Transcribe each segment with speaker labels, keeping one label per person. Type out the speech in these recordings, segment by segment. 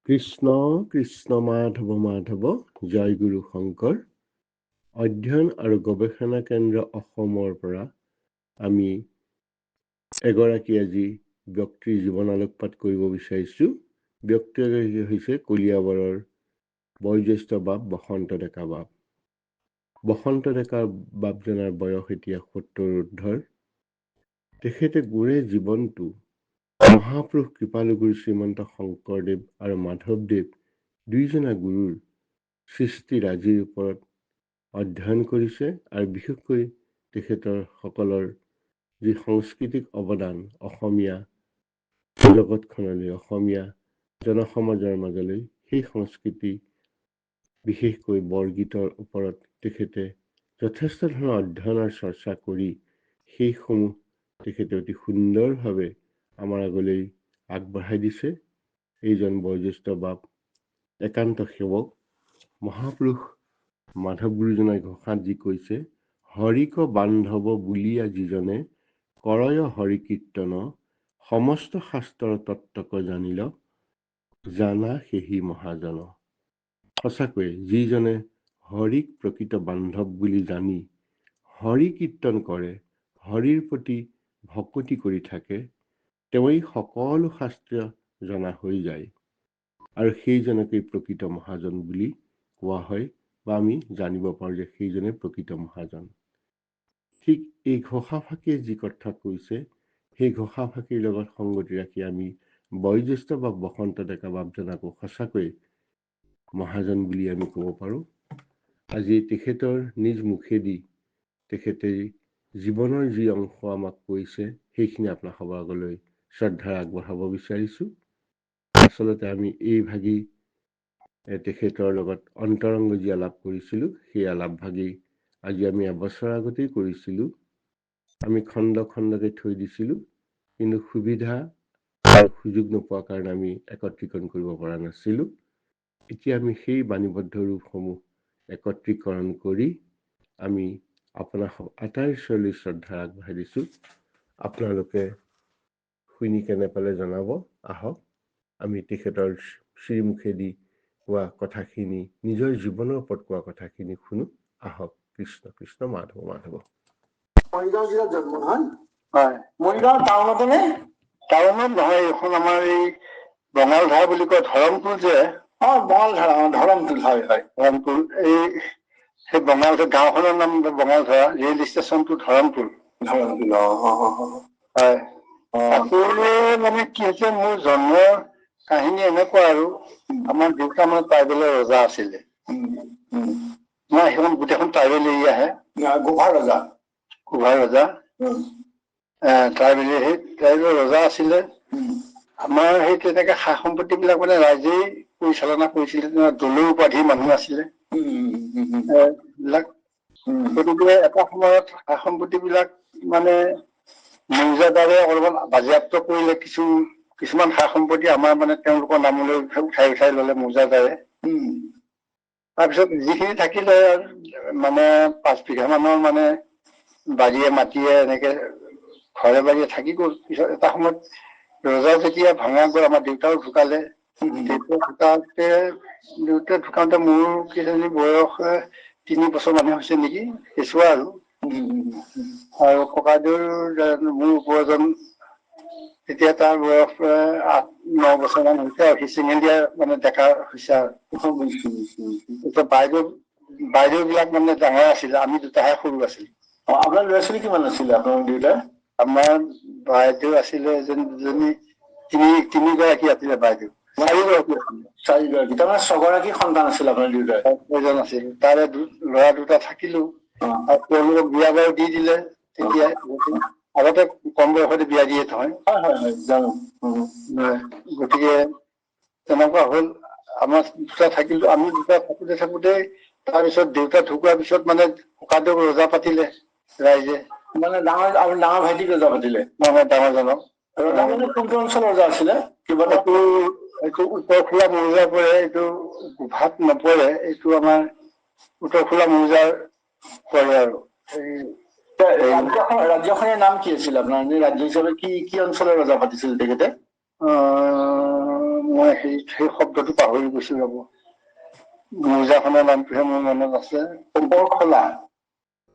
Speaker 1: কৃষ্ণ কৃষ্ণ মাধৱ মাধৱ জয় গুৰু শংকৰ। অধ্যয়ন আৰু গৱেষণা কেন্দ্ৰ অসমৰ পৰা আমি এগৰাকী আজি ব্যক্তিৰ জীৱন আলোকপাত কৰিব বিচাৰিছোঁ। ব্যক্তিগৰাকী হৈছে কলিয়াবৰৰ বয়োজ্যেষ্ঠ বাপ বসন্ত ডেকা বাপ। বসন্ত ডেকা বাপজনাৰ বয়স এতিয়া ৭০ ঊৰ্ধৰ। তেখেতে গোৰে জীৱনটো মহাপুৰুষ কৃপালুগুৰু শ্ৰীমন্ত শংকৰদেৱ আৰু মাধৱদেৱ দুইজনা গুৰুৰ সৃষ্টিৰাজিৰ ওপৰত অধ্যয়ন কৰিছে আৰু বিশেষকৈ তেখেতৰ সকলৰ যি সাংস্কৃতিক অৱদান অসমীয়া জগতখনলৈ, অসমীয়া জনসমাজৰ মাজলৈ, সেই সংস্কৃতি বিশেষকৈ বৰগীতৰ ওপৰত তেখেতে যথেষ্ট ধৰণৰ অধ্যয়নৰ চৰ্চা কৰি সেইসমূহ তেখেতে অতি সুন্দৰভাৱে আমাৰ আগলৈ আগবঢ়াই দিছে। এইজন বয়োজ্যেষ্ঠ বাপ একান্ত সেৱক। মহাপুৰুষ মাধৱ গুৰুজনাই ঘোষাত যি কৈছে, হৰিক বান্ধৱ বুলিয়া যিজনে কৰয় হৰি কীৰ্তন, সমস্ত শাস্ত্ৰৰ তত্ত্বক জানিল, জানা সেহি মহাজন। সঁচাকৈয়ে যিজনে হৰিক প্ৰকৃত বান্ধৱ বুলি জানি হৰি কীৰ্তন কৰে, হৰিৰ প্ৰতি ভকতি কৰি থাকে, তেওঁই সকলো শাস্ত্ৰ জনা হৈ যায় আৰু সেইজনকেই প্ৰকৃত মহাজন বুলি কোৱা হয়, বা আমি জানিব পাৰোঁ যে সেইজনে প্ৰকৃত মহাজন। ঠিক এই ঘোষাফাঁকিয়ে যি কথা কৈছে, সেই ঘোষাফাঁকিৰ লগত সংগতি ৰাখি আমি বয়োজ্যেষ্ঠ বা বসন্ত ডেকা বাপজনাকো সঁচাকৈ মহাজন বুলি আমি ক'ব পাৰোঁ। আজি তেখেতৰ নিজ মুখেদি তেখেতে জীৱনৰ যি অংশ আমাক কৈছে, সেইখিনি আপোনাৰ সবৰ আগলৈ শ্ৰদ্ধা আগবঢ়াব বিচাৰিছোঁ। আচলতে আমি এই ভাগি তেখেতৰ লগত অন্তৰংগ যি আলাপ কৰিছিলোঁ, সেই আলাপ ভাগি আজি আমি এবছৰ আগতেই কৰিছিলোঁ। আমি খণ্ড খণ্ডকে থৈ দিছিলোঁ, কিন্তু সুবিধা আৰু সুযোগ নোপোৱাৰ কাৰণে আমি একত্ৰীকৰণ কৰিব পৰা নাছিলোঁ। এতিয়া আমি সেই বাণীবদ্ধ ৰূপসমূহ একত্ৰীকৰণ কৰি আমি আপোনাৰ আটাইৰ ওচৰলৈ শ্ৰদ্ধা আগবঢ়াই দিছোঁ। আপোনালোকে শুনি কেনে পালে জনাব। আহক আমি তেখেতৰ শ্ৰীমুখেদি কোৱা কথাখিনি, নিজৰ জীৱনৰ ওপৰত কোৱা কথাখিনি শুনো। আহক। কৃষ্ণ কৃষ্ণ মাধৱ মাধৱ।
Speaker 2: মৰিগাঁও জিলাত জন্ম নহয়? হয়। মৰিগাঁও টাউনতে নে? টাউনত নহয়, এইখন আমাৰ এই বঙালধাৰা বুলি কয়, ধৰমপুৰ যে। বঙালধাৰা, ধৰমপুৰ। হয় হয়, ধৰমপুৰ। এই সেই বঙালধাৰা গাঁওখনৰ নাম বঙালধাৰা, ৰেল ষ্টেচনটো ধৰমপুৰ। ধৰমপুৰ। হয়। মানে কি হৈছে, মোৰ জন্মৰ কাহিনী এনেকুৱা আৰু, আমাৰ দেউতা মানে ট্ৰাইবেলৰ ৰজা আছিলে। মই সেইখন গোটেইখন ট্ৰাইবেল এৰিয়াহে। গোভা ৰজা। গোভা ৰজা। ট্ৰাইবেলৰ ৰজা আছিলে। আমাৰ সেই তেনেকে সা সম্পত্তি বিলাক মানে ৰাইজেই পৰিচালনা কৰিছিলে। দলুৰ উপাধিৰ মানুহ আছিলে এইবিলাক। গতিকে এটা সময়ত সা সম্পত্তি বিলাক মানে মৌজাদাৰে অলপমান বাজেয়াপ্ত কৰিলে। কিছুমান সা সম্পত্তি আমাৰ মানে তেওঁলোকৰ নামলৈ উঠাই ললে মৌজাদাৰে। তাৰপিছত যিখিনি থাকিলে মানে 5 বিঘা মানৰ মানে বাৰীয়ে মাটিয়ে এনেকে ঘৰে বাৰীয়ে থাকি গ'ল। পিছত এটা সময়ত ৰজা যেতিয়া ভাঙা গ'ল, আমাৰ দেউতাও ঢুকালে। দেউতা ঢুকাওতে মোৰ কিজানি বয়স 3 বছৰ মানে হৈছে নেকি, কেঁচুৱা আৰু। আৰু ককাইদেউৰ মোৰ ওপৰজন তেতিয়া তাৰ বয়স প্ৰায় 8-9 বছৰ মান হৈছে আৰু। সি চিঙেলীয়া মানে ডেকা হৈছে আৰু। এতিয়া বাইদেউ বিলাক মানে ডাঙৰ আছিলে, আমি দুটাহে সৰু আছিলো। আপোনাৰ ল'ৰা ছোৱালী কিমান আছিলে আপোনাৰ দেউতাৰ? আমাৰ বাইদেউ আছিলে দুজনী, তিনিগৰাকী আছিলে বাইদেউ। 4গৰাকী আছিলে। 4গৰাকী, তাৰমানে 6গৰাকী সন্তান আছিল আপোনাৰ দেউতাৰ? 6জন আছিল। তাৰে ল'ৰা 2টা থাকিলো। আৰু তেওঁলোকক বিয়া বাৰু দি দিলে তেতিয়া। আগতে কম বয়সতে বিয়া দিয়ে নহয়। হয় জানো। গতিকে তেনেকুৱা হ'ল। আমাৰ 2টা থাকিলো। আমি 2টা থাকোতে তাৰপিছত দেউতা ঢুকোৱাৰ পিছত মানে ককাদেউক ৰজা পাতিলে ৰাইজে। মানে ডাঙৰ ভাইটিক ৰজা পাতিলে? ডাঙৰজনক। ৰজা মানে কোনটো অঞ্চলৰ ৰজা আছিলে? এইটো উত্তৰখোলা মৌজাৰ পৰে। এইটো গোভাত নপৰে, এইটো আমাৰ উত্তৰখোলা মৌজাৰ পৰে আৰু। ৰাজ্যখনৰ নাম কি আছিল আপোনাৰ? ৰাজ্য হিচাপে কি অঞ্চলৰ ৰজা পাতিছিল তেখেতে? মই সেই শব্দটো পাহৰি গৈছো ৰ'ব। মৌজাখনৰ নামটোহে মোৰ মনত আছে।
Speaker 3: ওপৰখোলা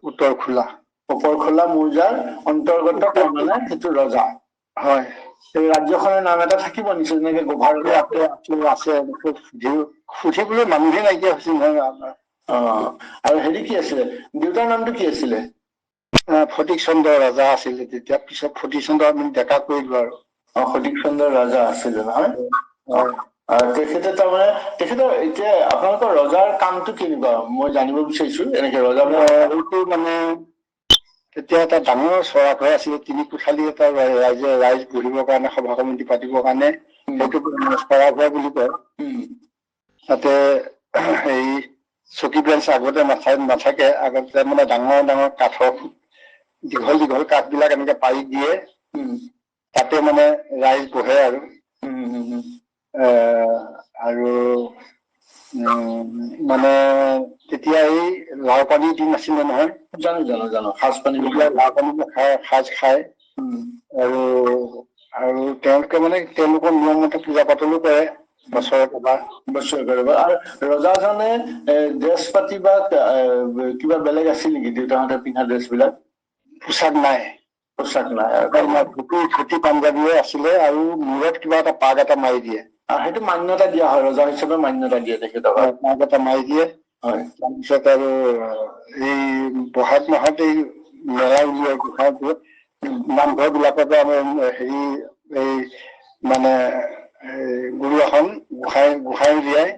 Speaker 2: উত্তৰখোলা।
Speaker 3: ওপৰখোলা মৌজাৰ অন্তৰ্গত তাৰমানে সেইটো ৰজা।
Speaker 2: হয়।
Speaker 3: সেই ৰাজ্যখনৰ নাম এটা থাকিব নিশ্চয়, যেনেকে গোভাৰ
Speaker 2: আছে সুধিবলৈ মানুহে নাইকিয়া হৈছিল নহয় আপোনাৰ।
Speaker 3: আৰু হেৰি কি আছিলে, দেউতাৰ নামটো কি আছিলে?
Speaker 2: ফটিক চন্দ্ৰ ৰাজা আছিলে তেতিয়া, পিছত ফটিক চন্দ্ৰ আমি ডেকা কৰিলো আৰু।
Speaker 3: ফটিক চন্দ্ৰ ৰাজা আছিলে নহয়। তেখেতে তাৰমানে তেখেতৰ এতিয়া আপোনালোকৰ ৰজাৰ কামটো কেনেকুৱা মই জানিব বিচাৰিছো। এনেকে ৰজা
Speaker 2: সেইটো মানে তেতিয়া এটা ডাঙৰ চৰাঘৰ আছিলে, 3 কোঠালি এটা ৰাইজ বহিবৰ কাৰণে, সভা সমিতি পাতিবৰ কাৰণে। সেইটো চৰাঘৰ বুলি কয়। তাতে হেৰি চকী বেঞ্চ আগতে নাথাকে, আগতে মানে ডাঙৰ ডাঙৰ কাঠৰ দীঘল দীঘল কাঠ বিলাক এনেকে পাৰি দিয়ে। তাতে মানে ৰাইজ বহে আৰু। আৰু মানে তেতিয়া এই লাও পানীৰ দিন আছিলে নহয়।
Speaker 3: জানো সাজ পানী
Speaker 2: লাও পানী সাজ খায়। আৰু তেওঁলোকে মানে তেওঁলোকৰ নিয়ম মতে পূজা পাতলো কৰে বছৰত এবাৰ।
Speaker 3: আৰু ৰজাজনে ড্ৰেছ পাতি বা কিবা বেলেগ আছিল নেকি দেউতাহঁতে পিন্ধা ড্ৰেছ বিলাক?
Speaker 2: পোচাক নাই।
Speaker 3: পোচাক নাই।
Speaker 2: ধুতি পাঞ্জাবীয়ে আছিলে আৰু মূৰত কিবা এটা পাগ এটা মাৰি দিয়ে।
Speaker 3: সেইটো মান্যতা দিয়া হয়, ৰজা হিচাপে মান্যতা দিয়ে তেখেতক।
Speaker 2: পাগ এটা মাৰি দিয়ে।
Speaker 3: হয়।
Speaker 2: তাৰপিছত আৰু এই বহাগ মাহত এই মেলা উলিয়াই গোঁসাইবোৰত নামঘৰ বিলাকতে আমি হেৰি এই মানে গুৰু আসন গোঁসাই উলিয়াই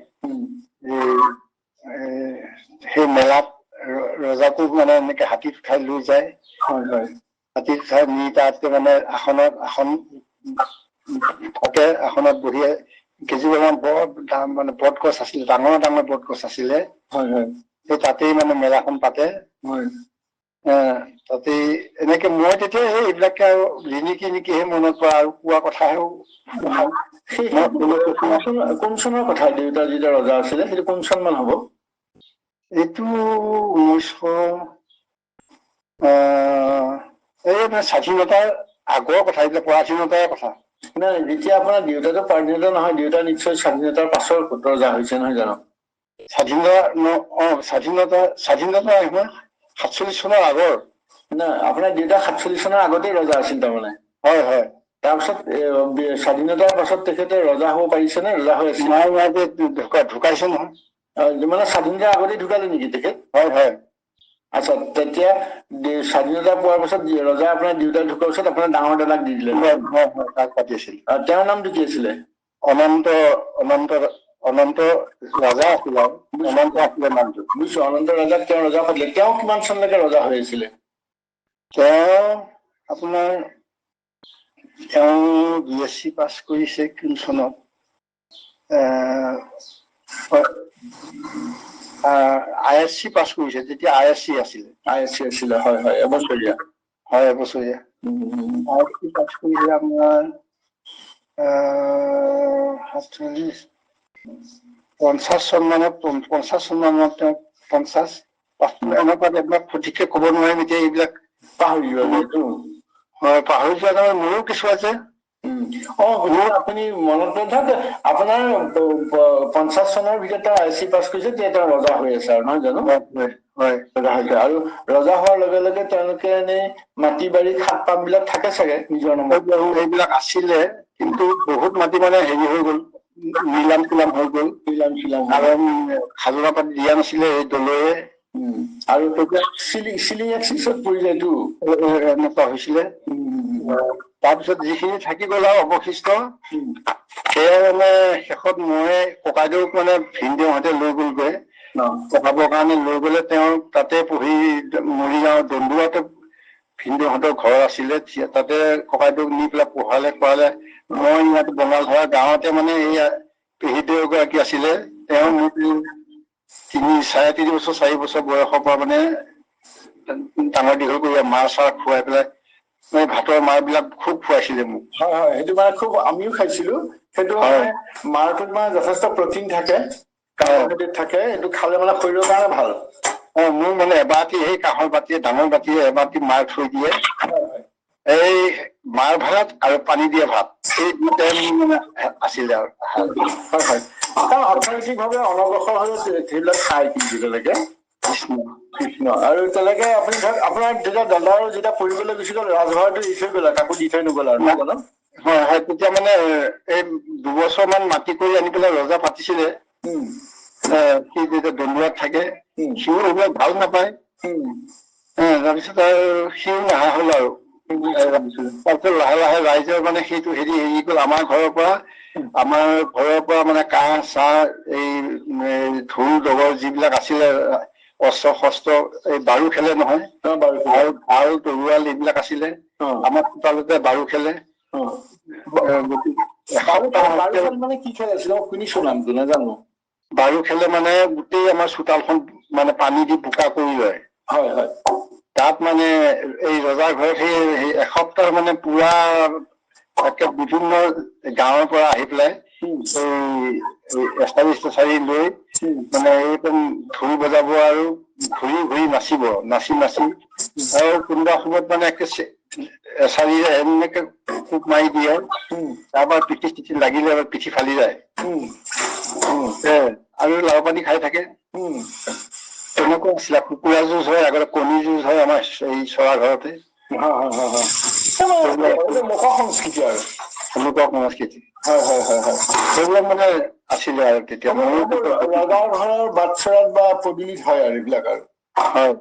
Speaker 2: সেই মেলাত ৰজাকো মানে এনেকে হাতীত উঠাই লৈ যায়।
Speaker 3: হয় হয়।
Speaker 2: হাতীত উঠাই নি তাত মানে আসন থাকে, আসনত বহিয়ে কেইজোপামান মানে বট গছ আছিলে, ডাঙৰ ডাঙৰ বট গছ আছিলে।
Speaker 3: হয় হয়।
Speaker 2: সেই তাতেই মানে মেলাখন পাতে।
Speaker 3: হয়।
Speaker 2: তাতেই এনেকে মই তেতিয়া এইবিলাকে আৰু ৰিণিকি নিকিহে মনত পৰা আৰু কোৱা কথাহেও।
Speaker 3: কোন চনৰ কথা দেউতা যেতিয়া ৰজা আছিলে, সেইটো কোন চন মান হ'ব?
Speaker 2: এইটো 1900 স্বাধীনতাৰ আগৰ কথা, এইবিলাক পৰাধীনতাৰ কথা।
Speaker 3: নাই, যেতিয়া আপোনাৰ দেউতাটো পৰাধীনতা নহয়, দেউতা নিশ্চয় স্বাধীনতাৰ পাছৰ ৰজা হৈছে নহয় জানো?
Speaker 2: স্বাধীনতা 47 চনৰ আগৰ।
Speaker 3: না, আপোনাৰ দেউতা 47 চনৰ আগতেই ৰজা আছিল তাৰমানে।
Speaker 2: হয় হয়।
Speaker 3: তাৰপিছত স্বাধীনতাৰ পাছত তেখেতে ৰজা হ'ব পাৰিছে নে? ৰজা হৈ আছে?
Speaker 2: নাই, ঢুকাইছে নহয়।
Speaker 3: মানে স্বাধীনতাৰ আগতেই ঢুকালে নেকি তেখেত?
Speaker 2: হয় হয়।
Speaker 3: আচ্ছা, তেতিয়া স্বাধীনতা পোৱাৰ পাছত ৰজা আপোনাৰ দেউতা ঢুকোৱাৰ পিছত আপোনাৰ ডাঙৰ দাদাক দি দিলে।
Speaker 2: তাক পাতিছিল।
Speaker 3: তেওঁৰ নামটো কি আছিলে?
Speaker 2: অনন্ত ৰাজা আছিলে আৰু। অনন্ত আছিলে নামটো।
Speaker 3: বুজিছো, অনন্ত ৰাজাক তেওঁ ৰজা পাতিলে। তেওঁ কিমান চনলৈকে ৰজা হৈ আছিলে?
Speaker 2: তেওঁ আপোনাৰ BSc পাছ কৰিছে কোন চনত? ISc পাছ কৰিছে, তেতিয়া ISc আছিলে।
Speaker 3: ISc আছিলে, হয় হয়, এবছৰীয়া।
Speaker 2: হয়, এবছৰীয়া। ISc পাছ কৰিছে আপোনাৰ 50 চন মানত তেওঁ 50 এনেকুৱা সঠিককে ক'ব নোৱাৰিম এতিয়া, এইবিলাক
Speaker 3: পাহৰি যোৱা এইটো।
Speaker 2: হয়, পাহৰি যোৱা তাৰমানে মোৰো কিছু আছে।
Speaker 3: আপুনি মনত ধৰক আপোনাৰ 50 চনৰ ভিতৰত ISc পাছ কৰিছে, তেতিয়া তেওঁ ৰজা হৈ আছে আৰু নহয় জানো?
Speaker 2: হয়।
Speaker 3: ৰজা হৈছে, আৰু ৰজা হোৱাৰ লগে লগে তেওঁলোকে এনেই মাটি বাৰী খাত পাত বিলাক থাকে চাগে নিজৰ নামত?
Speaker 2: এইবিলাক আছিলে, কিন্তু বহুত মাটি মানে হেৰি হৈ গ'ল, নিলাম চিলাম হৈ গ'ল। কাৰণ খাজনা পাতি দিয়া নাছিলে এই দলৈয়ে।
Speaker 3: আৰু চিলিং এক্সিছত পৰিলেতো
Speaker 2: এনেকুৱা হৈছিলে। তাৰপিছত যিখিনি থাকি গ'ল আৰু অৱশিষ্ট, সেয়া মানে শেষত মই ককাইদেউক মানে ভিনদেউহঁতে লৈ গ'লগৈ পঢ়াবৰ কাৰণে। লৈ গ'লে তেওঁ তাতে পঢ়ি মৰিগাঁও দন্দুৱাতে ভিনদেউহঁতৰ ঘৰ আছিলে, তাতে ককাইদেউক নি পেলাই পঢ়ালে কৰালে। মই ইয়াত বঙালধৰা গাঁৱতে মানে এই পেহীদেউ এগৰাকী আছিলে, তেওঁ মোক 3.5 বছৰ 4 বছৰ বয়সৰ পৰা মানে ডাঙৰ দীঘল কৰি মাৰ চাৰ খুৱাই পেলাই ভাতৰ মাৰ বিলাক খুব খুৱাইছিলে মোক।
Speaker 3: হয় হয়, সেইটো মানে খুব আমিও খাইছিলো। সেইটো মানে মাৰটোত মানে যথেষ্ট প্ৰটিন থাকে, কাৰ্বহাইড্ৰেট থাকে, এইটো খালে মানে শৰীৰৰ কাৰণে ভাল।
Speaker 2: মোৰ মানে এবাতি সেই কাঁহৰ বাতিয়ে ডাঙৰ বাতিয়ে এবাতি মাৰ থৈ দিয়ে। এই মাৰ ভাত আৰু পানী দিয়া ভাত এই দুটাই মানে আছিলে আৰু।
Speaker 3: হয় হয়, কাৰণ অৰ্থনৈতিকভাৱে অনগ্ৰসৰ সেইবিলাক খাই কিন্তু তেনেকে কৃষ্ণ আৰু তেনেকে আপুনি ধৰক আপোনাৰ যেতিয়া দাদাৰ যেতিয়া পঢ়িবলৈ গুচি গ'ল ৰাজভাৰটো দি থৈ গ'ল, কাকো দি থৈ নগ'ল আৰু নহয় জানো?
Speaker 2: হয় হয়, তেতিয়া মানে এই 2 বছৰমান মাটি কৰি আনি পেলাই ৰজা পাতিছিলে। সি যেতিয়া দণ্ডুৱাত থাকে সিও এইবিলাক ভাল নাপায়। তাৰপিছত আৰু সিও নহা হ'ল আৰু। তাৰপিছত লাহে লাহে ৰাইজৰ মানে সেইটো হেৰি গ'ল। আমাৰ ঘৰৰ পৰা মানে কাঁহ চাহ এই ঢোল ডগৰ যিবিলাক আছিলে অস্ত্ৰ শস্ত্ৰ, এই বাৰু খেলে নহয়, ভাল তৰোৱাল এইবিলাক আছিলে। আমাৰ চোতালতে বাৰু খেলে।
Speaker 3: মানে কি খেল আছিলে শুনিছো নামটো নাজানো।
Speaker 2: বাৰু খেলে মানে গোটেই আমাৰ চোতালখন মানে পানী দি বোকা কৰি লয়।
Speaker 3: হয় হয়,
Speaker 2: তাত মানে এই ৰজাৰ ঘৰত সেই এসপ্তাহ মানে পুৰা একে বিভিন্ন গাঁৱৰ পৰা আহি পেলাই এই এচাৰি লৈ মানে একদম ঢোল বজাব আৰু ঘূৰি ঘূৰি নাচিব, নাচি আৰু কোনোবা সময়ত মানে এচাৰিৰে এনেকে কোব মাৰি দিয়ে, তাৰপৰা পিঠি চিঠি লাগিলে পিঠি ফালি যায়। আৰু লাও পানী খাই থাকে। তেনেকুৱা আছিলে। কুকুৰা যুঁজ হয়, আগতে কণী যুঁজ হয় আমাৰ এই চৰা ঘৰতে।
Speaker 3: লোক সংস্কৃতি আৰু
Speaker 2: লোক সংস্কৃতি
Speaker 3: হয় হয় হয় হয়,
Speaker 2: সেইবিলাক মানে আছিলে আৰু তেতিয়া
Speaker 3: ৰজাৰ ঘৰৰ বাটচৰাত বা পদূলিত হয় আৰু এইবিলাক আৰু।
Speaker 2: হয়।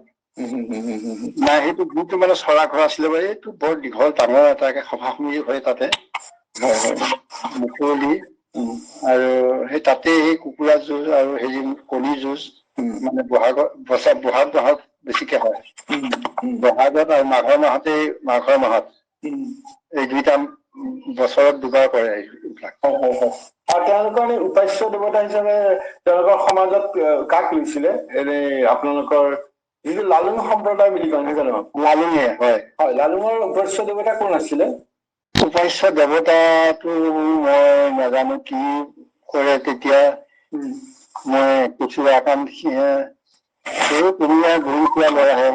Speaker 2: নাই, সেইটো যিটো মানে চৰা ঘৰ আছিলে বাৰু, এইটো বৰ দীঘল ডাঙৰ এটাকে সভা-সমিতি হয় তাতে। হয় হয়, মুকলি আৰু সেই তাতে সেই কুকুৰা যুঁজ আৰু হেৰি কণী যুঁজ মানে বহাগ মাহত বেছিকে হয়। বহাগত আৰু মাঘৰ মাহত এই দুইটা বছৰত দুবাৰ কৰে এইবিলাক।
Speaker 3: আৰু তেওঁলোকৰ উপাস্য দেৱতা হিচাপে তেওঁলোকৰ সমাজত কাক লৈছিলে? এনেই আপোনালোকৰ যিটো লালুং সম্প্ৰদায় বুলি কয় নহয় জানো?
Speaker 2: লালুঙে, হয়
Speaker 3: হয়, লালুঙৰ উপাস্য দেৱতা কোন আছিলে?
Speaker 2: উপাস্য দেৱতাটো মই নাজানো কি কৰে তেতিয়া। মই চূড়াকান্তিহে কোনোবা ঘূৰি ফুৰা ল'ৰাহে।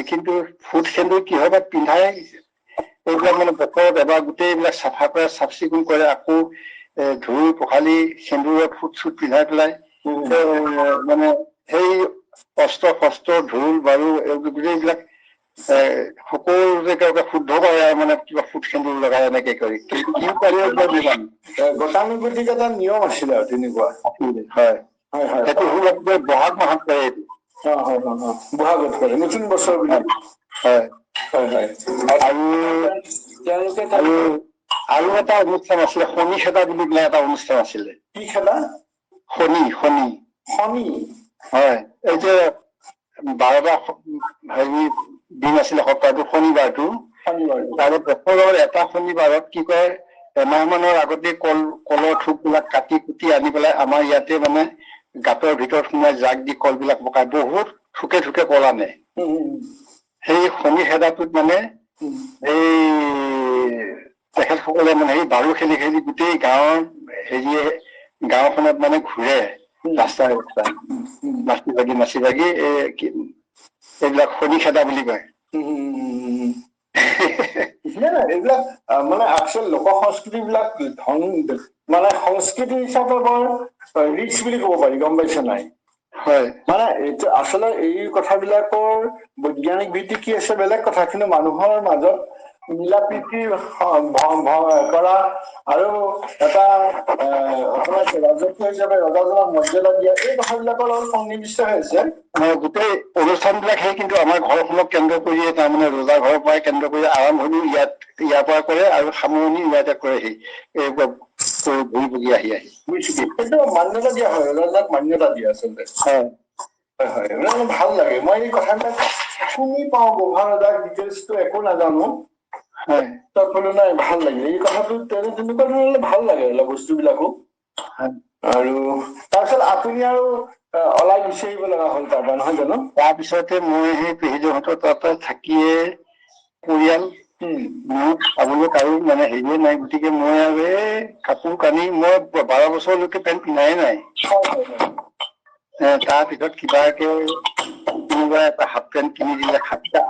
Speaker 2: কিন্তু ফুট সেন্দুৰ কিহৰ বা পিন্ধাই এইবিলাক মানে বছৰত এবাৰ গোটেই এইবিলাক চাফা কৰে, চাফ চিকুণ কৰে, আকৌ ধুই পখালি সেন্দুৰৰ ফুট চুট পিন্ধাই পেলাই মানে সেই অস্ত্ৰ শস্ত্ৰ ঢোল বাৰু গোটেইবিলাক সকলোকে শুদ্ধ কৰে আৰু মানে কিবা ফুট সেন্দুৰ লগাই এনেকে কৰি
Speaker 3: গতানুগতিক এটা নিয়ম আছিলে আৰু তেনেকুৱা।
Speaker 2: হয় হয় হয়, সেইটো হ'ল বহাগ মাহত কৰে এইটো।
Speaker 3: বহাগত কৰে, নতুন বছৰ বুলি।
Speaker 2: হয়
Speaker 3: হয় হয়,
Speaker 2: আৰু এটা অনুষ্ঠান আছিলে, শনি খেদা বুলি পেলাই এটা অনুষ্ঠান আছিলে।
Speaker 3: কি খেদা?
Speaker 2: শনি। হয়, এই যে 12টা হেৰি দিন আছিলে সপ্তাহটো, শনিবাৰটো তাৰে বছৰৰ এটা শনিবাৰত কি কয়, এমাহ মানৰ আগতে কলৰ থোকবিলাক কাটি কুটি আনি পেলাই আমাৰ ইয়াতে মানে গাঁতৰ ভিতৰত সোমাই জাক দি কলবিলাক পকাই বহুত থোকে থোকে কল আনে। সেই শনি খেদাটোত মানে এই তেখেতসকলে মানে সেই বাৰু খেলি খেলি গোটেই গাঁওখনত মানে ঘূৰে ৰাস্তাই নাচি বাগি এইবিলাক শনি খেদা বুলি কয়।
Speaker 3: এইবিলাক মানে আচল লোক সংস্কৃতি বিলাক মানে সংস্কৃতি হিচাপে বৰ ৰিচ বুলি ক'ব পাৰি, গম পাইছে নাই?
Speaker 2: হয়,
Speaker 3: মানে এইটো আচলতে এই কথাবিলাকৰ বৈজ্ঞানিক ভিত্তি কি আছে বেলেগ কথা, কিন্তু মানুহৰ মাজত মিলা প্ৰীতি কৰা আৰু এটা আপোনাৰ ৰাজকীয় হিচাপে ৰজাজনক মৰ্যাদা দিয়া, এই কথাবিলাকৰ লগত সন্নিৱিষ্ট হৈছে।
Speaker 2: গোটেই অনুষ্ঠান বিলাক সেই কিন্তু আমাৰ ঘৰখনক কেন্দ্ৰ কৰিয়ে, তাৰমানে ৰজা ঘৰৰ পৰাই কেন্দ্ৰ কৰি আৰম্ভণি ইয়াৰ পৰা কৰে আৰু সামৰণি ইয়াতে কৰেহি। ঘূৰি পকি আহি
Speaker 3: সেইটো মান্যতা দিয়া হয়, ৰজাক মান্যতা দিয়া আচলতে।
Speaker 2: হয়
Speaker 3: হয় হয়, ভাল লাগে। মই এই কথাবিলাক শুনি পাওঁ, গোভা ৰজাৰ ডিটেইলছটো একো নাজানো।
Speaker 2: হয়,
Speaker 3: নাই ভাল লাগে এই কথাটো, তেনেকুৱা ধৰণে ভাল লাগে অলপ বস্তুবিলাকো। আৰু তাৰপিছত আপুনি আৰু ওলাই গুচি আহিব লগা হ'ল তাৰপৰা, নহয় জানো?
Speaker 2: তাৰপিছতে মই সেই পেহিদেউহঁতৰ তাতে থাকিয়ে পৰিয়াল খাবলৈ কাৰো মানে হেৰিয়ে নাই, গতিকে মই আৰু এই কাপোৰ কানি মই 12 বছৰলৈকে পেণ্ট পিন্ধাই নাই। তাৰপিছত কিবাকে কোনোবা এটা হাফ পেণ্ট কিনি দিলে।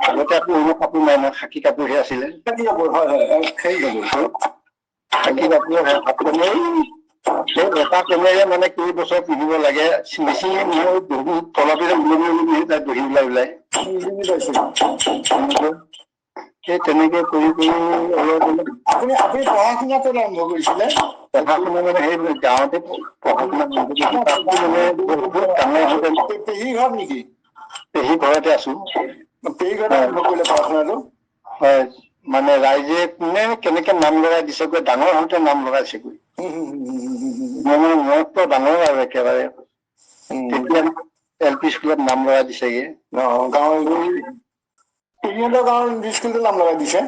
Speaker 2: আগতে আকৌ অন্য কাপোৰ নাই নহয়, খাকী কাপোৰহে আছিলে।
Speaker 3: খাকী কাপোৰ, হয় খাকী কাপোৰ,
Speaker 2: খাকী কাপোৰ হাফ পেণ্ট সেই এটা পেনেৰে মানে কেইবছৰ পিন্ধিব লাগে। বেছি মই বহুত তলতে ওলমি তাত বহি ওলাই সেই তেনেকে কৰি অলপ
Speaker 3: আপুনি পঢ়া শুনা ক'ত আৰম্ভ কৰিছিলে?
Speaker 2: পঢ়া শুনা মানে সেই গাঁৱতে পঢ়া শুনা মানে বহুত ডাঙৰ হওঁতে
Speaker 3: পেহী ঘৰত নেকি?
Speaker 2: পেহী ঘৰতে আছো।
Speaker 3: পেহী ঘৰতে আৰম্ভ কৰিলে পঢ়া শুনাটো?
Speaker 2: হয়, মানে ৰাইজে কোনে কেনেকে নাম লগাই দিছেগৈ, ডাঙৰ হওঁতে নাম লগাইছেগৈ। মানে মনততো ডাঙৰ আৰু একেবাৰে তেতিয়া LP স্কুলত নাম লগাই দিছেগে।
Speaker 3: গাঁৱৰ পেহীহঁতৰ গাঁৱৰ স্কুলতো নাম লগাই দিছে।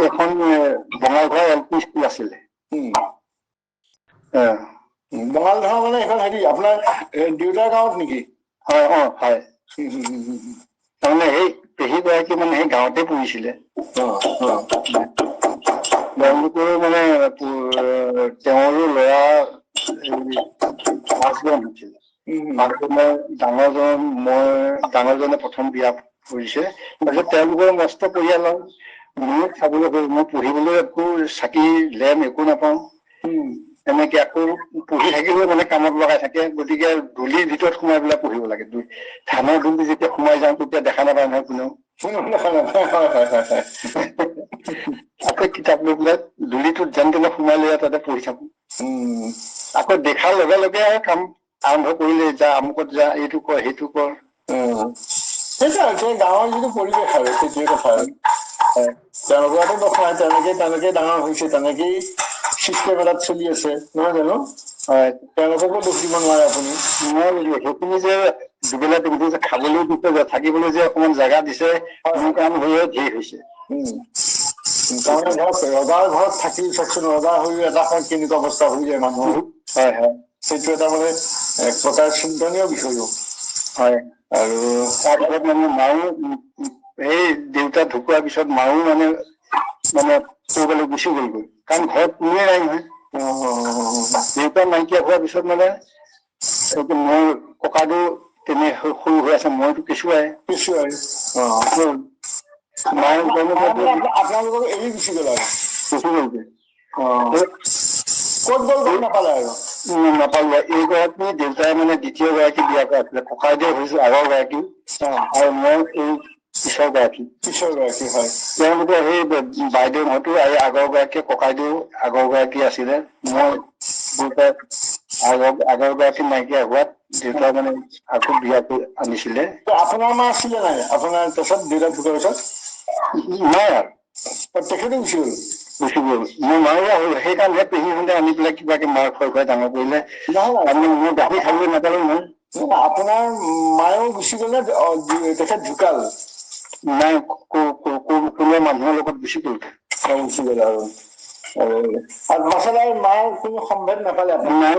Speaker 2: এখন বঙালঘৰ LP স্কুল আছিলে।
Speaker 3: বঙালধৰা মানে এখন হেৰি আপোনাৰ দেউতাৰ গাঁৱত নেকি?
Speaker 2: হয়, হয়। তাৰমানে সেই পেহী গৰাকী মানে সেই গাঁৱতে পঢ়িছিলে। তেওঁলোকেও মানে তেওঁৰো ল'ৰা পাঁচজন হৈছিলে। ডাঙৰজনে প্ৰথম বিয়া কৰিছে। তাৰপিছত তেওঁলোকৰ মস্ত পৰিয়াল আৰু মোৰ খাবলৈ হ'ল, মই পঢ়িবলৈ একো চাকি লেম্প একো নাপাওঁ। এনেকে আকৌ পঢ়ি থাকিলেও মানে কামত লগাই থাকে। গতিকে ধূলিৰ ভিতৰত সোমাই পেলাই পঢ়িব লাগে। ধানৰ ধূলি যেতিয়া সোমাই যাওঁ তেতিয়া দেখা নাপায় নহয় কোনেও। আকৌ কিতাপ লৈ পেলাই ধূলিটোত যেন তেনে সোমাই লৈ তাতে পঢ়ি থাকো। আকৌ দেখাৰ লগে লগে আৰু কাম আৰম্ভ কৰিলে, যা আমুকত যা, এইটো কৰ সেইটো কৰ।
Speaker 3: সেইটোৱে গাঁৱৰ যিটো পৰিৱেশ আৰু সেইটোৱে কথা আৰু। তেওঁলোকৰতো দোষ নাই, তেনেকেই ডাঙৰ হৈছে, তেনেকেই চিষ্টেম এটাত চলি আছে, নহয় জানো?
Speaker 2: হয়,
Speaker 3: তেওঁলোককো দোষ দিব নোৱাৰে আপুনি।
Speaker 2: সেইখিনি যে দুবেলা তিনিবেলা যে খাবলৈ দিছে, যে থাকিবলৈ যে অকমান জেগা দিছে, মোৰ কাম হৈয়ে ধেৰ হৈছে।
Speaker 3: তাৰমানে ধৰক ৰজাৰ ঘৰত থাকি চাওকচোন, ৰজা হৈও এটা সময়ত কেনেকুৱা অৱস্থা হৈ যায় মানুহৰ।
Speaker 2: হয়, হয়।
Speaker 3: সেইটো এটা মানে এক প্ৰকাৰ চিন্তনীয় বিষয়ো।
Speaker 2: হয়, আৰু তাৰপিছত মানে মাও সেই দেউতা ঢুকোৱাৰ পিছত মাও মানে ক'ৰবালৈ গুচি গ'লগৈ, কাৰণ ঘৰত কোনোৱে নাই নহয়। দেউতা নাইকিয়া হোৱাৰ পিছত মানে মোৰ ককাইদেউ তেনে সৰু হৈ আছে, মইতো কেঁচুৱাই।
Speaker 3: আপোনালোকক এৰি গুচি গ'ল আৰু?
Speaker 2: গুচি গ'লগৈ।
Speaker 3: ক'ত গ'ল গম নাপালে আৰু?
Speaker 2: নাপালো। এইগৰাকী দেউতাই মানে দ্বিতীয় গৰাকী বিয়া কৰাইছিলে। ককাইদেউ হৈছিল আগৰ গৰাকী আৰু মই এই পিছৰ গৰাকী।
Speaker 3: হয়।
Speaker 2: তেওঁলোকে সেই বাইদেউ হয়তো আগৰ গৰাকী, ককাইদেউ আগৰ গৰাকী আছিলে। মই দেউতাই আগৰ গৰাকী নাইকিয়া হোৱাত দেউতাই মানে আকৌ বিয়া কৰি আনিছিলে।
Speaker 3: আপোনাৰ মা আছিলে নাই আপোনাৰ পিছত, দেউতা ঢুকোৱাৰ পিছত?
Speaker 2: নাই আৰু।
Speaker 3: তেখেতে গুচি গ'ল?
Speaker 2: গুচি গ'ল। মোৰ মায়ে হ'ল, সেইকাৰণে পেহীহঁতে আনি পেলাই কিবাকে মাৰ খুৱাই ডাঙৰ কৰিলে। মই গাখীৰ খাবলৈ নাপালো নহয়।
Speaker 3: আপোনাৰ মায়েও গুচি গ'লে, তেখেত ঢুকাল?
Speaker 2: নাই, কোনোবা মানুহৰ লগত গুচি গ'ল।
Speaker 3: গুচি গ'ল আৰু পাছত আৰু মাৰ কোনো সম্ভেদ নাপালে?
Speaker 2: নাই।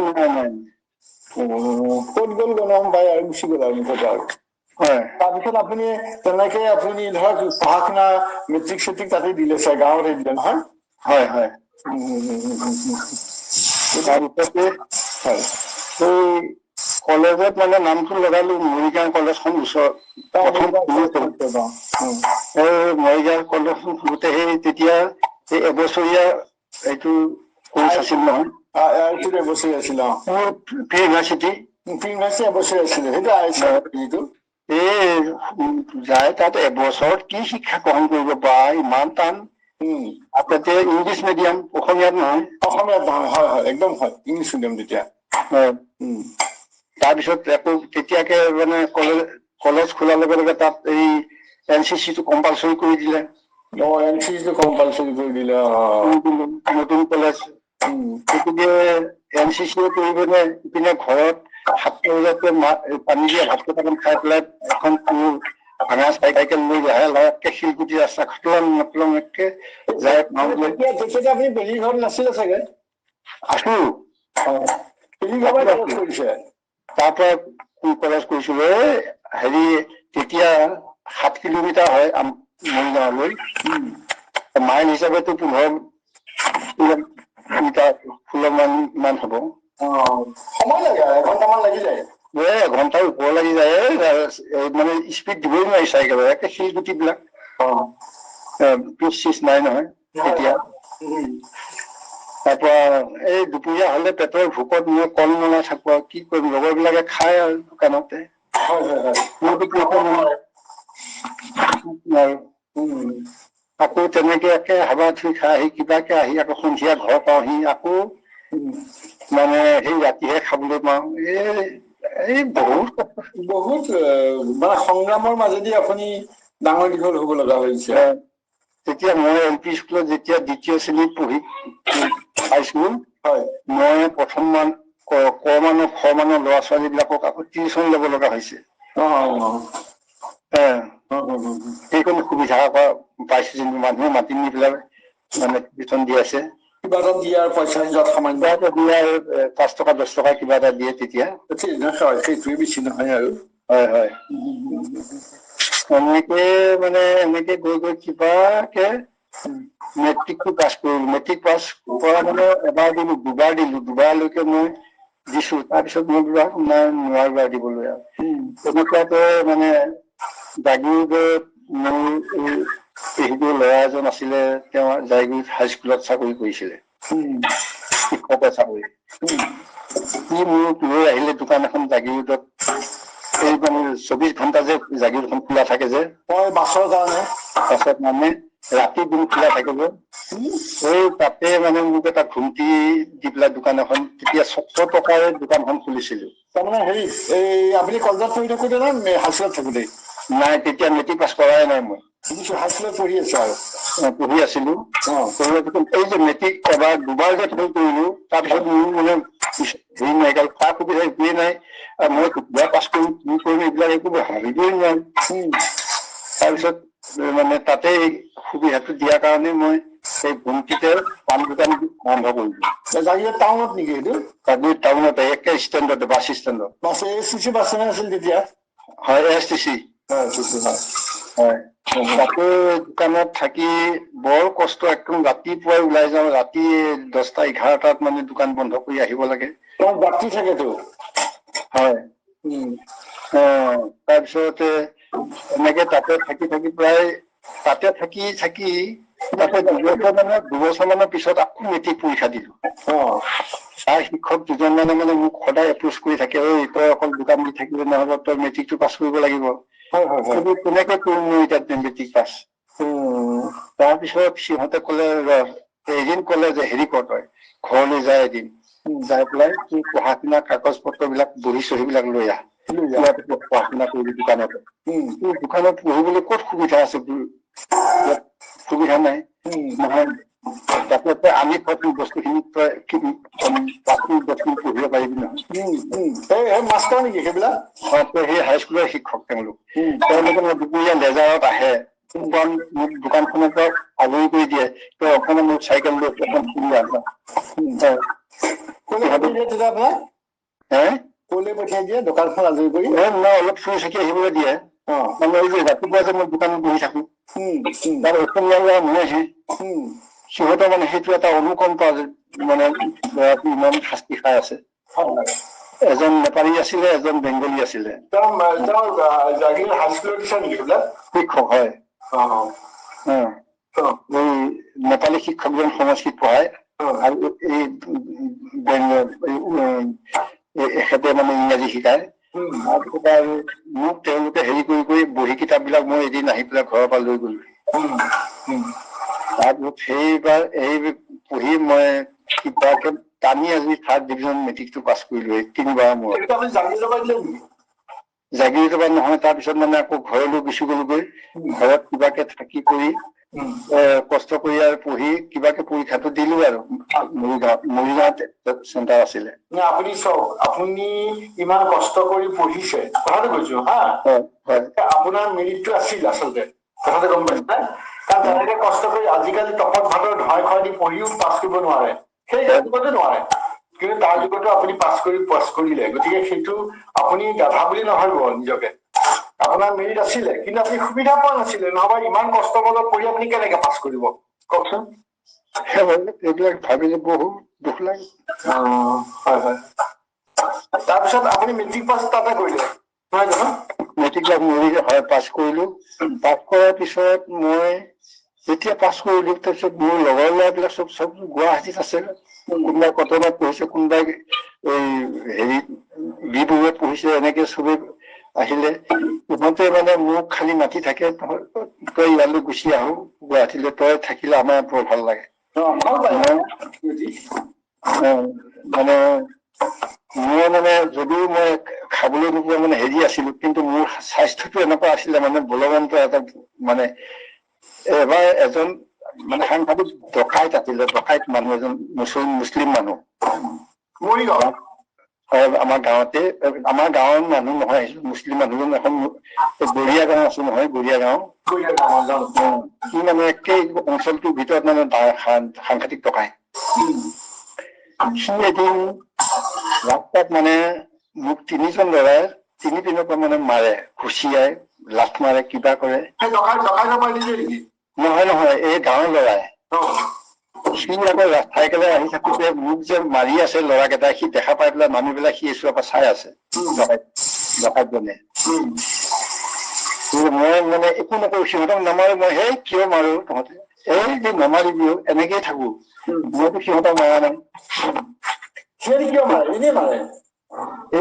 Speaker 3: ক'ত গ'ল গম পাই আৰু গুচি গ'ল আৰু মুঠতে আৰু।
Speaker 2: হয়।
Speaker 3: তাৰপিছত আপুনি তেনেকে আপুনি ধৰক পঢ়া শুনা মেট্ৰিক চেট্ৰিক তাতে দিলে চাগে, গাঁৱতে দিলে নহয়?
Speaker 2: হয়, হয়। তাৰপিছতে সেই কলেজত মানে নামটো লগালো, মৰিগাঁও কলেজখন ওচৰত। মৰিগাঁও কলেজখন খোলোতে সেই তেতিয়া এই এবছৰীয়া এইটো কোৰ্চ আছিল নহয়।
Speaker 3: এবছৰীয়া আছিল।
Speaker 2: Pre university.
Speaker 3: এবছৰীয়া আছিলে, সেইটো
Speaker 2: যায় তাত এবছৰত কি শিক্ষা গ্ৰহণ কৰিব পৰা, ইমান টান। তাতে ইংলিছ মিডিয়াম, অসমীয়াত নহয়।
Speaker 3: অসমীয়াত নহয়, হয়, একদম হয়, ইংলিছ মিডিয়াম তেতিয়া।
Speaker 2: তাৰপিছত আকৌ তেতিয়াকে মানে কলেজ খোলাৰ লগে লগে তাত এই NCC টো কম্পালচৰি কৰি দিলে।
Speaker 3: NCC টো কম্পালচৰি কৰি দিলে,
Speaker 2: নতুন কলেজ। গতিকে NCC কৰিবলৈ ইপিনে ঘৰত 7টা বজাতে পানী দিয়া ভাত কেইটামান খাই পেলাই এখন ভাঙা চাইকেল লৈ লাহে শিলগুটি ৰাস্তা খটলং একে যায়।
Speaker 3: তেতিয়া আপুনি পেহীৰ ঘৰত নাছিলে চাগে?
Speaker 2: আছো। তাৰ পৰা কলেজ কৰিছিলো। হেৰি তেতিয়া 7 কিলোমিটাৰ হয় মৰিগাঁৱলৈ। মাইল হিচাপেতো 16 মান হ'ব।
Speaker 3: সময় লাগে, এঘন্টামান লাগি যায়।
Speaker 2: স্পীড দিবই নোৱাৰি চাইকেলৰ, একে শিলগুটিবিলাক পিচ চিচ নাই নহয় তেতিয়া। তাৰপৰা এই দুপৰীয়া হলে পেটৰ ভোকত মই কল নলাই থাকো আৰু কি কৰিম, লগৰ বিলাকে খাই আৰু দোকানতে। আকৌ তেনেকে একে হাবা থুই খাই আহি কিবাকে আহি আকৌ সন্ধিয়া ঘৰ পাওঁহি, আকৌ মানে সেই ৰাতিহে খাবলৈ পাওঁ। এই বহুত
Speaker 3: বহুত মানে সংগ্ৰামৰ মাজেদি আপুনি ডাঙৰ দীঘল হব লগা হৈছে।
Speaker 2: তেতিয়া মই LP স্কুলত যেতিয়া 2য় শ্ৰেণীত পঢ়ি পাইছো, মই প্ৰথম খ মানৰ ল'ৰা ছোৱালী বিলাকক আকৌ টিউচন ল'ব লগা হৈছে। সেইকণ সুবিধা পাইছো, যোনটো মানুহে মাতি নি পেলাই মানে টিউচন দি আছে।
Speaker 3: কিবা এটা দিয়াৰ পইচা সামান্য
Speaker 2: 5 টকা 10 টকা কিবা এটা দিয়ে তেতিয়া।
Speaker 3: সেইটোৱে বেছি নহয় আৰু।
Speaker 2: হয়। এনেকে গৈ গৈ কিবাকে মেট্ৰিকটো পাছ কৰিলো। মেট্ৰিক পাছ কৰা মানে এবাৰ দিলো, দুবাৰলৈকে মই দিছো। তাৰপিছত মই নোৱাৰো আৰু দিবলৈ আৰু। তেনেকুৱাতে মানে জাগীৰোডত মোৰ পেহীদেউৰ ল'ৰা এজন আছিলে, তেওঁ জাগীৰোড হাইস্কুলত চাকৰি কৰিছিলে, শিক্ষকৰ চাকৰি। সি মোক লৈ আহিলে দোকান এখন জাগীৰোডত, এই মানে 24 ঘণ্টা যে জাগীৰোডখন খোলা থাকে যে
Speaker 3: বাছৰ কাৰণে,
Speaker 2: বাছত মানে ৰাতি দিন খোলা থাকে যে, এই তাতে মানে মোক এটা ঘুমটি দি পেলাই দোকান এখন, তেতিয়া 700 টকাৰে দোকানখন খুলিছিলো।
Speaker 3: তাৰমানে হেৰি এই আপুনি কলেজত পঢ়ি থাকোতে নে হাইস্কুলত থাকোতে?
Speaker 2: নাই, তেতিয়া মেট্ৰিক পাছ কৰাই নাই মই।
Speaker 3: হাইস্কুলত পঢ়ি আছে আৰু?
Speaker 2: পঢ়ি আছিলো। এই যে মেট্ৰিক এবাৰ দুবাৰ যে ফেইল কৰিলো, তাৰপিছত মোৰ মানে হেৰি নাই, সা সুবিধা একোৱেই নাই। মই কেতিয়া পাছ কৰিম, কি কৰিম, এইবিলাক একো ভাবিবই নোৱাৰো। তাৰপিছত মানে তাতে সুবিধাটো দিয়াৰ কাৰণে মই এই ঘুমটিতে পাণ দোকান আৰম্ভ কৰিলো।
Speaker 3: জাগীৰোড টাউনত নেকি এইটো?
Speaker 2: জাগীৰোড টাউনতে, একে ষ্টেণ্ডতে, বাছ ষ্টেণ্ডত।
Speaker 3: ASTC বাছ ষ্টেণ্ড আছিল তেতিয়া?
Speaker 2: হয়, ASTC। হয়। তাতে দোকানত থাকি বৰ কষ্ট, একদম ৰাতিপুৱাই ওলাই যাওঁ, ৰাতি 10টা 11টাত মানে দোকান বন্ধ কৰি আহিব লাগে।
Speaker 3: ৰাতি থাকেতো?
Speaker 2: হয়। তাৰপিছতে এনেকে তাতে থাকি প্ৰায় তাতে থাকি তাতে 2 বছৰ মানৰ পিছত আকৌ মেট্ৰিক পৰীক্ষা দিলো। তাৰ শিক্ষক দুজন মানে মোক সদায় এপ্ৰচ কৰি থাকে, তই অকল দোকান দি থাকিলে নহব, তই মেট্ৰিকটো পাছ কৰিব লাগিব। কেনেকে কৰিম মই এতিয়া মেট্ৰিক পাছ? তাৰপিছত সিহঁতে কলে, এদিন কলে যে হেৰি কৰ, তই ঘৰলৈ যায় এদিন, যাই পেলাই তোৰ পঢ়া শুনা কাগজ পত্ৰ বিলাক, বহি চহী বিলাক লৈ আহ, পঢ়া শুনা কৰিবি দোকানতে। দোকানত পঢ়িবলৈ ক'ত সুবিধা আছে, সুবিধা নাই নহয়। তাতে আমি বস্তুখিনি পঢ়িব পাৰিবি নহয়।
Speaker 3: মাষ্টৰ নেকি সেইবিলাক?
Speaker 2: সেই হাইস্কুলৰ শিক্ষক তেওঁলোকে দুপৰীয়া লেজাৰত আহে, মোক দোকানখনৰ পৰা আজৰি কৰি দিয়ে, তই অকণমান মোক চাইকেল লৈ অকণ ফুৰি আহ।
Speaker 3: কলে পঠিয়াই দিয়ে দোকানখন আজৰি কৰি?
Speaker 2: অলপ ফুৰি চাকি আহিবলৈ দিয়ে। মানে এই যে ৰাতিপুৱা যে মই দোকানত বহি থাকো, তাৰ অসমীয়া ল'ৰা সোমাইছে, সিহঁতৰ মানে সেইটো এটা অনুকম্পা, মানে ল'ৰাটো ইমান শাস্তি খাই আছে। এজন নেপালী আছিলে, এজন বেংগলী আছিলে। শিক্ষক হয়। এই নেপালী শিক্ষকজন সংস্কৃত পঢ়ায়, আৰু এখেতে মানে ইংৰাজী শিকায়। তাৰপিছত আৰু মোক তেওঁলোকে হেৰি কৰি বহী কিতাপ বিলাক মই এদিন আহি পেলাই ঘৰৰ পৰা লৈ গলো। তাৰপিছত সেইবাৰ এই পঢ়ি মই কিবাকে টানি আজি 3rd ডিভিজন মেট্ৰিকটো পাছ কৰিলো, 3বাৰৰ মূৰত। জাগীৰোডৰ পৰা নহয়, তাৰপিছত মানে আকৌ ঘৰলৈ গুচি গলোগৈ। ঘৰত কিবাকে থাকি কৰি কষ্ট কৰি আৰু পঢ়ি কিবাকে পৰীক্ষাটো দিলো আৰু মৰিগাঁৱত চেণ্টাৰ আছিলে।
Speaker 3: আপুনি চাওক, আপুনি ইমান কষ্ট কৰি পঢ়িছে, কথাটো কৈছো হা, আপোনাৰ মেৰিটটো আছিল আচলতে, কথাটো গম পাইছে? কাৰণ তেনেকে কষ্ট কৰি আজিকালি টপত ভাতৰ ধৰাই খোৱাই দি পঢ়িও পাছ কৰিব নোৱাৰে, সেই যুগতো নোৱাৰে, কিন্তু তাৰ যুগতো আপুনি পাছ কৰিলে, গতিকে সেইটো আপুনি গাধা বুলি নহয় নিজকে। আপোনাৰ মেৰিট আছিলে, কিন্তু আপুনি সুবিধা পোৱা নাছিলে, নহবা ইমান কষ্ট কৰি পঢ়ি আপুনি কেনেকে পাছ কৰিব কওকচোন?
Speaker 2: এইবিলাক ভাবিলে বহুত দুখ লাগে।
Speaker 3: হয়। তাৰপিছত আপুনি মেট্ৰিক পাছ তাতে কৰিলে, নহয় জানো?
Speaker 2: মেট্ৰিক হয় পাছ কৰিলো। পাছ কৰাৰ পিছত মই যেতিয়া পাছ কৰিলো তাৰপিছত মোৰ লগৰ ল'ৰাবিলাক চব গুৱাহাটীত আছে। কোনোবাই কটনত পঢ়িছে, কোনোবাই এই হেৰিত বি পঢ়িছে, এনেকে চবে আহিলে। সিহঁতে মানে মোক খালি মাতি থাকে, তই ইয়ালৈ গুচি আহো গুৱাহাটীলৈ, তই থাকিলে আমাৰ বৰ ভাল লাগে। মানে মই মানে যদিও মই খাবলৈ নোপোৱা মানে হেৰি আছিলো, কিন্তু মোৰ স্বাস্থ্যটো এনেকুৱা আছিলে মানে বলৱানটো এটা মানে এবাৰ এজন মানে সাংঘাতিক ডকাইত আছিলে, ডকাইত মানুহ এজন মুছলিম মানুহ আমাৰ গাঁৱতে, আমাৰ গাঁৱৰ মানুহ নহয়, মুছলিম মানুহজন এখন গড়িয়া গাঁও আছে নহয়, গড়িয়া গাঁও সি মানে একেই অঞ্চলটোৰ ভিতৰত মানে সাংঘাতিক ডকাই। সি এদিন ৰাস্তাত মানে মোক 3জন ল'ৰাই 3 পিনৰ পৰা মানে মাৰে, ঘুচিয়াই, লাঠ মাৰে, কিবা কৰে। নহয়, এই গাঁৱৰ ল'ৰাই। সি আকৌ চাইকেলে আহি থাকোতে মোক যে মাৰি আছে ল'ৰাকেইটাই, সি দেখা পাই পেলাই মানুহবিলাক সি এচুৱাৰ পৰা চাই আছে, ডকাইতজনে। মই মানে একো নকৰো, সিহঁতক নামাৰো মই, সেই কিয় মাৰো তহঁতে, এই যে নামাৰিবিও, এনেকেই থাকো। মইতো সিহঁতক মাৰা নাই। কিয় মাৰে, এনেই মাৰে।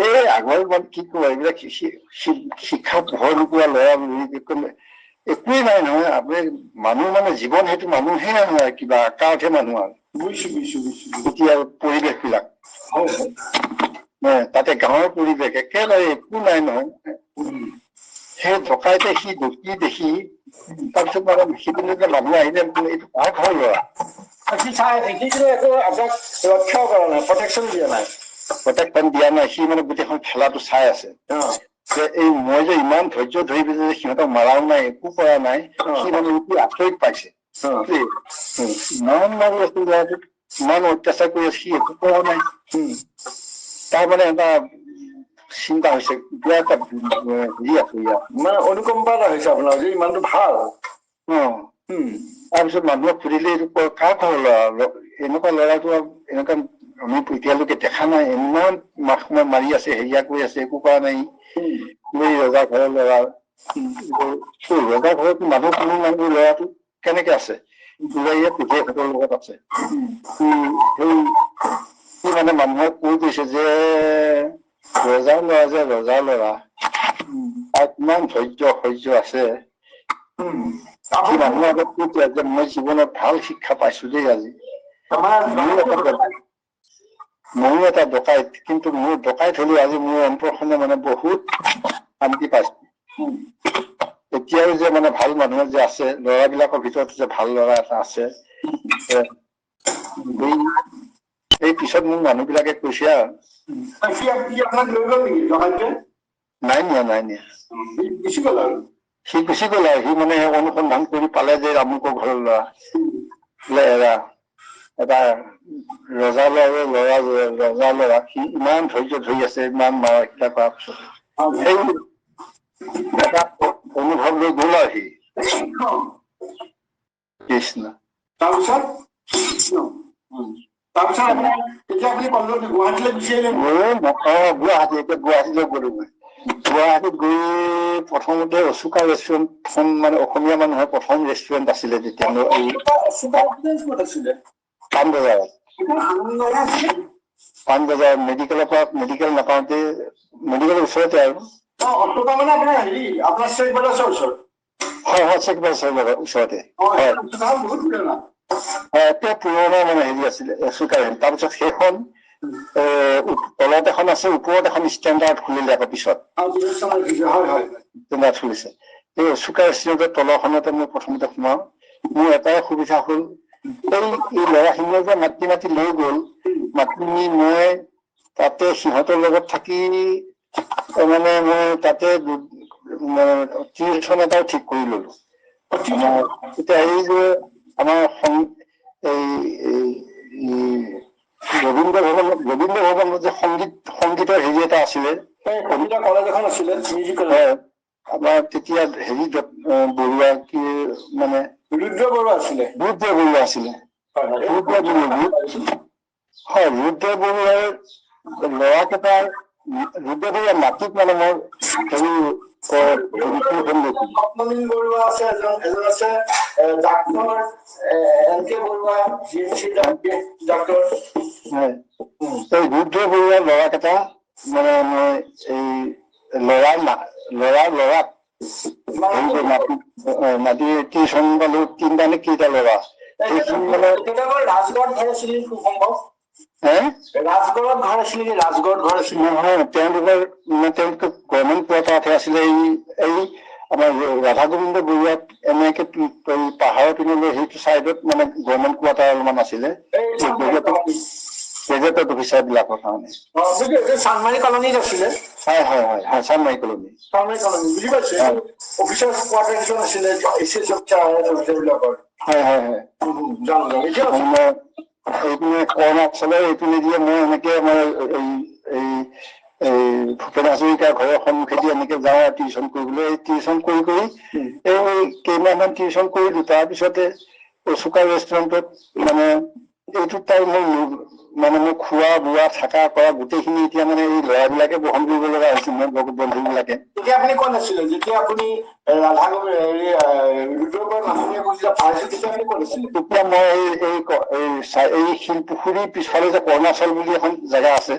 Speaker 2: এই আগৰ কি কব, এইবিলাক শিক্ষা পোহৰ নোপোৱা ল'ৰা, একোৱেই নাই নহয়। আপুনি মানুহ মানে জীৱন, সেইটো মানুহে নহয়, কিবা আকাৰতহে মানুহ আৰু। এতিয়া পৰিৱেশ বিলাক তাতে গাঁৱৰ পৰিৱেশ একেবাৰে একো নাই নহয়। সেই ডকাইতে সি দেখি তাৰপিছত মানে সিপিনে মানুহ আহিলে, এইটো কাৰ ঘৰৰ ল'ৰা। ৰক্ষাও কৰা নাই, প্ৰটেকশ্যন দিয়া নাই। প্ৰটেকশ্যন দিয়া নাই, সি মানে গোটেইখন খেলাটো চাই আছে। এই মই যে ইমান ধৈৰ্য ধৰি পেলাই সিহঁতক মাৰাও নাই, একো কৰা নাই, সি মানে আচৰিত পাইছে। ইমান মাৰি আছিল ল'ৰাটোক, ইমান অত্যাচাৰ কৰি আছে, সি একো কৰা নাই। তাৰ মানে এটা চিন্তা হৈছে, কিবা এটা হেৰি আছে ইয়াত, মানে অনুকম্পা এটা হৈছে আপোনাৰ, যে ইমানটো ভাল। তাৰপিছত মানুহক সুধিলে, এইটো কাৰ ঘৰৰ ল'ৰা, এনেকুৱা ল'ৰাটো এনেকুৱা আমি এতিয়ালৈকে দেখা নাই, ইমান সময় মাৰি আছে, হেৰিয়া কৰি আছে, একো কৰা নাই। ৰজা ঘৰৰ ল'ৰা, ৰজা ঘৰত মানুহ কোনো নাই, ল'ৰাটো কেনেকে আছে, পুতেকহঁতৰ লগত আছে। সি মানে মানুহক কৈ গৈছে যে ৰজাৰ ল'ৰা যে ৰজাৰ ল'ৰা, তাৰ কিমান সহ্য আছে। মানুহৰ আগত কৈছে যে মই জীৱনত ভাল শিক্ষা পাইছো দেই আজি। ময়ো এটা ডকাইত, কিন্তু মোৰ ডকাইত হলেও আজি মোৰ অন্তৰখনে মানে বহুত শান্তি পাইছো। এতিয়াও যে মানে ভাল মানুহ যে আছে, ল'ৰাবিলাকৰ ভিতৰত যে ভাল ল'ৰা এটা আছে। এই পিছত মোক মানুহ বিলাকে কৈছে আৰু নাই নিয়া। সি গুচি গল আৰু সি মানে অনুসন্ধান কৰি পালে যে আমুকৰ ঘৰৰ ল'ৰা। এটা ৰজা ল'ৰা, সি ইমান ধৈৰ্য ধৰি আছে, ইমান মাৰা শিক্ষা কৰাৰ পিছত সেই এটা অনুভৱ লৈ গল আৰু সি। কৃষ্ণ। তাৰপিছত গুৱাহাটীলৈ গলো মই। গুৱাহাটীত গৈ প্ৰথমতে অচুকা ৰেষ্টুৰেণ্টখন, মানে অসমীয়া মানুহৰ প্ৰথম ৰেষ্টুৰেণ্ট আছিলে তেতিয়া, পাণবজাৰ মেডিকেলৰ পৰা, মেডিকেল নাপাওঁতে, মেডিকেলৰ ওচৰতে আৰু। হয়, ওচৰতে। একে পুৰণা মানে হেৰি আছিলে চুকাৰেণ্ট। তাৰপিছত সেইখন তলত এখন আছে, ওপৰত এখন ষ্টেণ্ডাৰ্ড খুলিলে আকৌ পিছত খুলিছে। এই চুকা ৰেষ্টুৰেণ্টৰ তলখনতে মই প্ৰথমতে সোমাও। মোৰ এটাই সুবিধা হ'ল, এই ল'ৰাখিনিয়ে যে মাতি লৈ গল, মাতি নি মই তাতে সিহঁতৰ লগত থাকি মানে মই তাতে টিউচন এটাও ঠিক কৰি ললো। এতিয়া এই যে আমাৰ ৰবীন্দ্ৰ ভৱনত যে সংগীতৰ হেৰি এটা আছিলে, কলেজ এখন আছিলে, হয়। আমাৰ তেতিয়া হেৰি বৰুৱা কি মানে ৰুদ্ৰ বৰুৱা আছিলে। হয়, ৰুদ্ৰ বৰুৱাৰ ল'ৰাকেইটাৰ ৰুদ্ৰ বৰুৱাৰ মাটিত মানে মোৰ হেৰি
Speaker 3: স্বপ্নলীল বৰুৱা আছে, এজন আছে doctor N K Baruah, GMC doctor.
Speaker 2: এই ৰুদ্ৰ বৰুৱাৰ ল'ৰাকেইটা মানে মই এই ল'ৰাক মাটি টিউচন পালো 3টা নে কেইটা ল'ৰা সেইখিনি মানে
Speaker 3: ৰাজগড় ঘৰ আছিল নেকি খুব সম্ভৱ? ৰাজগড়ত ঘৰ আছিল নেকি? ৰাজগড়ত ঘৰ আছিল
Speaker 2: নহয়, তেওঁলোকে গভৰ্ণমেণ্ট কোৱাৰ্টাৰতহে আছিলে। এই আমাৰ ৰাধা গোবিন্দ বৰুৱাক এনেকে পাহাৰৰ পিনলৈ সেইটো চাইডত মানে গভৰ্ণমেণ্ট কোৱাৰ্টাৰ অলপমান আছিলে গেজেটেড অফিচাৰ বিলাকৰ কাৰণে।
Speaker 3: চানমাৰী কলনীত আছিলে।
Speaker 2: হয় চানমাৰী কলনী।
Speaker 3: চানমাৰী কলনী বুজি পাইছে, অফিচাৰ কোৱাৰ্টাৰ কিছুমান আছিলে বিলাকৰ। হয়
Speaker 2: এইপিনে অৰুণাচলৰ এইপিনে দিয়ে মই এনেকে মই এই ভূপেন হাজৰিকাৰ ঘৰৰ সন্মুখেদি এনেকে যাওঁ আৰু টিউচন কৰিবলৈ। টিউচন কৰি এই কেইমাহমান টিউচন কৰিলো। তাৰপিছতে চুকা ৰেষ্টুৰেণ্টত মানে এইটো টাইম মানে মোৰ খোৱা বোৱা থাকা কৰা গোটেইখিনি এতিয়া মানে এই ল'ৰাবিলাকে বহন কৰিব লগা হৈছে, মোৰ বন্ধু বিলাকে।
Speaker 3: তেতিয়া আপুনি ক'ত আছিলে? যেতিয়া আপুনি
Speaker 2: তেতিয়া মই এই শিলপুখুৰীৰ পিছফালে যে কৰ্ণাচল বুলি এখন জেগা আছে,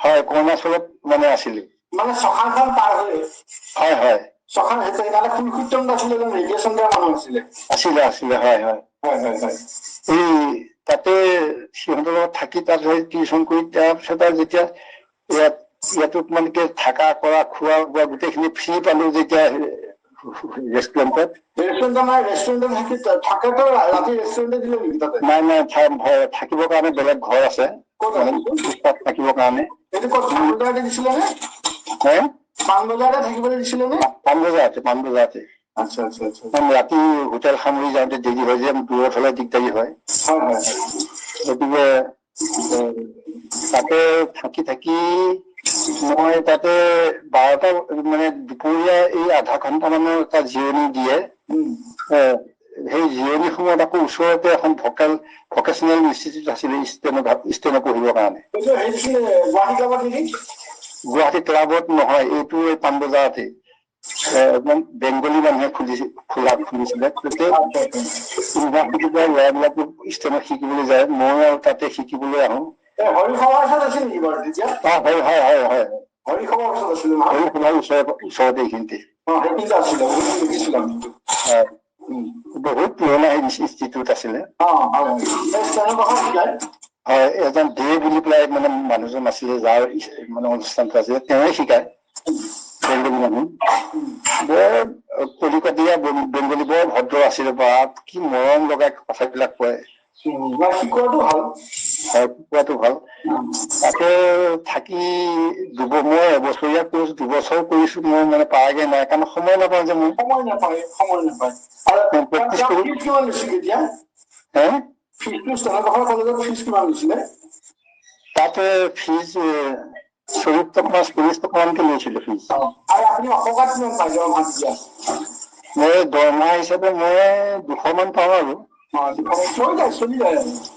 Speaker 2: হয় কৰ্ণাচলত মানে আছিলো।
Speaker 3: মানে চখানখন পাৰ হৈ?
Speaker 2: হয়
Speaker 3: চখান সেইকাৰণে ফুলকুটম আছিলে, ৰেডিয়েশ্যন দিয়া মানুহ
Speaker 2: আছিলে হয় এই তাতে সিহঁতৰ লগত থাকি তাত টিউচন কৰি তাৰপিছত আৰু যেতিয়া ইয়াতোত মানে থাকা কৰা খোৱা বোৱা গোটেইখিনি ফ্ৰী পালো যেতিয়া ৰেষ্টুৰেণ্টত। নাই থাকিবৰ কাৰণে বেলেগ ঘৰ আছে, থাকিবৰ কাৰণে।
Speaker 3: পাণবজাৰতে থাকিবলৈ দিছিলে নে?
Speaker 2: পাণবজাৰতে। ৰাতি হোটেল সামৰি যাওঁতে দেৰি হয় যে, দূৰত হলে দিগদাৰী হয়। গতিকে তাতে থাকি মই তাতে 12টা মানে দুপৰীয়া এই আধা ঘন্টা মানৰ এটা জিৰণি দিয়ে। সেই জিৰণি সময়ত আকৌ ওচৰতে এখন ভকেচনেল ইনষ্টিটিউট আছিলে ষ্টেনো পঢ়িবৰ কাৰণে। গুৱাহাটী ক্লাবত নহয়, এইটো এই পাণবজাৰতে বেংগলী মানুহে খুলিছিলে। তাতে ইউনিভাৰ্চিটিৰ পৰা ল'ৰাবিলাকে ষ্টেনত শিকিবলৈ যায়, মই আৰু তাতে শিকিবলৈ আহো। ওচৰতে এইখিনিতে বহুত পুৰণা ইনষ্টিটিউট আছিলে। হয়, এজন দে বুলি পেলাই মানে মানুহজন আছিলে, যাৰ মানে অনুষ্ঠানটো আছিলে, তেওঁৱে শিকায়। বেংগলী মানুহ বৰ কলিকতীয়া বেংগলী বৰ ভদ্ৰ আছিলে, বা কি মৰম লগাই কথাবিলাক কয়। শিকোৱাটো ভাল। তাতে থাকি মই এবছৰীয়া কোৰ্চ 2 বছৰ কৰিছো, মই মানে পাৰাগে নাই, কাৰণ সময় নাপাওঁ যে মই।
Speaker 3: সময় নাপায়।
Speaker 2: তাতে ফিজ 40 টকা 40 টকামানকে লৈছিলে ফিজ। মই দৰমহা হিচাপে মই 200 মান পাওঁ আৰু।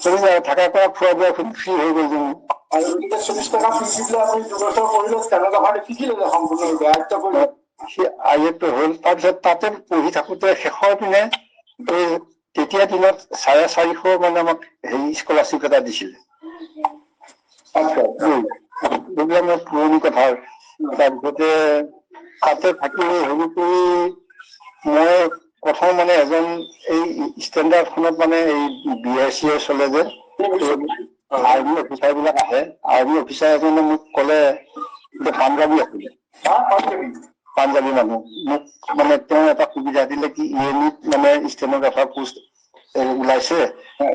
Speaker 2: চলি যায়, থাকা কৰা খোৱা বোৱা ফ্ৰী হৈ গ'ল যে মোৰ।
Speaker 3: আৰু 40 টকা ফিজ দিলে আপুনি 2 বছৰ কৰিলে, ষ্টেনগ্ৰাফাৰটো শিকি ল'লে সম্পূৰ্ণৰূপে, আয়ত্ব কৰিলে।
Speaker 2: আয়ত্ব হ'ল। তাৰপিছত তাতে পঢ়ি থাকোতে শেষৰ পিনে এই তেতিয়া দিনত 450 মানে আমাক স্কলাৰশ্বিপ এটা দিছিলে। এইবিলাক মোৰ পুৰণি কথা। তাৰপিছতে তাতে থাকি হেৰি কৰি মই প্ৰথম মানে এজন এই ষ্টেণ্ডাৰ্ডখনত মানে এই BICS চলে যে, আৰ্মি অফিচাৰ বিলাক আহে। আৰ্মি অফিচাৰ এজনে মোক ক'লে, পাঞ্জাবী আছিলে, পাঞ্জাবী মানুহ, মোক মানে তেওঁ এটা সুবিধা দিলে কি ইউনিট মানে ষ্টেনোগ্ৰাফাৰ পোষ্ট ওলাইছে,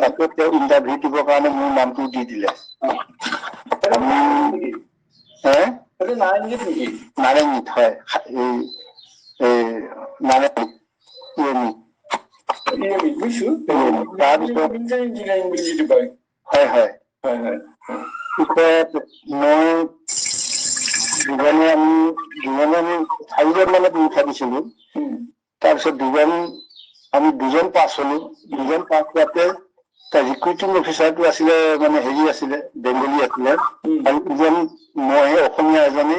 Speaker 2: তাতে তেওঁ ইণ্টাৰভিউ দিবৰ কাৰণে মোৰ নামটো দি দিলে। নাৰেংগীত হয়, আমি 4জন মানে পৰীক্ষা দিছিলো। তাৰপিছত আমি 2জন পাছ হলো। 2জন পাছ হোৱাতে ৰিক্ৰুটিং অফিচাৰটো আছিলে মানে আছিলে বেংগলী আছিলে, আৰু ইজন মই অসমীয়া এজনে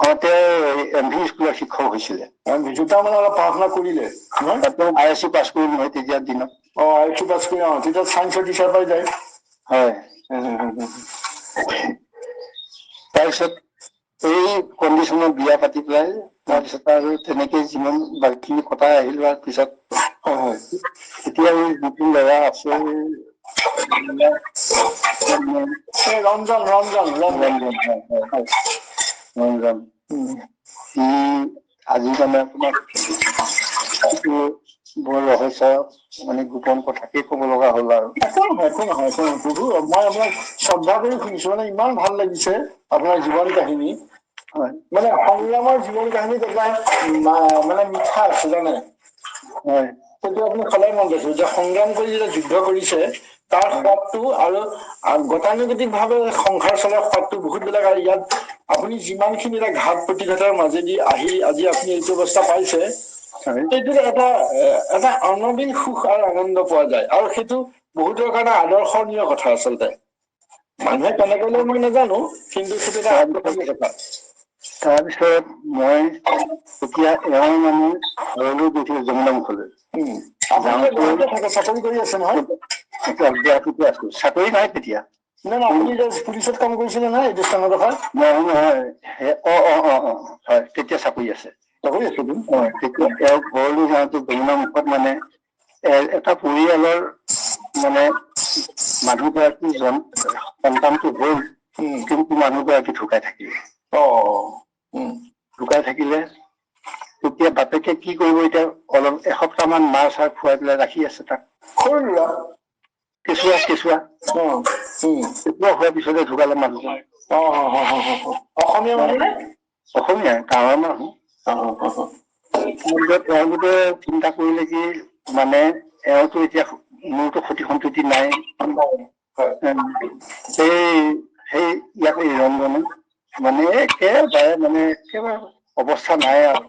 Speaker 2: এম ভি স্কুলৰ শিক্ষক হৈছিলে।
Speaker 3: তাৰমানে অলপ পঢ়া শুনা কৰিলে
Speaker 2: ISC পাছ কৰি নহয় তেতিয়া দিনত।
Speaker 3: ISC পাছ কৰি তেতিয়া চায়েন্সৰ টিচাৰ পাই যায়।
Speaker 2: হয়। তাৰপিছত এই কণ্ডিশ্যনত বিয়া পাতি পেলাই তাৰপিছত আৰু তেনেকে যিমান বাকীখিনি কটাই আহিলো। আৰু পিছত এতিয়া এই যিটো ল'ৰা আছে
Speaker 3: ৰঞ্জন
Speaker 2: আজি মানে আপোনাক বৰ ৰহস্য মানে গোপন কথাকে ক'ব লগা হ'ল আৰু।
Speaker 3: একো নহয় প্ৰভু, মই আপোনাক শ্ৰদ্ধা কৰি শুনিছো। মানে ইমান ভাল লাগিছে আপোনাৰ জীৱন কাহিনী। মানে সংগ্ৰামৰ জীৱন কাহিনীত এটা মানে মিঠা আছে জানে। সেইটো আপুনি সদায় মন ৰাখিব যে সংগ্ৰাম কৰি যেতিয়া যুদ্ধ কৰিছে তাৰ সোৱাদটো আৰু গতানুগতিক ভাৱে সংসাৰ চলোৱাৰ সোৱাদটো বহুত বেলেগ। আৰু ইয়াত আপুনি যিমানখিনি এটা ঘাত প্ৰতিঘাতৰ মাজেদি আহি আজি আপুনি এইটো অৱস্থা পাইছে, সেইটোত এটা অনবীন সুখ আৰু আনন্দ পোৱা যায়। আৰু সেইটো বহুতৰ কাৰণে আদৰ্শনীয় কথা। আচলতে মানুহে কেনেকৈ লয় মই নাজানো, কিন্তু সেইটো এটা আদৰ্শনীয় কথা।
Speaker 2: তাৰপিছত মই এতিয়া এওঁ মানে ঘৰলৈ গৈছিলো জংগলমুখলৈ।
Speaker 3: চাকৰি কৰি আছে নহয়?
Speaker 2: চাকৰি নাই তেতিয়া।
Speaker 3: আপুনি পুলিচত কাম কৰিছিলে নহয় এইটো স্থানৰ কথা?
Speaker 2: নহয়, হয় তেতিয়া চাকৰি আছে। তেতিয়া এওঁ ঘৰলৈ যাওঁতে জংগলমুখত মানে এটা পৰিয়ালৰ মানে মানুহগৰাকী সন্তানটো হ'ল, কিন্তু মানুহগৰাকী ঢুকাই থাকিলে। ঢুকাই থাকিলে তেতিয়া বাপেকে কি কৰিব, এতিয়া অলপ এসপ্তাহ মান মাৰ চাৰ খুৱাই পেলাই ৰাখি আছে তাক।
Speaker 3: সৰু ল'ৰা
Speaker 2: কেঁচুৱা হোৱাৰ পিছতে ঢুকালে মানুহজন।
Speaker 3: অসমীয়া মানুহ নে?
Speaker 2: অসমীয়া গাঁৱৰ মানুহ। তেওঁলোকে চিন্তা কৰিলে কি মানে এওঁতো এতিয়া মোৰতো সতি সন্ততি নাই। সেই ইয়াক এই ৰঞ্জনে মানে একেবাৰে অৱস্থা নাই আৰু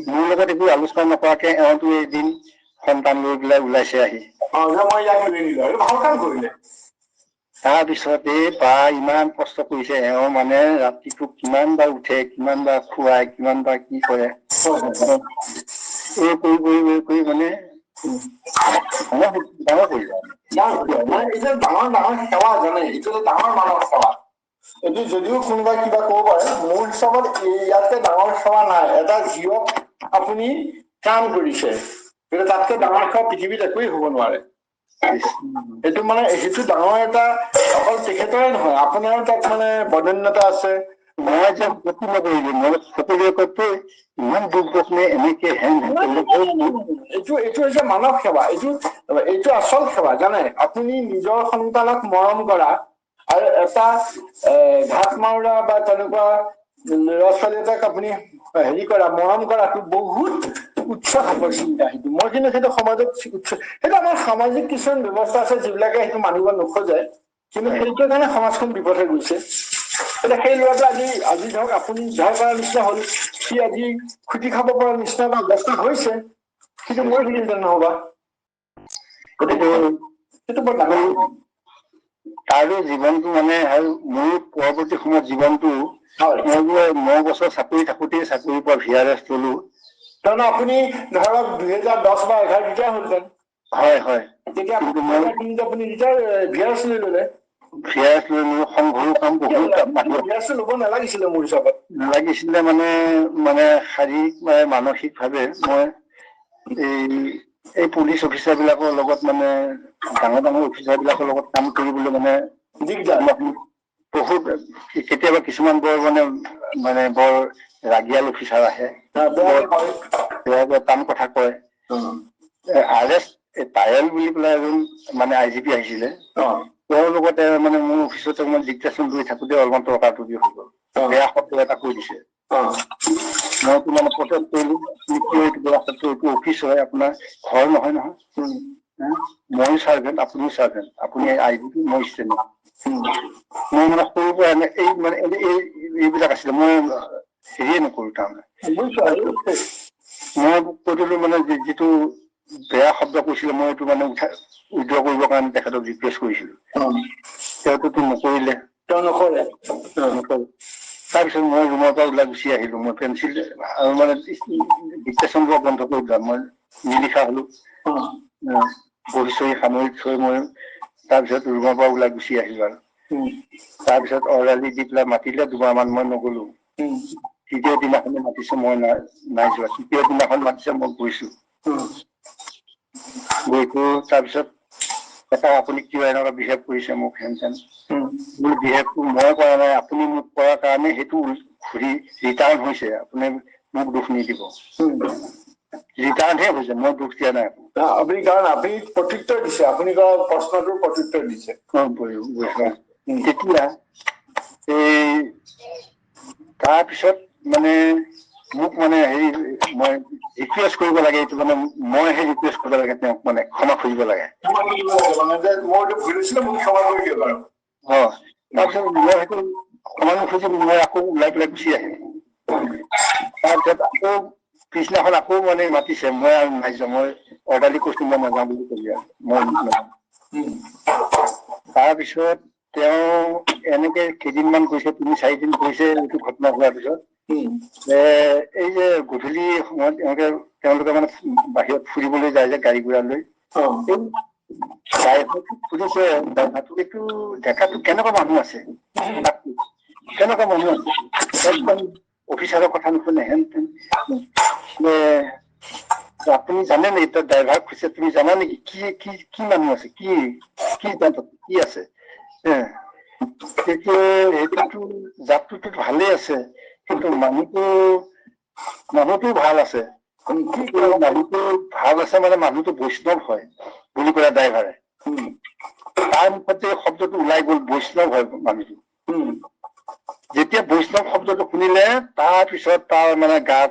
Speaker 2: মোৰ লগত একো আলোচনা নকৰাকে এওঁতো এদিন সন্তান লৈ পেলাই ওলাইছে আহি। তাৰপিছত ইমান কষ্ট কৰিছে এওঁ, মানে ৰাতিটো কিমান বাৰ উঠে, কিমান বাৰ খুৱাই, কিমান বাৰ কি কৰে, এই কৰি মানে ডাঙৰ কৰি যায়।
Speaker 3: ডাঙৰ সেৱা জানে, এইটো ডাঙৰ মানৱ সেৱা। এইটো যদিও কোনোবাই কিবা ক'ব পাৰে, মোৰ হিচাপত ইয়াতকে ডাঙৰ সেৱা নাই। এটা জীৱক আপুনি কাম কৰিছে, কিন্তু তাতকে ডাঙৰ সেৱা পৃথিৱীত একোৱেই হ'ব নোৱাৰে। সেইটো মানে সেইটো ডাঙৰ এটা অকল তেখেতৰে নহয়, আপোনাৰো তাত মানে বদন্যতা আছে।
Speaker 2: মই যে নকৰিলো, মই সকলোৱে কয় ইমান দুখ গছনে এনেকে
Speaker 3: এইটো হৈছে মানৱ সেৱা। এইটো আচল সেৱা জানে। আপুনি নিজৰ সন্তানক মৰম কৰা আৰু এটা ঘাট মাউৰা বা তেনেকুৱা ল'ৰা ছোৱালী এটাক আপুনি হেৰি কৰা, মৰম কৰাটো বহুত উচ্চ খাপৰ চিন্তা। সেইটো মই কিন্তু সেইটো সমাজত সেইটো আমাৰ সামাজিক কিছুমান ব্যৱস্থা আছে যিবিলাকে সেইটো মানিব নোখোজে, কিন্তু সেইটো কাৰণে সমাজখন বিপথে গৈছে। এতিয়া সেই ল'ৰাটো আজি ধৰক আপুনি উদ্ধাৰ কৰাৰ নিচিনা হ'ল, সি আজি খুটি খাব পৰা নিচিনা এটা অৱস্থা হৈছে, কিন্তু মই কিন্তু নহবা। গতিকে সেইটো বৰ ডাঙৰ।
Speaker 2: তাৰো জীৱনটো মানে মোৰ পৰৱৰ্তী সময়ত জীৱনটো, মই 9 বছৰ চাকৰি থাকোতেই চাকৰিৰ পৰা VRS ললো।
Speaker 3: তাৰমানে আপুনি ধৰক 2010 বা 11 তেতিয়া হ'লহেঁতেন।
Speaker 2: হয়।
Speaker 3: তেতিয়া আপুনি VRS লৈ ললে।
Speaker 2: VRS লৈ ললো, সংঘৰো কাম বহুত
Speaker 3: ল'ব নালাগিছিলে মোৰ হিচাপত।
Speaker 2: নালাগিছিলে মানে শাৰীৰিক বা মানসিক ভাৱে মই এই পুলিচ অফিচাৰ বিলাকৰ লগত মানে ডাঙৰ অফিচাৰ বিলাকৰ লগত কাম কৰিবলৈ মানে
Speaker 3: দিগদাৰ।
Speaker 2: বহুত কেতিয়াবা কিছুমান বৰ বৰ ৰাগিয়াল অফিচাৰ আহে, টান কথা কয়। টায়েল বুলি পেলাই এজন মানে IGP আহিছিলে, তেওঁৰ লগতে মানে মোৰ অফিচতে ডিক্টেশ্যন লৈ থাকোতে অলপমান তৰ্কাতৰ্কি হৈ গ'ল। বেয়া শব্দ এটা কৈ দিছে। মইতো মানে প্ৰটেষ্ট কৰিলো, এইটো অফিচ হয়, আপোনাৰ ঘৰ নহয়। মই চাৰ্ভেণ্ট, আপুনিও চাৰ্ভেণ্ট, আপুনি IGP, মই ষ্টেণ্ড। মই মানে সৰুৰ পৰা এইবিলাক আছিলে, মই হেৰিয়ে নকৰো তাৰমানে। মই কৈ দিলো মানে যিটো বেয়া শব্দ কৈছিলে, মই এইটো মানে উইড্ৰ কৰিবৰ কাৰণে তেখেতক ৰিকুৱেষ্ট কৰিছিলো। তেওঁতো নকৰিলে। তাৰপিছত মই ৰুমৰ পৰা ওলাই গুচি আহিলো। মই পেঞ্চিল আৰু মানে ডিক্টেশ্যন লোৱা বন্ধ কৰি দিলো। মই নিলিখা হলো। বহি চহি সামৰি থৈ মই তাৰপিছত ৰুমৰ পৰা ওলাই গুচি আহিলো আৰু। তাৰপিছত অৰালি দি পেলাই মাতিলে 2বাৰমান, মই নগলো। তৃতীয় দিনাখনে মাতিছে, মই নাই যোৱা। তৃতীয় দিনাখন মাতিছে, মই গৈছো। গৈছো তাৰপিছত এটা আপুনি কিয় এনেকুৱা বিহেভ কৰিছে মোক, হেন তেন। মোৰ বিহেভটো মই কৰা নাই, আপুনি মোক কৰাৰ কাৰণে সেইটো ঘূৰি ৰিটাৰ্ণ হৈছে। আপুনি মোক দুখ নিদিব, ৰিটাৰ্ণহে হৈছে, মই দুখ দিয়া নাই।
Speaker 3: আপুনি কাৰণ আপুনি প্ৰত্যুত্তৰ দিছে, আপুনি কৰা প্ৰশ্নটোৰ প্ৰত্যুত্তৰ দিছে।
Speaker 2: তেতিয়া এই তাৰপিছত মানে মোক মানে হেৰি মই ৰিকুৱেষ্ট কৰিব লাগে, এইটো মানে মইহে ৰিকুৱেষ্ট কৰিব লাগে তেওঁক, মানে ক্ষমা খুজিব লাগে। তাৰপিছত মই সেইটো ক্ষমা নুখুজি মই আকৌ ওলাই পেলাই গুচি আহিম। তাৰপিছত আকৌ পিছদিনাখন আকৌ মানে মাতিছে, মই আৰু নাই যোৱা। মই অৰ্ডাৰলি কৈছো মই নাযাওঁ বুলি কলি আৰু মই নাযাওঁ। তাৰপিছত তেওঁ এনেকে কেইদিনমান কৈছে, 3-4 দিন কৈছে এইটো ঘটনা হোৱাৰ পিছত। এই যে গধূলি সময়ত তেওঁলোকে মানে বাহিৰত ফুৰিবলৈ যায় যে গাড়ী ঘোঁৰা লৈ, সুধিছে এইটো দেখাতো কেনেকুৱা মানুহ আছে, কেনেকুৱা মানুহ আছে, একদম অফিচাৰৰ কথা নুশুনে, হেন তেন। আপুনি জানে নেকি, তই ড্ৰাইভাৰ খুজিছে, তুমি জানা নেকি কি কি কি মানুহ আছে, কি কি জাতত কি আছে? তেতিয়া সেইটোতো জাতটোতো ভালেই আছে, কিন্তু মানুহটো ভাল আছে। কি কয়, মানুহটো ভাল আছে মানে মানুহটো বৈষ্ণৱ হয় বুলি ক'লে ড্ৰাইভাৰে। তাৰ মুখতে শব্দটো ওলাই গ'ল, বৈষ্ণৱ হয় মানুহটো। যেতিয়া বৈষ্ণৱ শব্দটো শুনিলে, তাৰপিছত তাৰ মানে গাত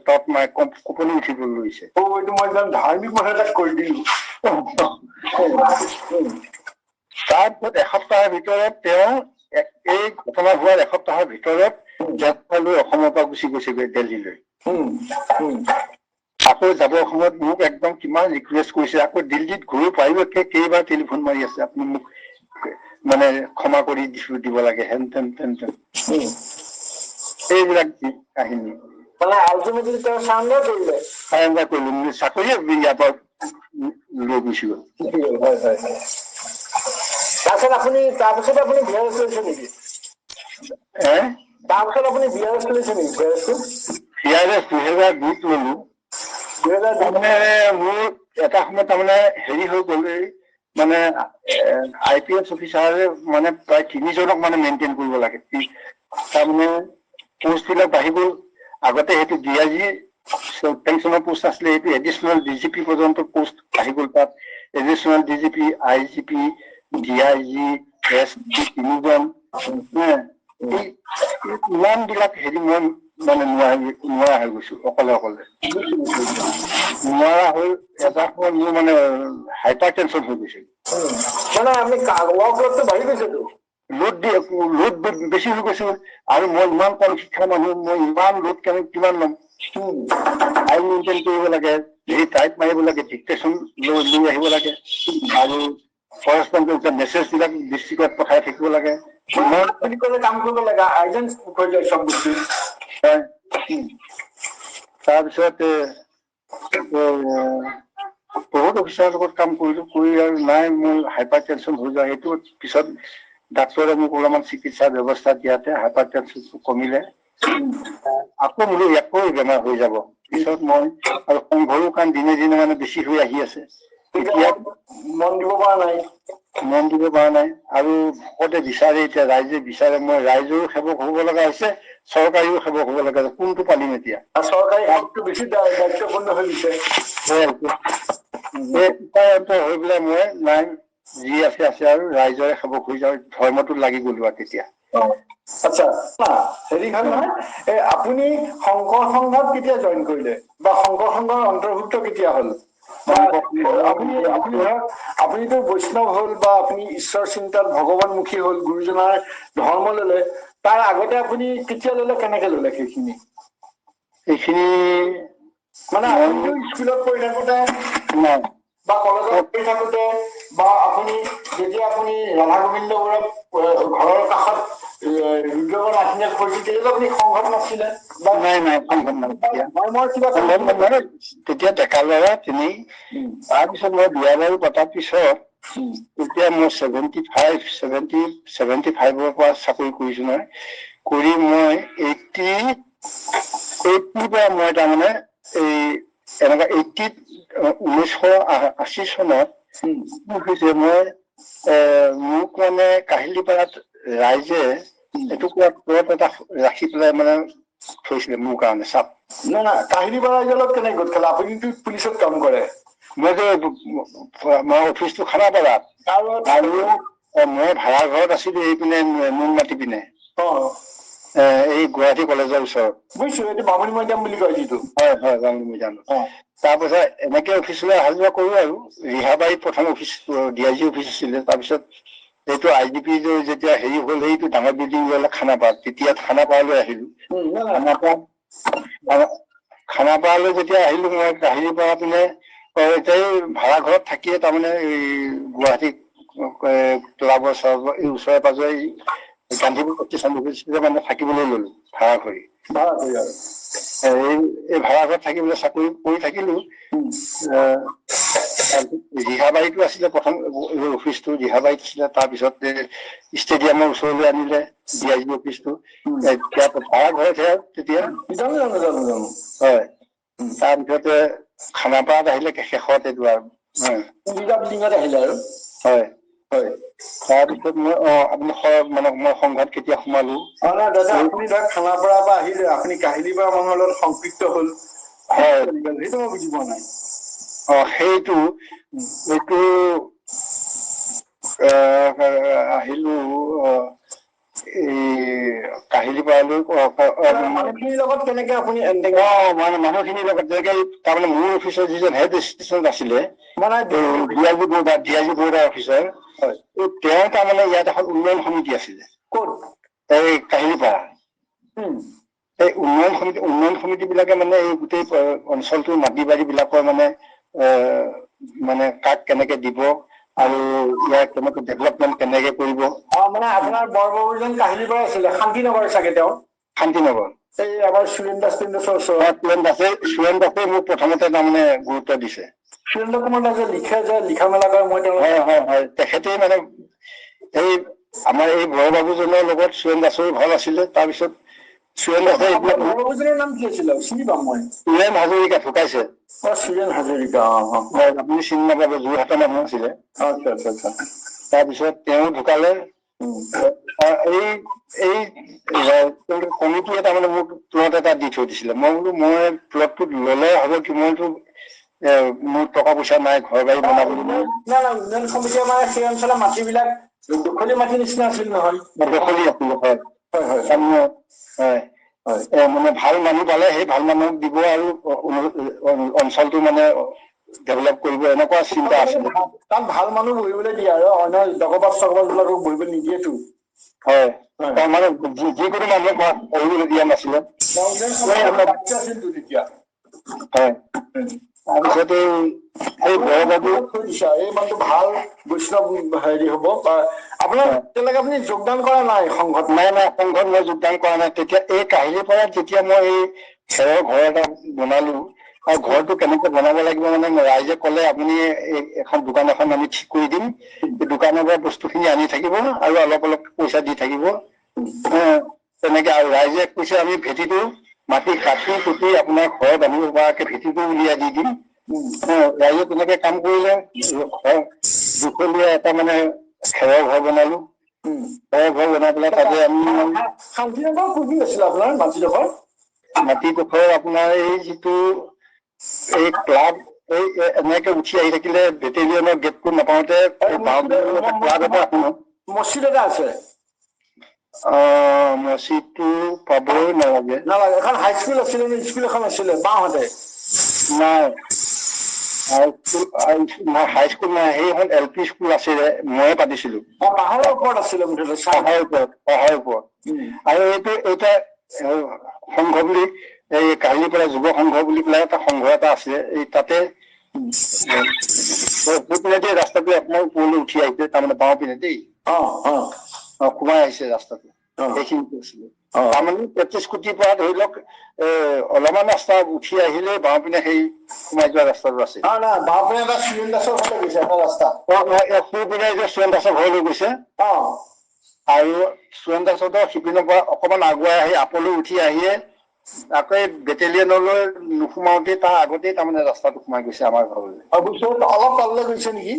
Speaker 2: তত মাই কঁপনি উঠিব লৈছে।
Speaker 3: এইটো মই একদম ধাৰ্মিক মানুহ এটাক কৰি দিলো।
Speaker 2: তাৰপিছত এসপ্তাহৰ ভিতৰত তেওঁ এই ঘটনা হোৱাৰ এসপ্তাহৰ ভিতৰত লৈ অসমৰ পৰা গুচি গৈছে দিল্লীলৈ। আকৌ যাবৰ সময়ত মোক একদম কিমান ৰিকুৱেষ্ট কৰিছে, আকৌ দিল্লীত গৈ পাৰিব কেইবাৰ টেলিফোন মাৰি আছে, আপুনি মোক মানে ক্ষমা কৰি দিব লাগে, হেন তেন তেন তেন। এইবিলাক কাহিনী
Speaker 3: মানে আল্টিমেটলি তেওঁ চাৰেণ্ডাৰ কৰিলে।
Speaker 2: চাৰেণ্ডাৰ কৰিলো, চাকৰিয়ে ইয়াৰ পৰা লৈ গুচি গ'ল।
Speaker 3: তাৰপিছত আপুনি বিয়াৰ কৰিছে নেকি? তাৰপিছত আপুনি বিয়াৰ কৰিছে নেকি?
Speaker 2: বিয়াৰ 2002 ললো। তাৰমানে মোৰ এটা সময়ত তাৰমানে হেৰি হৈ গ'ল, মানে IPS অফিচাৰে মানে প্ৰায় 3জনক মানে মেইনটেইন কৰিব লাগে। তাৰমানে পোষ্ট বিলাক বাঢ়ি গ'ল। আগতে সেইটো DIG পেঞ্চনৰ পোষ্ট আছিলে, সেইটো এডিচনেল DGP পৰ্যন্ত পোষ্ট আহি গ'ল। তাত additional DGP, IGP, DIG, SP 3জন, ইমান বিলাক হেৰি মই মানে নোৱাৰা হৈ গৈছো অকলে। নোৱাৰা হৈ এটা সময়ত মোৰ মানে হাইপাৰ টেনচন হৈ গৈছিল।
Speaker 3: মানে আমি ৱৰ্কলোডটো বাঢ়ি গৈছেতো।
Speaker 2: লোড বেছি হৈ গৈছে, আৰু মই ইমান কম শিক্ষা মানুহ, মই ইমান লোড কিমান ল'ম। টাইম মেইনটেইন কৰিব লাগে, টাইপ মাৰিব লাগে, ডিক্টেশ্যন লৈ আহিব লাগে, আৰু কৰেছপণ্ডেঞ্চ মেছেজ বিলাক ডিষ্ট্ৰিক্টত পঠাই থাকিব লাগে।
Speaker 3: কাম কৰিব লাগে, আৰ্জেণ্ট হৈ যায় চব বস্তু।
Speaker 2: তাৰপিছত বহুত অফিচাৰৰ লগত কাম কৰিলো, কৰি আৰু নাই, মোৰ হাইপাৰ টেনচন হৈ যায়। সেইটো পিছত ডাক্তৰে মোক অলপমান চিকিৎসাৰ ব্যৱস্থা দিয়াতে হাইপাৰ টেনচনটো কমিলে। আকৌ বেমাৰ হৈ যাব। পিছত মই আৰু সংঘৰো কাম দিনে দিনে মানে বেছি হৈ আহি আছে। এতিয়া
Speaker 3: মন দিব পৰা নাই।
Speaker 2: আৰু ভকতে বিচাৰে, এতিয়া ৰাইজে বিচাৰে, মই ৰাইজৰো সেৱক হ'ব লগা হৈছে, চৰকাৰীও সেৱক হ'ব লগা হৈছে। কোনটো পালিম এতিয়া?
Speaker 3: চৰকাৰী সেৱকটো বেছি দায়িত্বপূৰ্ণ হৈ গৈছে।
Speaker 2: হৈ পেলাই মই নাই, যি আছে আৰু ৰাইজৰে সেৱক হৈ যাওঁ, ধৰ্মটোত লাগি গলো আৰু তেতিয়া।
Speaker 3: আচ্ছা, হেৰি হয় নহয়, আপুনি শংকৰ সংঘত কেতিয়া জইন কৰিলে, বা শংকৰ সংঘৰ অন্তৰ্ভুক্ত কেতিয়া হ'ল? আপুনিতো বৈষ্ণৱ হ'ল, বা আপুনি ঈশ্বৰ চিন্তাত ভগৱানমুখী হ'ল, গুৰুজনাৰ ধৰ্ম ললে, তাৰ আগতে আপুনি কেতিয়া ললে, কেনেকে ললে সেইখিনি মানে আপুনিও স্কুলত পঢ়ি থাকোতে বা কলেজত পঢ়ি থাকোতে, বা আপুনি যেতিয়া আপুনি ৰাধা গোবিন্দ বৰুৱা ঘৰৰ কাষত ৰুদ্ৰগড় আত্মীয় কৰিছিল তেতিয়াতো আপুনি সংঘত নাছিলে
Speaker 2: নাই সংঘত নাই তেতিয়া।
Speaker 3: মই কিবা
Speaker 2: সংঘত মানে তেতিয়া ডেকা ল'ৰা তিনি। তাৰপিছত মই বিয়া বাৰু পতাৰ পিছত তেতিয়া মই 75ৰ পৰা চাকৰি কৰিছো নহয়। কৰি মই 80ৰ পৰা মই তাৰমানে এই এনেকুৱা 1980 চনত হৈছে মই মোক মানে কাহিলীপাৰাত ৰাইজে এটুকুৰা প্লট এটা ৰাখি পেলাই মানে থৈছিলে মোৰ কাৰণে চাপ।
Speaker 3: না কাহিলীপাৰা ৰাইজৰ কেনেকে গোট খালে? আপুনিতো পুলিচত কাম কৰে।
Speaker 2: মই অফিচটো খানাপাৰাত আৰু মই ভাড়া ঘৰত আছিলো এইপিনে নুনমাটি পিনে এই গুৱাহাটী কলেজৰ ওচৰত।
Speaker 3: বুজিছো, এইটো বামুণী মৈদাম বুলি কয় যিটো।
Speaker 2: হয় বামুণী মৈদাম। তাৰপিছত এনেকে অফিচলৈ অহা যোৱা কৰো আৰু ৰিহাবাৰীত প্ৰথম অফিচ DIG অফিচ আছিলে। তাৰপিছত এইটো IDP যেতিয়া হেৰি হ'ল সেইটো ডাঙৰ বিল্ডিং ল'লে খানাপাৰাত, তেতিয়া খানাপাৰালৈ আহিলো। খানাপাৰালৈ যেতিয়া আহিলো মই কাহিলীপাৰা পিনে এই ভাড়া ঘৰত থাকিয়ে তাৰমানে এই গুৱাহাটী ক্লাবৰ এই ওচৰে পাজৰে গান্ধীপুৰ মানে থাকিবলৈ ললো ভাড়া কৰি। এই ভাড়া ঘৰত থাকিবলৈ চাকৰি কৰি থাকিলো। ৰিহাবাৰীতো আছিলে প্ৰথম অফিচটো, ৰিহাবাৰীত আছিলে। তাৰপিছত ষ্টেডিয়ামৰ ওচৰলৈ আনিলে DIG অফিচটো। ভাড়া ঘৰতহে তেতিয়া। হয়, তাৰপিছতে খানাপাৰাত আহিলে শেষত এইটো আৰু
Speaker 3: আহিলে আৰু।
Speaker 2: হয় তাৰপিছত মই আপুনি মই সংঘত কেতিয়া সোমালো।
Speaker 3: আপুনি ধৰক খানাপাৰাৰ পৰা আহিলে, আপুনি কাহিলীপাৰা মানুহৰ লগত সংপৃক্ত হল।
Speaker 2: হয়,
Speaker 3: সেইটো মই বুজি পোৱা নাই।
Speaker 2: সেইটো আহিলো এই কাহিলীপাৰালৈ
Speaker 3: মানুহখিনিৰ লগত কেনেকে আপুনি
Speaker 2: মানুহখিনিৰ লগত যেনেকে তাৰমানে মোৰ অফিচৰ যিজন হেড এচিষ্টেণ্ট আছিলে DIG বৰ্ডাৰ অফিচাৰ, তেওঁ তাৰমানে ইয়াত এখন উন্নয়ন সমিতি আছিলে।
Speaker 3: ক'ত?
Speaker 2: এই কাহিলীপাৰা। এই উন্নয়ন সমিতি বিলাকে মানে এই গোটেই অঞ্চলটোৰ মাটি বাৰী বিলাকৰ মানে কাক কেনেকে দিব আৰু ইয়াৰ কেনেকে ডেভেলপমেণ্ট কেনেকে কৰিব।
Speaker 3: মানে আপোনাৰ বৰবাবুজন কাহিলীপাৰা আছিলে, শান্তিনগৰ চাগে তেওঁ।
Speaker 2: শান্তিনগৰ।
Speaker 3: এই আমাৰ সুৰেন দাসে
Speaker 2: মোক প্ৰথমতে তাৰমানে গুৰুত্ব দিছে।
Speaker 3: সুৰেন্দ্ৰ কুমাৰ দাসে লিখা মেলা কৰে। মই
Speaker 2: হয় তেখেতে মানে এই আমাৰ এই বৰবাবুজনৰ লগত সুৰেন দাসৰো ভাল আছিলে। তাৰপিছত সুৰেন দাসে
Speaker 3: বৰবাবুজনৰ নাম কি আছিলে? চিনি পাম মই।
Speaker 2: সুৰেন হাজৰিকা ঢুকাইছে।
Speaker 3: সুৰেন হাজৰিকা।
Speaker 2: আপুনি চিনি নাপাব, যোৰহাটৰ মানুহ আছিলে। তাৰপিছত তেওঁ ঢুকালে। এই কমিটিয়ে তাৰমানে মোক প্লট এটা দি থৈ দিছিলে। মই বোলো মই প্লটটো ললে হ'ব কি, মইতো মোৰ টকা পইচা নাই ঘৰ বাৰী বনাবলৈ।
Speaker 3: উন্নয়ন সমিতিয়ে মানে সেই অঞ্চলৰ মাটিবিলাক দখলীয়া মাটিৰ নিচিনা আছিল নহয়।
Speaker 2: দখলী আছিলে, হয়। মানে ভাল মানুহ পালে সেই ভাল মানুহক দিব আৰু অঞ্চলটো মানে ডেভেলপ কৰিব, এনেকুৱা চিন্তা আছিলে।
Speaker 3: তাত ভাল মানুহ বহিবলৈ দিয়ে আৰু অন্য ডকবাজ বিলাকক বহিবলৈ নিদিয়েতো।
Speaker 2: হয়, মানে যিকোনো মানুহে পঢ়িবলৈ দিয়া নাছিলে। হয়, তাৰপিছতে এই বৰবাবু
Speaker 3: এই মানুহটো ভাল বৈষ্ণৱ হেৰি হব। আপোনাৰ তেনেকে আপুনি যোগদান কৰা নাই সংঘত?
Speaker 2: নাই সংঘত মই যোগদান কৰা নাই। তেতিয়া এই কাহিলীপাৰাত যেতিয়া মই এই খেৰৰ ঘৰ এটা বনালো, আৰু ঘৰটো কেনেকে বনাব লাগিব মানে ৰাইজে কলে আপুনি এখন দোকান এখন আমি ঠিক কৰি দিম, দোকানৰ পৰা বস্তুখিনি আনি থাকিব আৰু অলপ পইচা দি থাকিব। তেনেকে আৰু ৰাইজে কৈছে আমি ভেটিটো মাটি কাটি কুটি আপোনাৰ ঘৰত আনিব পৰাকে ভেটিটো উলিয়াই দি দিম। ৰাইজে তেনেকে কাম কৰিলে। দুখলীয়া এটা মানে খেৰৰ ঘৰ বনালো। খেৰৰ ঘৰ বনাই পেলাই তাতে আমি
Speaker 3: শান্তিনগৰ কোনখিনি আছিলে আপোনাৰ
Speaker 2: মাটিডোখৰ আপোনাৰ এই যিটো এই ক্লাব এনেকে উঠি আহি থাকিলে বেটেলিয়নৰ গেটটো নাপাওঁতে
Speaker 3: মছজিদ এটা আছে।
Speaker 2: মছজিদটো পাবই নালাগে।
Speaker 3: এখন হাইস্কুল আছিলে, স্কুল এখন আছিলে বাওঁহাতে।
Speaker 2: নাই হাইস্কুল নাই, সেইখন LP স্কুল আছিলে, ময়ে পাতিছিলো।
Speaker 3: পাহাৰৰ ওপৰত আছিলে
Speaker 2: পাহাৰৰ ওপৰত। আৰু এটা সংঘ বুলি এই কাহিলীপাৰা যুৱ সংঘ বুলি পেলাই এটা সংঘ এটা আছে। এই তাতে ৰাস্তাটো আপোনাৰ ওপৰলৈ উঠি আহিছে, তাৰমানে বাওঁ পিনে দেই। সোমাই আহিছে ৰাস্তাটো। সেইখিনি কৈছিলো তাৰমানে 33 কোটিৰ পৰা ধৰি লওক অলপমান ৰাস্তা উঠি আহিলে বাওঁ পিনে সেই সোমাই যোৱা ৰাস্তাটো আছে
Speaker 3: বাওঁ পিনে এটা সুৰেণ দাসৰ ফালে গৈছে এটা ৰাস্তা
Speaker 2: সোঁ পিনে যে সুৰেণ দাসৰ ঘৰলৈ গৈছে আৰু সুৰেণ দাসৰ সিপিনৰ পৰা অকমান আগুৱাই আহি আপলৈ উঠি আহিয়ে আকৌ বেটেলিয়নলৈ নোসোমাওতে তাৰ আগতেই তাৰমানে ৰাস্তাটো সোমাই গৈছে আমাৰ ঘৰলৈ
Speaker 3: অলপ তললৈ গৈছে নেকি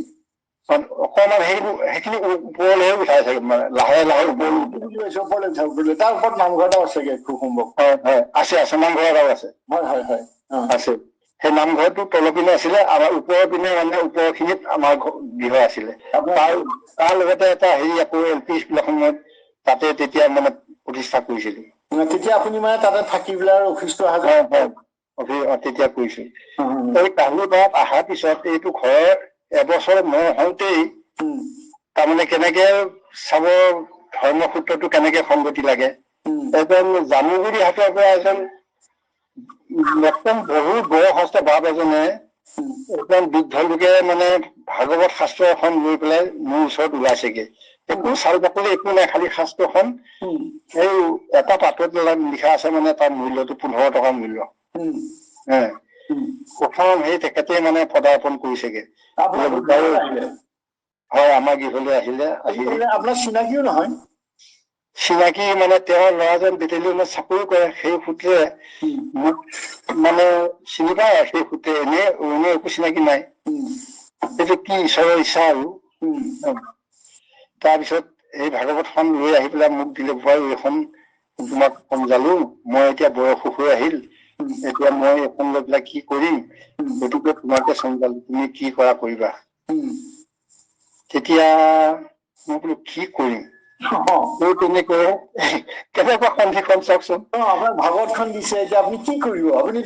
Speaker 2: অকমান সেইখিনি ওপৰলৈহে উঠাই থাকে মানে লাহে লাহে
Speaker 3: ওপৰলৈ তাৰ ওপৰত নামঘৰ এটাও আছেগে খুব সম্ভৱ
Speaker 2: হয় আছে নামঘৰ এটাও আছে আছে সেই নামঘৰটো তলৰ পিনে আছিলে আমাৰ ওপৰৰ পিনে মানে ওপৰৰ খিনিত আমাৰ গৃহ আছিলে তাৰ লগতে এটা হেৰি আকৌ LP স্কুল এখনত তাতে তেতিয়া মানে প্ৰতিষ্ঠা কৰিছিলো
Speaker 3: তেতিয়া আপুনি মানে তাতে থাকি পেলাই অফিচটো
Speaker 2: তেতিয়া কৰিছো এই কাহিনীপাৰাত অহাৰ পিছত এইটো ঘৰৰ এবছৰ মই হওঁতেই তাৰমানে কেনেকে চাব ধৰ্মসূত্ৰটো কেনেকে সংগতি লাগে এজন জামুগুৰি হাতৰ পৰা এজন একদম বহুত বয়সস্থ বাপ এজনে একদম বৃদ্ধ লোকে মানে ভাগৱত শাস্ত্ৰ এখন লৈ পেলাই মোৰ ওচৰত ওলাইছেগে একো চাল বাকলি একো নাই খালি শাস্ত্ৰখন এই এটা পাতত লিখা আছে মানে তাৰ মূল্যটো 15 টকা মূল্য প্ৰথম সেই তেখেতে মানে পদাৰ্পণ কৰিছেগে হয় আমাৰ গৃহলৈ আহিলে
Speaker 3: আপোনাৰ চিনাকিও নহয়
Speaker 2: চিনাকি মানে তেওঁৰ ল'ৰাজন বেটেলিয়নত চাকৰি কৰে সেই সূত্ৰে মোক মানে চিনি পায় সেই সূত্ৰে এনে একো চিনাকি নাই সেইটো কি ঈশ্বৰৰ ইচ্ছা আৰু তাৰপিছত এই ভাগৱতখন লৈ আহি পেলাই মোক দিলে বাৰু এইখন তোমাক সমজালো মই এতিয়া বয়স হৈ আহিল এতিয়া মই এখন লৈ পেলাই কি কৰিম গতিকে তোমাকে সমজালো তুমি কি কৰা কৰিবা তেতিয়া মই বোলো কি কৰিম তেনেকৈ কেনেকুৱা সন্ধিখন চাওকচোন
Speaker 3: আপোনাৰ ভাগৱতখন দিছে এতিয়া আপুনি কি কৰিব আপুনি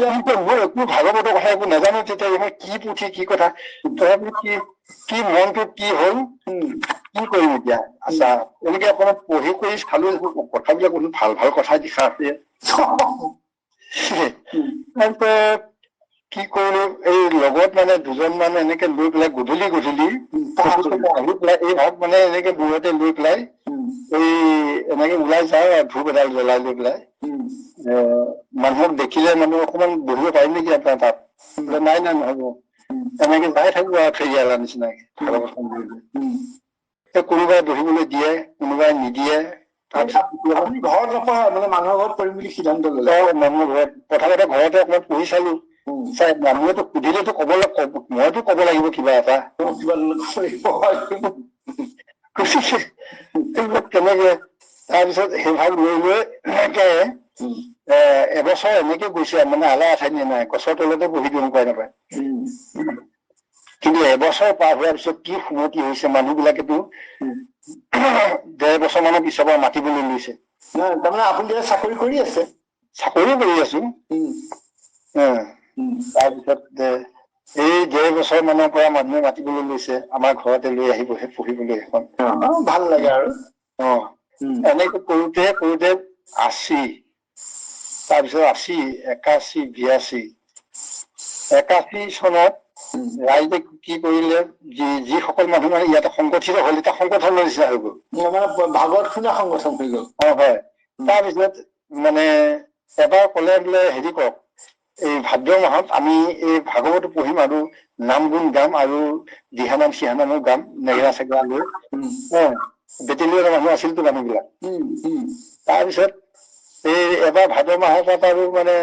Speaker 2: মই একো ভাগৱতৰ কথা একো নাজানো তেতিয়া মই কি পুথি কি কথা তথাপি কি মনটো কি হল কি কৰিম এতিয়া আচ্ছা এনেকে অকণমান পঢ়ি কৰি খালো কথাবিলাক বহুত ভাল ভাল কথা লিখা আছে তাৰপিছত কি কৰিলো এই লগত মানে দুজন মানে এনেকে লৈ পেলাই গধূলি আহি পেলাই এই ভাগ মানে এনেকে দূৰতে লৈ পেলাই এই এনেকে ওলাই যায় আৰু ধূপ এডাল জ্বলাই লৈ পেলাই মানুহক দেখিলে মানুহ অকমান বহিব পাৰিম নেকি আপোনাৰ তাত নাই নহব এনেকে যাই থাকো আৰু ফেৰিয়ালা নিচিনাকে কোনোবাই বহিবলৈ দিয়ে কোনোবাই নিদিয়ে
Speaker 3: ঘৰত নপঢ়ায় মানে মানুহৰ ঘৰত কৰিম বুলি সিদ্ধান্ত ললে
Speaker 2: মানুহৰ ঘৰত প্ৰথমতে ঘৰতে অকমান পঢ়ি চালো মানুহেতো সুধিলেতো মইতো কব লাগিব কিবা এটা কেনেকে তাৰপিছত সেইভাগ লৈ লৈ এনেকে এবছৰ এনেকে গৈছে মানে আলাই আঠানি নাই গছৰ তলতে বহি দিওঁ উপায় নাপায় কিন্তু এবছৰ পাৰ হোৱাৰ পিছত কি সুমতি হৈছে মানুহ বিলাকেতো 1.5 বছৰ মানৰ পিছৰ পৰা মাতিবলৈ লৈছে
Speaker 3: তাৰমানে আপুনি চাকৰি কৰি আছে
Speaker 2: চাকৰিও কৰি আছো তাৰপিছত এই 1.5 বছৰ মানৰ পৰা মানুহে মাতিবলৈ লৈছে আমাৰ ঘৰতে লৈ আহিবহে পঢ়িবলৈ এখন
Speaker 3: ভাল লাগে আৰু
Speaker 2: এনেকে কৰোতে 80 তাৰপিছত 80 81 82 চনত ৰাইজে কি কৰিলে যিসকল মানুহ মানে ইয়াতে সংগঠিত হল এতিয়া সংগঠনৰ নিচিনা হৈ গল
Speaker 3: ভাগৱত শুনা সংগঠন হৈ গল
Speaker 2: হয় তাৰপিছত মানে এবাৰ কলে বোলে হেৰি কৰক এই ভাদ্ৰ মাহত আমি এই ভাগৱত পঢ়িম আৰু নাম গুণ গাম আৰু দিহানাম চিহানামো গাম নেগেৰা চেগেৰা লৈ বেটেলিয়নৰ মানুহ আছিলতো মানুহবিলাক তাৰপিছত এই এবাৰ ভাদ মাহৰ পৰা আৰু মানে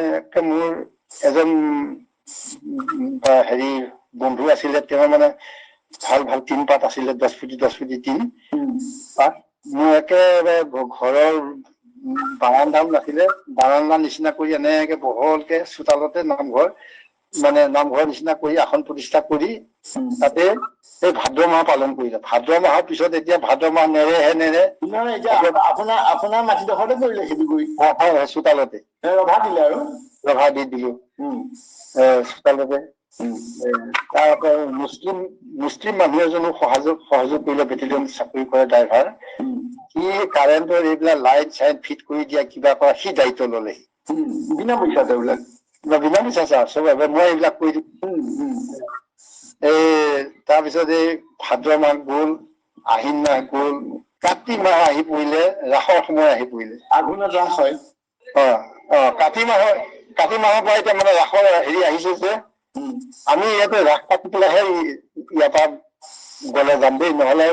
Speaker 2: মোৰ এজন হেৰি বন্ধু আছিলে তেওঁ মানে ভাল ভাল 3 পাত আছিলে 10 ফুটি 3 পাত মোৰ একেবাৰে ঘৰৰ বাৰান্দাও নাছিলে বাৰান্দা নিচিনা কৰি এনেকে বহলকে চোতালতে নামঘৰ নিচিনা কৰি আসন প্ৰতিষ্ঠা কৰি তাতে এই ভাদ্ৰ মাহ পালন কৰিলে ভাদ্ৰ মাহৰ পিছত এতিয়া ভাদ্ৰ মাহ নেৰে
Speaker 3: আপোনাৰ মাটিডোখৰতে কৰিলে খেতি কৰি
Speaker 2: চোতালতে
Speaker 3: ৰভা দিলে আৰু
Speaker 2: ৰভা দি দিলো চোতালতে তাৰপৰা মুছলিম মানুহ এজনো সহযোগ কৰিলে বেটেলিয়ন চাকৰি কৰে ড্ৰাইভাৰ সি কাৰেণ্টৰ এইবিলাক লাইট চাইট ফিট কৰি দিয়া কিবা কৰা সি দায়িত্ব ললেহি
Speaker 3: বিনা পইচা এইবিলাক
Speaker 2: বিনা পইচা চব মই এইবিলাক কৰি দিম তাৰপিছত এই ভাদ্ৰ মাহ গ'ল আহিন মাহ গ'ল কাতি মাহ আহি পৰিলে, ৰাসৰ সময় আহি পৰিলে।
Speaker 3: আঘোণত ৰাস হয়।
Speaker 2: কাতি মাহৰ পৰা এতিয়া মানে ৰাসৰ হেৰি আহিছে যে আমি ইয়াতে ৰাস পাতি পেলাইহে ইয়াৰ পৰা গলে যাম দেই, নহলে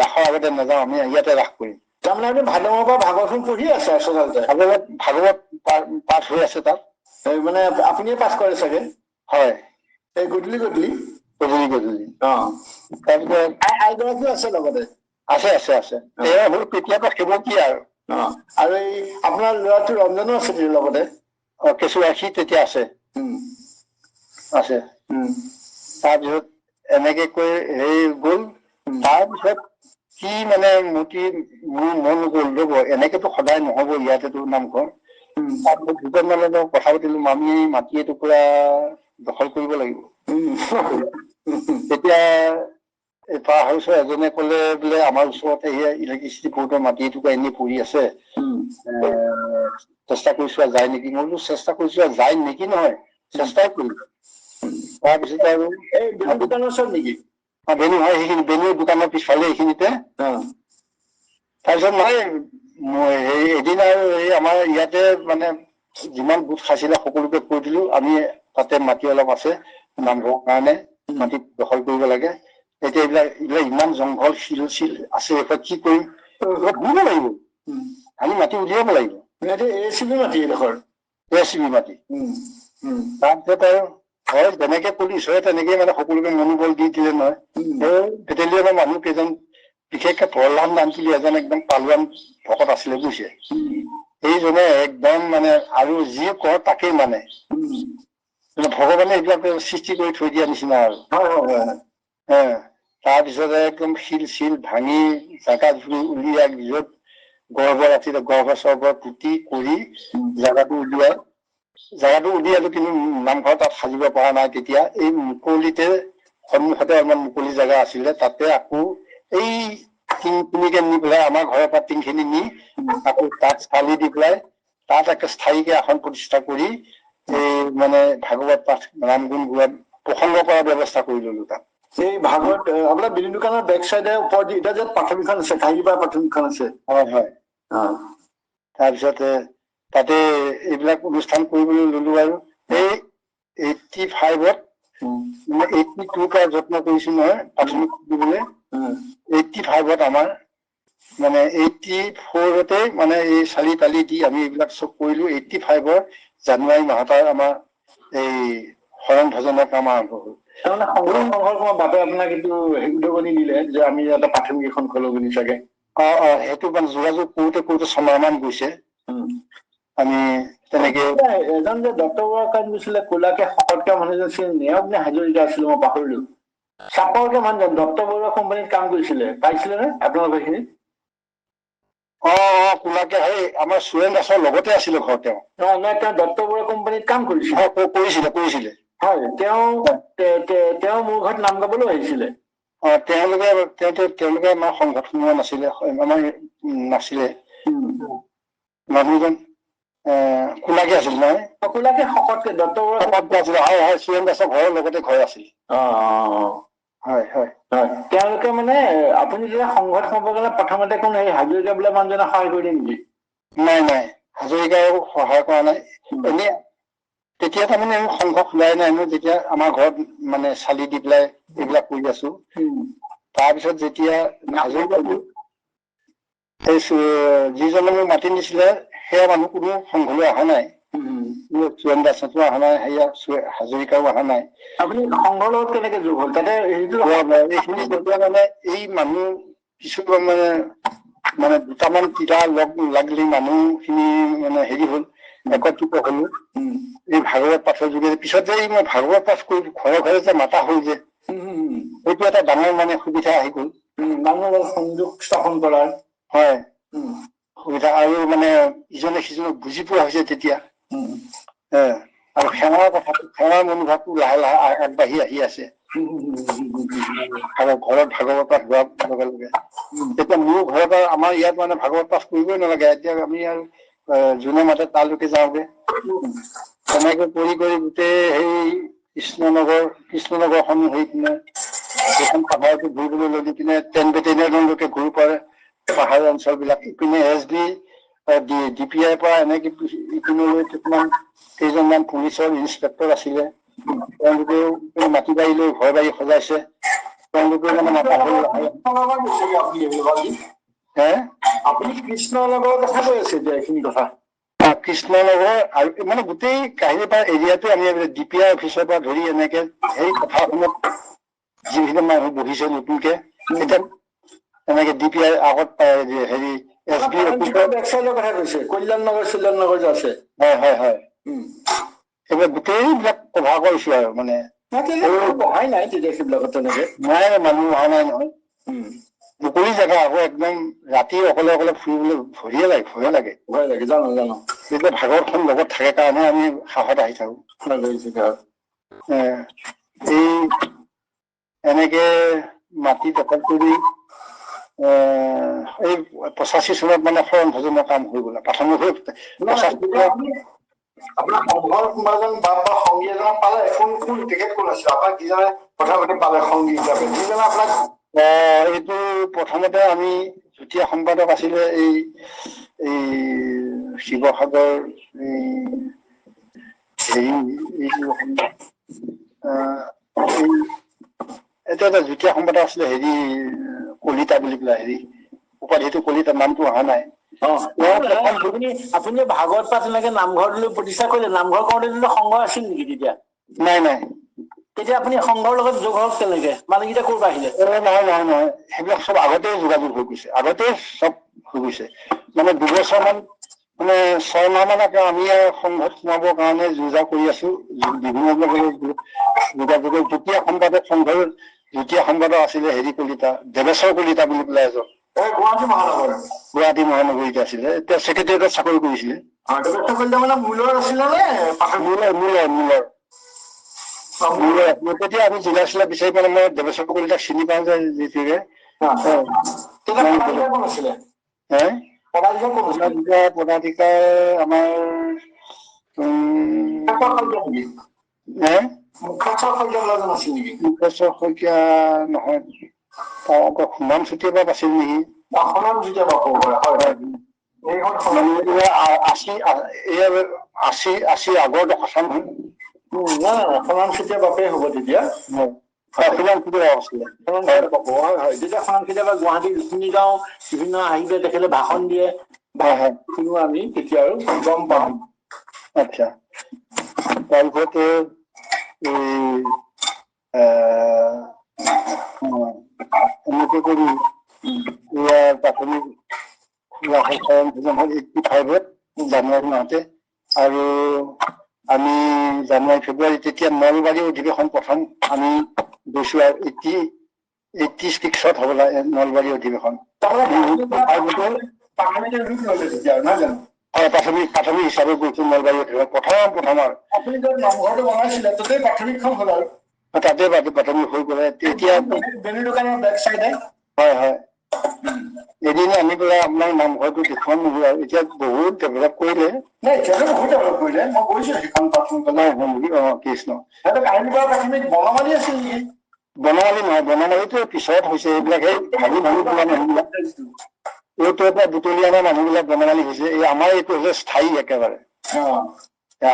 Speaker 2: ৰাসৰ আগতে নাযাওঁ, আমি ইয়াতে ৰাস কৰিম।
Speaker 3: তাৰমানে আপুনি ভাদ মাহৰ পৰা ভাগৱত পঢ়ি আছে আচলতে।
Speaker 2: ভাগৱত পাঠ হৈ আছে তাত।
Speaker 3: মানে আপুনিয়ে পাঠ কৰে চাগে?
Speaker 2: হয়,
Speaker 3: এই গধূলি গধূলি।
Speaker 2: তাৰপিছত
Speaker 3: আইগৰাকীও আছে লগতে?
Speaker 2: আছে। তেওঁ হ'ল কেতিয়াবা সেৱকী আৰু।
Speaker 3: আৰু এই আপোনাৰ ল'ৰাটো ৰঞ্জনো আছে লগতে?
Speaker 2: কেঁচুৱা সি তেতিয়া আছে। তাৰপিছত এনেকে কৈ হেৰি গ'ল। তাৰপিছত কি মানে মোৰ মন গ'ল ৰ'ব, এনেকেতো সদায় নহব ইয়াতেতো নামঘৰ। তাৰপিছত দুজন মানে কথা পাতিলো, আমি মাটি এটুকুৰা দখল কৰিব লাগিব। তেতিয়া পাৰ হাউচৰ এজনে ক'লে বোলে আমাৰ ওচৰতে ইলেক্ট্ৰিচিটি বৰ্ডৰ মাটি এটুকুৰা এনেই পৰি আছে, চেষ্টা কৰি চোৱা যায় নেকি? মই বোলো চেষ্টা কৰি চোৱা যায় নেকি নহয়, চেষ্টাই কৰিম। তাৰপিছত আৰু
Speaker 3: এই বেলুন দোকানৰ ওচৰত নেকি?
Speaker 2: বেলুন হয়, সেইখিনি বেলুন দোকানৰ পিছফালে এইখিনিতে। তাৰপিছত এদিন আৰু এই আমাৰ ইয়াতে মানে যিমান গোট খাইছিলে সকলোকে কৈ দিলো, আমি তাতে মাটি অলপ আছে নামঘৰৰ কাৰণে, মাটি দখল কৰিব লাগে। এতিয়া এইবিলাক ইমান জংঘল শিল আছে, এইবিলাক কি কৰিম? ঘূৰিব লাগিব, আমি মাটি উলিয়াব লাগিব।
Speaker 3: এচিবি মাটি এডোখৰ,
Speaker 2: এচিবি মাটি। তাৰপিছত আৰু হয় যেনেকে পুলিচ হয় তেনেকে মানে সকলোকে মনোবল দি দিলে নহয়। বেটেলিয়নৰ মানুহ কেইজন, বিশেষকে প্ৰহ্লাদ নামছিলে এজন একদম পালোৱান ভকত আছিলে বুজিছে। সেইজনে একদম মানে আৰু যি কয় তাকেই মানে। ভগৱানে এইবিলাক সৃষ্টি কৰি থৈ দিয়া নিচিনা আৰু। তাৰপিছতে একদম শিল ভাঙি জাগা উলিয়াই য'ত গৰ্ভৰ আছিলে গৰ্ভৰ চৰ্ভৰ পুতি কৰি জাগাটো উলিয়ালো, কিন্তু নামঘৰ তাত সাজিব পৰা নাই। তেতিয়া এই মুকলিতে সন্মুখতে অলপমান মুকলি জেগা আছিলে, তাতে আকৌ এই টিংখিনিকে নি পেলাই আমাৰ ঘৰৰ পৰা টিংখিনি নি আকৌ তাত চালি দি পেলাই তাত একে স্থায়ীকে আসন প্ৰতিষ্ঠা কৰি এই মানে ভাগৱত পাঠ নাম গুণ গোৱা প্ৰসংগ কৰাৰ ব্যৱস্থা কৰি ললো তাত।
Speaker 3: এই ভাগৱত আপোনাৰ বেলুন দোকানৰ বেক চাইডে ওপৰত এতিয়া যে প্ৰাথমিকখন আছে, কাহিলীপাৰা প্ৰাথমিকখন আছে। হয়।
Speaker 2: তাৰপিছতে তাতে এইবিলাক অনুষ্ঠান কৰিবলৈ ললো আৰু এই 85ত 82ৰ পৰা যত্ন কৰিছো নহয় প্ৰাথমিক দিবলৈ। 85ত আমাৰ মানে 84তে মানে এই চালি তালি দি আমি এইবিলাক চব কৰিলো। 85ৰ জানুৱাৰী মাহত আমাৰ এই শৰণ ভজনৰ কাম আৰম্ভ হল।
Speaker 3: তাৰমানে সংঘৰ বাপে আপোনাক কিন্তু উদগনি দিলে যে আমি এটা প্ৰাথমিক এখন খোলো বুলি চাগে?
Speaker 2: সেইটো মানে যোগাযোগ কৰোতে ছমাহমান গৈছে। আমি তেনেকে
Speaker 3: এজন যে ডক্তৰ বৰুৱাৰ কাম দিছিলে, কোলাকে শকতকে মানুহজন আছিল, নেওগ নে হাজৰিকা আছিলে, মই পাহৰিলো। চাপৰকে মানুহজন ডক্তৰ বৰুৱা কোম্পানীত কাম কৰিছিলে, পাইছিলে নে আপোনালোকৰ এইখিনিত?
Speaker 2: কোলাকে আমাৰ সুৰেন দাসৰ লগতে আছিলে ঘৰ তেওঁ।
Speaker 3: নাই, তেওঁ ডক্তৰ বৰুৱা কোম্পানীত কাম কৰিছিলে।
Speaker 2: কৰিছিলে।
Speaker 3: হয়, তেওঁ মোৰ ঘৰত নাম গাবলৈ আহিছিলে।
Speaker 2: তেওঁলোকে আমাৰ সংঘত সোমোৱা নাছিলে, আমাৰ নাছিলে। মানুহজন কোলাকে আছিল নহয়।
Speaker 3: কোলাকে শকতকে ডক্তৰ বৰুৱা
Speaker 2: আছিলে। হয়, সুৰেন দাসৰ ঘৰৰ লগতে ঘৰ আছিল। হয়।
Speaker 3: তেওঁলোকে মানে আপুনি যেতিয়া সংঘত সোমাব গ'লে প্ৰথমতে কোন এই হাজৰিকা বোলা মানুহজনে সহায় কৰি দিয়ে নেকি?
Speaker 2: নাই, হাজৰিকাও সহায় কৰা নাই। এনেই তেতিয়া তাৰমানে আমি সংঘ খোলাই নাই ন, যেতিয়া আমাৰ ঘৰত মানে চালি দি পেলাই এইবিলাক কৰি আছো। তাৰপিছত যেতিয়া যিজনে মোক মাতি নিছিলে সেয়া মানুহ কোনো সংঘলৈ অহা নাই। সুৰেন দাসতো অহা নাই, হাজৰিকাও অহা নাই।
Speaker 3: আপুনি সংঘৰ লগত কেনেকে যোগ হ'ল? তাতে
Speaker 2: এইখিনি যেতিয়া মানে এই মানুহ কিছুমান মানে দুটামান তিতা লাগিলে মানুহখিনি মানে হেৰি হল, একত্ৰিত হলো এই ভাগৱত পাঠৰ যোগেদি। পিছত যে মই ভাগৱত পাঠ কৰি ঘৰে যে মাতা হল যে, সেইটো এটা ডাঙৰ মানে সুবিধা আহি গল।
Speaker 3: মানুহৰ সংযোগ স্থাপন কৰাৰ।
Speaker 2: হয়, সুবিধা আৰু মানে ইজনে সিজনক বুজি পোৱা হৈছে তেতিয়া। আৰু সেৱাৰ মনোভাৱটো লাহে আগবাঢ়ি আহি আছে। আৰু ঘৰত ভাগৱত পাঠ হোৱাৰ লগে লগে এতিয়া মোৰ ঘৰত আমাৰ ইয়াত মানে ভাগৱত পাঠ কৰিবই নালাগে। এতিয়া আমি আৰু যোনে মাতে তালৈকে যাওঁগে। তেনেকে কৰি গোটেই সেই কৃষ্ণনগৰখন হৈ পিনে সেইখন পাহাৰটো ঘূৰিবলৈ লৈ পিনে 10 বেটেলিয়নলৈকে ঘূৰি পাৰে। পাহাৰীয়া অঞ্চলবিলাক ইপিনে SB DPIৰ পৰা এনেকে ইপিনলৈ কিছুমান কেইজনমান পুলিচৰ ইনস্পেক্টৰ আছিলে, তেওঁলোকেও মাটি বাৰী লৈ ঘৰ বাৰী সজাইছে, তেওঁলোকেও মানে
Speaker 3: আপুনি কৃষ্ণৰ লগৰ কথা কৈ আছে এতিয়া এইখিনি কথা।
Speaker 2: কৃষ্ণনগৰ আৰু মানে গোটেই কাহিনীপাৰা এৰিয়াটো আমি DPI অফিচৰ পৰা ধৰি এনেকে সেই কথাখনত যিখিনি মানুহ বহিছে নতুনকে এতিয়া এনেকে DPI আগত হেৰি SB অফিচৰ
Speaker 3: কথা কৈছে, কল্যাণ নগৰ যে আছে।
Speaker 2: হয় এইবিলাক গোটেইবিলাক কভাৰ কৰিছো আৰু মানে
Speaker 3: বহাই নাই তেতিয়া সেইবিলাকত তেনেকে
Speaker 2: নাই মানুহ অহা নাই নহয়। মুকলি জেগা আকৌ একদম ৰাতি অকলে অকলে ফুৰিবলৈ ভয়ে লাগে
Speaker 3: জানো
Speaker 2: তেতিয়া ভাগৰখন লগত থাকে কাৰণে আমি সাহত আহি থাকো। এই এনেকে মাটি দখল কৰি এই 85 চনত মানে শৰণ ভজনৰ কাম হৈ গ'ল প্ৰাথমিক
Speaker 3: আপোনাৰ সংঘৰ কোনোবাজন বা সংগী এজনক পালে কোন তেখেত কোন আছিল আপোনাক কিজনে প্ৰথমতে পালে সংগী হিচাপে যিজনে আপোনাক
Speaker 2: এইটো প্ৰথমতে আমি যুটীয়া সম্পাদক আছিলে এই শিৱসাগৰ এটা যুটীয়া সম্পাদক আছিলে হেৰি কলিতা বুলি পেলাই উপাধিটো কলিতা, নামটো অহা নাই।
Speaker 3: আপুনি ভাগৱত পাঠ তেনেকে নামঘৰলৈ প্ৰতিষ্ঠা কৰিলে, নামঘৰ কৰোঁতে সংঘ আছিল নেকি তেতিয়া?
Speaker 2: নাই
Speaker 3: তেতিয়া আপুনি সংঘৰ লগত যোগ হওক তেনেকে মানুহকেইটা ক'ৰ পৰা আহিলে?
Speaker 2: নহয় সেইবিলাক চব আগতে যোগাযোগ হৈ গৈছে, আগতে চব হৈ গৈছে। মানে 2 বছৰমান মানে 6 মাহ মানকে আমি সংঘত সোমাবৰ কাৰণে যোজা কৰি আছো বিভিন্ন যোগাযোগৰ যুটীয়া সম্পাদক সংঘৰ যুটীয়া সম্পাদক আছিলে হেৰি কলিতা, দেৱেশ্বৰ কলিতা বুলি পেলাই এজন গুৱাহাটী মহানগৰীতে আছিলে, এতিয়া ছেক্ৰেটাৰিয়েটত চাকৰি কৰিছিলে।
Speaker 3: মানে মূলৰ আছিলে নে
Speaker 2: মূলৰ তেতিয়া আমি জিলা চিলা বিচাৰি পালে মই দেৱেশ্বৰ কলিতাক চিনি পাওঁ যে যিটোকে পদাধিকাৰ আমাৰ মুখেশ্বৰ শইকীয়া নহয়, তাৰ আকৌ সুমন চুতীয়া আছিল নেকি? 80 আগৰ দশম
Speaker 3: সমান চুতীয়া বাপেই হ'ব তেতিয়া। কেতিয়াবা গুৱাহাটী ৰুক্মিণীগাঁও বিভিন্ন আহিলে তেখেতে ভাষণ দিয়ে, শুনো আমি তেতিয়া আৰু গম পাম।
Speaker 2: আচ্ছা, তাৰপিছতে এনেকে কৰি প্ৰাথমিক 85ত জানুৱাৰী মাহতে, আৰু আমি জানুৱাৰী ফেব্ৰুৱাৰী তেতিয়া নলবাৰী অধিৱেশন প্ৰথম আমি গৈছো আৰু 86ত হ'ব লাগে নলবাৰী অধিৱেশন। প্ৰাথমিক হিচাপে গৈছো নলবাৰী অধিৱেশন প্ৰথম আৰু
Speaker 3: আপুনি য'ত নামঘৰটো বনাইছিলে তাতে প্ৰাথমিকখন হ'ল আৰু
Speaker 2: তাতে প্ৰাথমিক হৈ গ'লে তেতিয়া হয় এদিন আনি পেলাই আপোনাৰ নামঘৰটো দেখুৱাম নহ'ল আৰু এতিয়া বহুত ডেভেলপ কৰিলে।
Speaker 3: মই গৈছো সেইখন
Speaker 2: কৃষ্ণ
Speaker 3: বনমালী আছিল নেকি?
Speaker 2: বনমালী নহয়, বনমালীটো পিছত হৈছে, এইবিলাক সেই ভাঙি পেলাই মানুহবিলাক এইটোৰ পৰা বুটলি অনা মানুহবিলাক বনমালী হৈছে। এই আমাৰ এইটো হৈছে স্থায়ী একেবাৰে।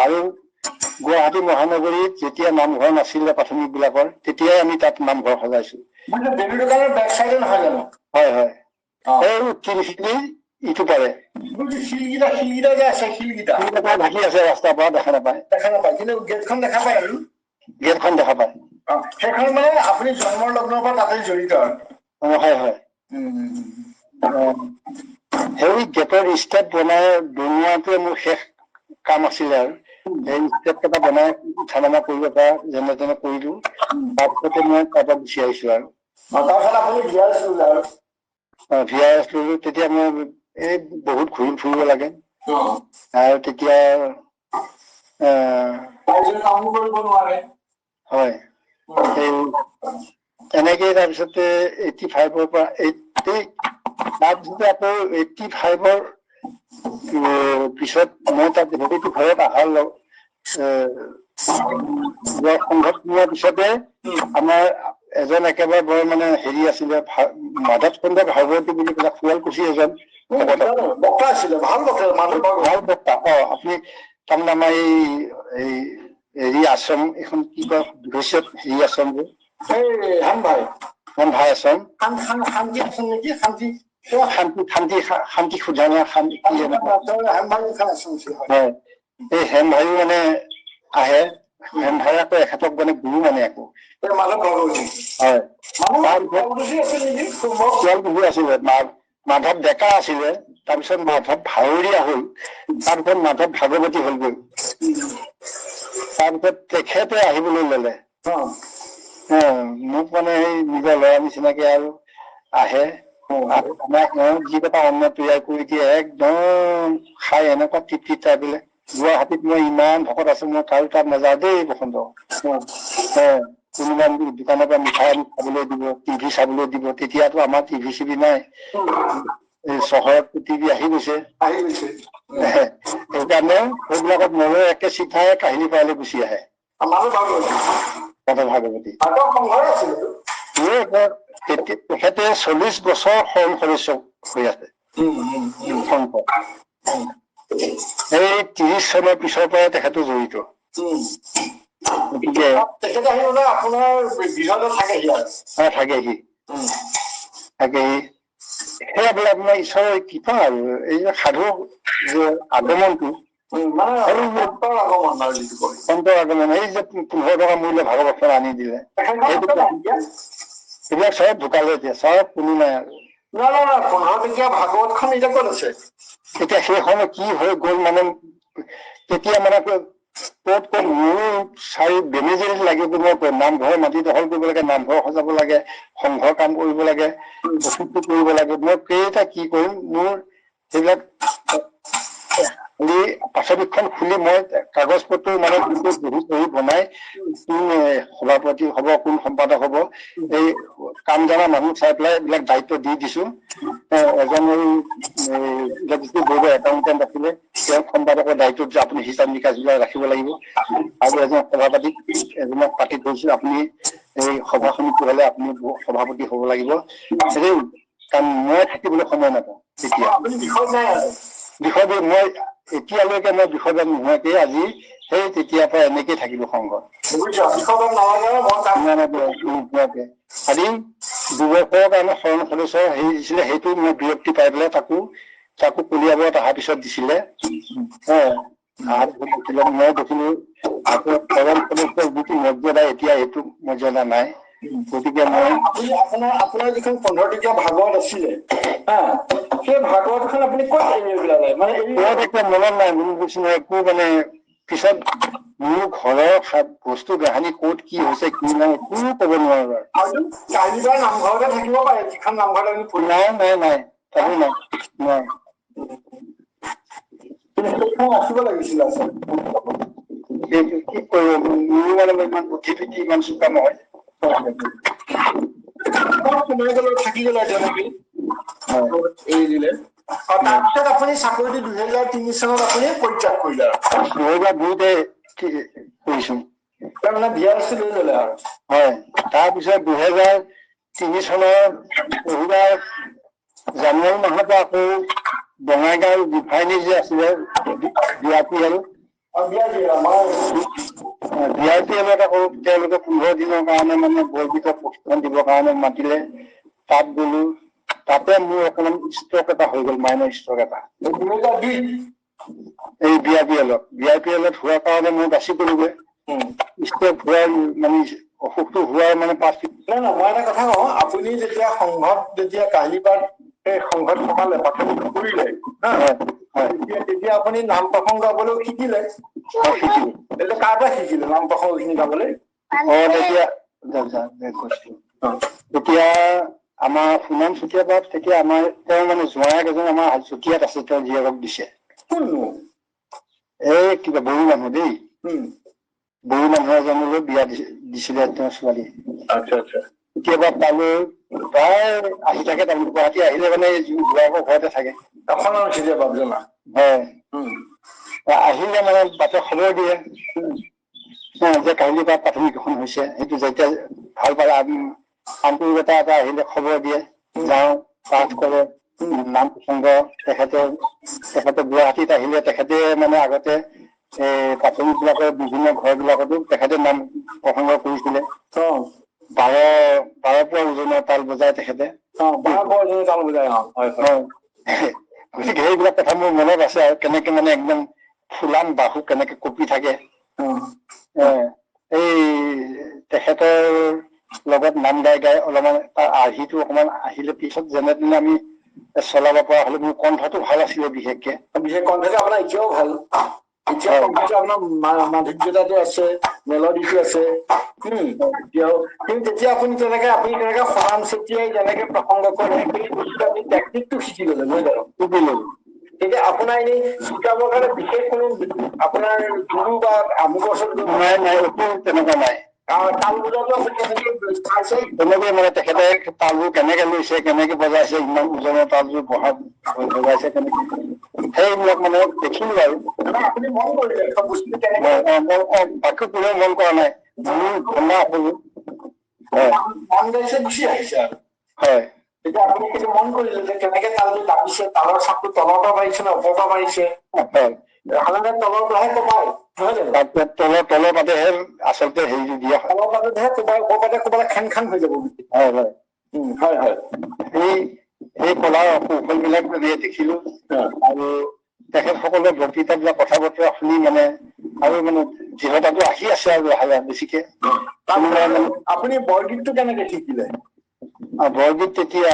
Speaker 2: আৰু গুৱাহাটী মহানগৰীত যেতিয়া নামঘৰ নাছিলে প্ৰাথমিক বিলাকৰ, তেতিয়াই আমি তাত নামঘৰ সজাইছো। হয় ইটো পাৰে ঢাকি আছে, ৰাস্তাৰ পৰা দেখা নাপায়,
Speaker 3: কিন্তু গেটখন দেখা পায় আৰু
Speaker 2: গেটখন দেখা পায়।
Speaker 3: সেইখন মানে আপুনি জন্মৰ লগ্নৰ পৰা তাতে জড়িত আৰু
Speaker 2: হয় সেই গেটৰ ষ্টেপ বনোৱাটোৱে মোৰ শেষ কাম আছিলে আৰু সেই ষ্টেপ কেইটা বনাই উঠা নমা কৰিব পৰা যেনে তেনে কৰিলো। তাৰপিছতে মই তাৰপৰা গুচি আহিছো আৰু VRS ললো। তেতিয়া মই এই বহুত ঘূৰি ফুৰিব লাগে আৰু তেতিয়া হয় সেই এনেকেই তাৰপিছতে 85ৰ পৰা তাৰপিছতে আকৌ 85ৰ পিছত মই তাত প্ৰতিটো ঘৰত অহাৰ সংঘত সোমোৱাৰ পিছতে আমাৰ এজন একেবাৰে বৰ মানে হেৰি আছিলে মাধৱ চন্দ্ৰ ভাগৱতী বুলি পেলাই শুৱালকুছি এজন
Speaker 3: বক্তা আছিলে, ভাল বক্তা,
Speaker 2: ভাল বক্তা। আপুনি তাৰমানে আমাৰ এই হেৰি আশ্ৰম এখন কি কয় ভৱিষ্যত হেৰি আশ্ৰম যে
Speaker 3: এই হেম ভাই
Speaker 2: আশ্ৰম
Speaker 3: শান্তি আশ্ৰম নেকি, শান্তি
Speaker 2: শান্তি সুধানা শান্তি
Speaker 3: হেম ভাই আশ্ৰম
Speaker 2: হয়। এই হেম ভাইও মানে আহে। হেম ভাই আকৌ এখেতক মানে গুৰু মানে আকৌ
Speaker 3: মাধৱ ভাগৱতী
Speaker 2: হয়।
Speaker 3: শুৱালকুছি
Speaker 2: আছিলে মাধৱ ডেকা আছিলে, তাৰপিছত মাধৱ ভাৱৰীয়া হল, তাৰপিছত মাধৱ ভাগৱতী হলগৈ। তাৰপিছত তেখেতে আহিবলৈ ললে। মোক মানে সেই নিজৰ ল'ৰা নিচিনাকে আৰু আহে। আৰু আমাক যিকেইটা অন্ন তৈয়াৰ কৰি দিয়ে একদম খাই এনেকুৱা তৃপ্তি পাই বোলে। গুৱাহাটীত মই ইমান ভকত আছো, মই কাৰো তাত নাযাওঁ দেই বসন্ত। কোনোবা দোকানৰ পৰা মিঠাই আনি খাবলৈ দিব, টিভি চাবলৈ দিব। তেতিয়াতো আমাৰ টিভি চিভি নাই, চহৰত টিভি আহি গৈছে। সেইকাৰণে সেইবিলাকত ময়ো একে চিধাই কাহিনী পালে গুচি আহে। মাধৱ ভাগৱতী তেখেতে 40 বছৰ শৰণ সদস্য হৈ আছে। এই 30 চনৰ পিছৰ পৰাই তেখেতো জড়িত। গতিকে থাকেহি সেয়া বোলে আপোনাৰ ঈশ্বৰৰ কৃপা আৰু এই যে সাধু যে আগমনটো সন্তৰ আগমন, এই যে 15 টকা মূল্য ভাগৱত আনি দিলে, সেইবিলাক চব ঢুকালে এতিয়া, চব কোনো নাই আৰু।
Speaker 3: 15 টকীয়া ভাগৱতখন এতিয়া ক'ত আছে?
Speaker 2: এতিয়া সেই সময় কি হৈ গ'ল মানে, তেতিয়া মানে ক'ত মোৰো চাৰি বেমেজেৰি লাগিব। নামঘৰ মাটি দখল কৰিব লাগে, নামঘৰ সজাব লাগে, সংঘৰ কাম কৰিব লাগে, প্ৰস্তুতি কৰিব লাগে। মই কেইটা কি কৰিম, মোৰ সেইবিলাক পাচবিকখন খুলি মই কাগজ পত্ৰ মানে বহি বনাই কোন সভাপতি হব, কোন সম্পাদক হব, এই কাম জনা মানুহ চাই পেলাই এইবিলাক দায়িত্ব দি দিছো। এজন ইলেক্ট্ৰিচিটি বৰ্ডৰ একাউণ্টেণ্ট আছিলে, তেওঁক সম্পাদকৰ দায়িত্বত যে আপুনি হিচাপ নিকাচ বিলাক ৰাখিব লাগিব। আৰু এজন সভাপতি এজনক পাতি থৈছো, আপুনি এই সভা সমিতি হলে আপুনি সভাপতি হব লাগিব। কাৰণ মই থাকিবলৈ সময় নাপাওঁ। তেতিয়া বিষয়বোৰ মই এতিয়ালৈকে মই বিষয়বাদ নোহোৱাকে আজি সেই তেতিয়াৰ পৰা এনেকেই থাকিলো সংঘত। আজি 2 বছৰৰ কাৰণে শৰণ সদস্য হেৰি দিছিলে, সেইটো মই বিৰক্তি পাই পেলাই তাকো কলিয়াবৰ অহাৰ পিছত দিছিলে। মই দেখিলো আকৌ শৰণ সদস্যৰ যিটো মৰ্যাদা এতিয়া সেইটো মৰ্যাদা নাই। গতিকে মই
Speaker 3: আপোনাৰ যিখন 15 টকীয়া ভাগৱত আছিলে, সেই ভাগৱতখন আপুনি ক'ত এৰি পেলালে? মানে
Speaker 2: এতিয়া মনত নাই, মোৰ নিচিনা একো মানে পিছত মোৰ ঘৰৰ বস্তু কাহানি ক'ত কি হৈছে কি নাই একো ক'ব নোৱাৰো আৰু।
Speaker 3: নামঘৰতে থাকিব পাৰে, যিখন নামঘৰত
Speaker 2: নাই তাকো নাই।
Speaker 3: ৰাখিব লাগিছিলে
Speaker 2: কি কৰিব, মোৰো মানে ইমান বুদ্ধি ইমান চোকা নহয়।
Speaker 3: থাকি গ'ল এৰি দিলে। তাৰপিছত আপুনি চাকৰিটো 2003 চনত আপুনি পৰিত্যাগ কৰিলে।
Speaker 2: 2002তে কৰিছো।
Speaker 3: তাৰমানে বিয়া বস্তু লৈ ললে আৰু।
Speaker 2: হয়, তাৰপিছত 2003 চনৰ জানুৱাৰী মাহতে আকৌ বঙাইগাঁও ৰিফাইনেৰী যে আছিলে BRPL, আকৌ তেওঁলোকে 15 দিনৰ কাৰণে মানে বৰগীতৰ প্ৰশিক্ষণ দিবৰ কাৰণে মাতিলে। তাত গলো, তাতে মোৰ অকমান ষ্ট্ৰক এটা হৈ গ'ল, মাইনৰ ষ্ট্ৰক এটা। এই BRPL-ত হোৱাৰ কাৰণে মই বাচি গলোগৈ। ষ্ট্ৰক হোৱাৰ মানে অসুখটো হোৱাৰ মানে মই
Speaker 3: এটা কথা কওঁ, আপুনি যেতিয়া সংঘত যেতিয়া কাহিলীপাত সেই সংঘত সোমালে, প্ৰাথমিক কৰিলে, তেতিয়া আপুনি নাম প্ৰসংগ গাবলৈও শিকিলে। কাৰ পৰা শিকিলে নাম প্ৰসংগ খিনি গাবলৈ?
Speaker 2: তেতিয়া আমাৰ সুনাম চুতীয়া পৰা তেতিয়া আমাৰ তেওঁ মানে জোঁৱায়েক এজন আমাৰ চুতীয়াত আছে, তেওঁ জীয়েকক দিছে। এই কিবা বড়ো মানুহ দেই, বড়ো মানুহ এজনলৈ বিয়া দিছিলে তেওঁৰ ছোৱালী। কেতিয়াবা তালৈ প্ৰায় আহি থাকে, তাৰমানে গুৱাহাটী আহিলে মানে জোঁৱায়েকৰ ঘৰতে থাকে। আহিলে মানে বাটে খবৰ দিয়ে যে কাহিলীপাত প্ৰাথমিক এখন হৈছে। সেইটো যেতিয়া ভাল পালে আন্তৰিকতা এটা আহিলে খবৰ দিয়ে, যাওঁ, পাঠ কৰে, নাম প্ৰসংগ। তেখেতে গুৱাহাটীত আহিলে তেখেতে মানে আগতে প্ৰাথমিক বিলাকৰ বিভিন্ন ঘৰ বিলাকতো তেখেতে নাম প্ৰসংগ কৰিছিলে। 12 পোৱা ওজনৰ তাল বজাই তেখেতে। গতিকে সেইবিলাক কথা মোৰ মনত আছে আৰু কেনেকে মানে একদম ফুলাম বাহু কেনেকে কঁপি থাকে। এই তেখেতৰ লগত নাম গাই অলপমান তাৰ আৰ্হিটো অকমান আহিলে পিছত যেনে তেনে আমি চলাব পৰা হলো। মোৰ কণ্ঠটো ভাল আছিলে বিশেষকে
Speaker 3: কণ্ঠটো আপোনাৰ এতিয়াও ভাল। এতিয়া কণ্ঠটো আপোনাৰ মাধুৰ্যতাটো আছে, মেলডিটো আছে। এতিয়াও কিন্তু তেতিয়া আপুনি তেনেকে সনাম চেতিয়াই যেনেকে প্ৰসংগ কৰে সেই বস্তুটো আপুনি টেকনিকটো শিকি ললে, নহয় জানো?
Speaker 2: শিকি ললো।
Speaker 3: তেতিয়া আপোনাৰ এনেই শিকাবৰ কাৰণে বিশেষ কোনো আপোনাৰ গুৰু বা আমুকৰ ওচৰত
Speaker 2: নাই একো তেনেকুৱা নাই।
Speaker 3: তাল বজোৱাটো আপুনি কেনেকে চাইছে?
Speaker 2: তেনেকে মানে তেখেতে তালবোৰ কেনেকে লৈছে, কেনেকে বজাইছে, ইমান ওজনৰ তালবোৰ বজাইছে কেনেকে, সেইবিলাক মানে দেখিলো আৰু।
Speaker 3: আপুনি মন কৰিলে বস্তুটো কেনেকে
Speaker 2: বাকী কোনেও মন কৰা নাই, মোৰ ঘনা হলো।
Speaker 3: মন গাইছে গুচি আহিছে আৰু।
Speaker 2: হয়।
Speaker 3: তেতিয়া আপুনি সেইটো মন কৰিলে যে কেনেকে তালটো দাবিছে, তালৰ চাপটো তলৰ পৰা মাৰিছে নে ওপৰৰ পৰা মাৰিছে? সাধাৰণতে তলৰ পৰাহে কমায়, নহয় জানো?
Speaker 2: তলৰ পাতেহে আচলতে হেৰি দিয়া হয়।
Speaker 3: তলৰ পাতেহে কোবাই, ওপৰ পাতে কোবালে খান হৈ যাব।
Speaker 2: হয় হয়।
Speaker 3: হয়।
Speaker 2: সেই কলাৰ কৌশল বিলাক দেখিলো আৰু তেখেতসকলৰ বক্তৃতাবিলাক কথা বতৰা শুনি মানে আৰু মানে দৃঢ়তাটো আহি আছে আৰু লাহে বেছিকে।
Speaker 3: আপুনি বৰগীতটো কেনেকে শিকিলে?
Speaker 2: বৰগীত তেতিয়া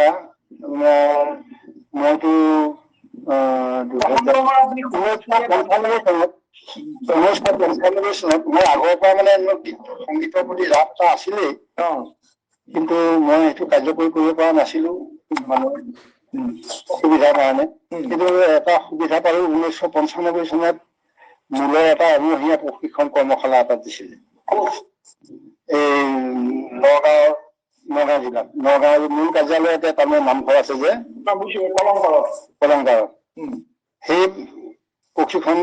Speaker 2: মইতো 1995 চনত মই আগৰ পৰা মানে সংগীতৰ প্ৰতি ৰাপ এটা আছিলেই, কিন্তু মই সেইটো কাৰ্যকৰী কৰিব পৰা নাছিলো মানে অসুবিধাৰ কাৰণে। কিন্তু এটা সুবিধা পালো 1995 চনত মূলৰ এটা এমহীয়া প্ৰশিক্ষণ কৰ্মশালা এটা দিছিলে এই নগাঁও জিলাত। নগাঁও মূল কাৰ্যালয়তে তাৰমানে নামঘৰ আছে যে কলংপাৰত। সেই প্ৰশিক্ষণ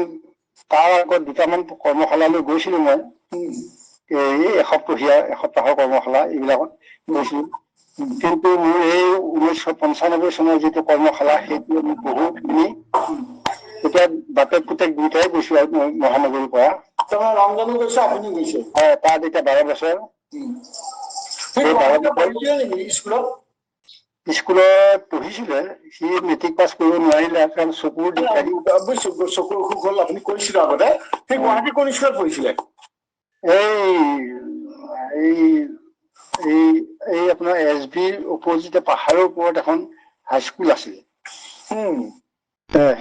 Speaker 2: তাৰ আগত দুটামান কৰ্মশালালৈ গৈছিলো মই। এই এসপ্তাহৰ কৰ্মশালা এইবিলাকত গৈছিলো। কিন্তু মোৰ এই 1995 চনৰ যিটো কৰ্মশালা সেইটো বহুতখিনি, তেতিয়া বাপেক পুতেক দুয়োটাই গৈছো আৰু মহানগৰীৰ পৰা।
Speaker 3: ৰঞ্জনো গৈছে, আপুনি গৈছে?
Speaker 2: হয়, তাত এতিয়া 12 বছৰ। স্কুলত পঢ়িছিলে, সি মেট্ৰিক পাছ কৰিব নোৱাৰিলে কাৰণ চকুৰ
Speaker 3: অসুখ হল। আপুনি কৈছিলে আগতে, সেই গুৱাহাটী কোন স্কুলত পঢ়িছিলে?
Speaker 2: এই আপোনাৰ SBৰ অপজিতে পাহাৰৰ ওপৰত এখন হাইস্কুল আছিলে।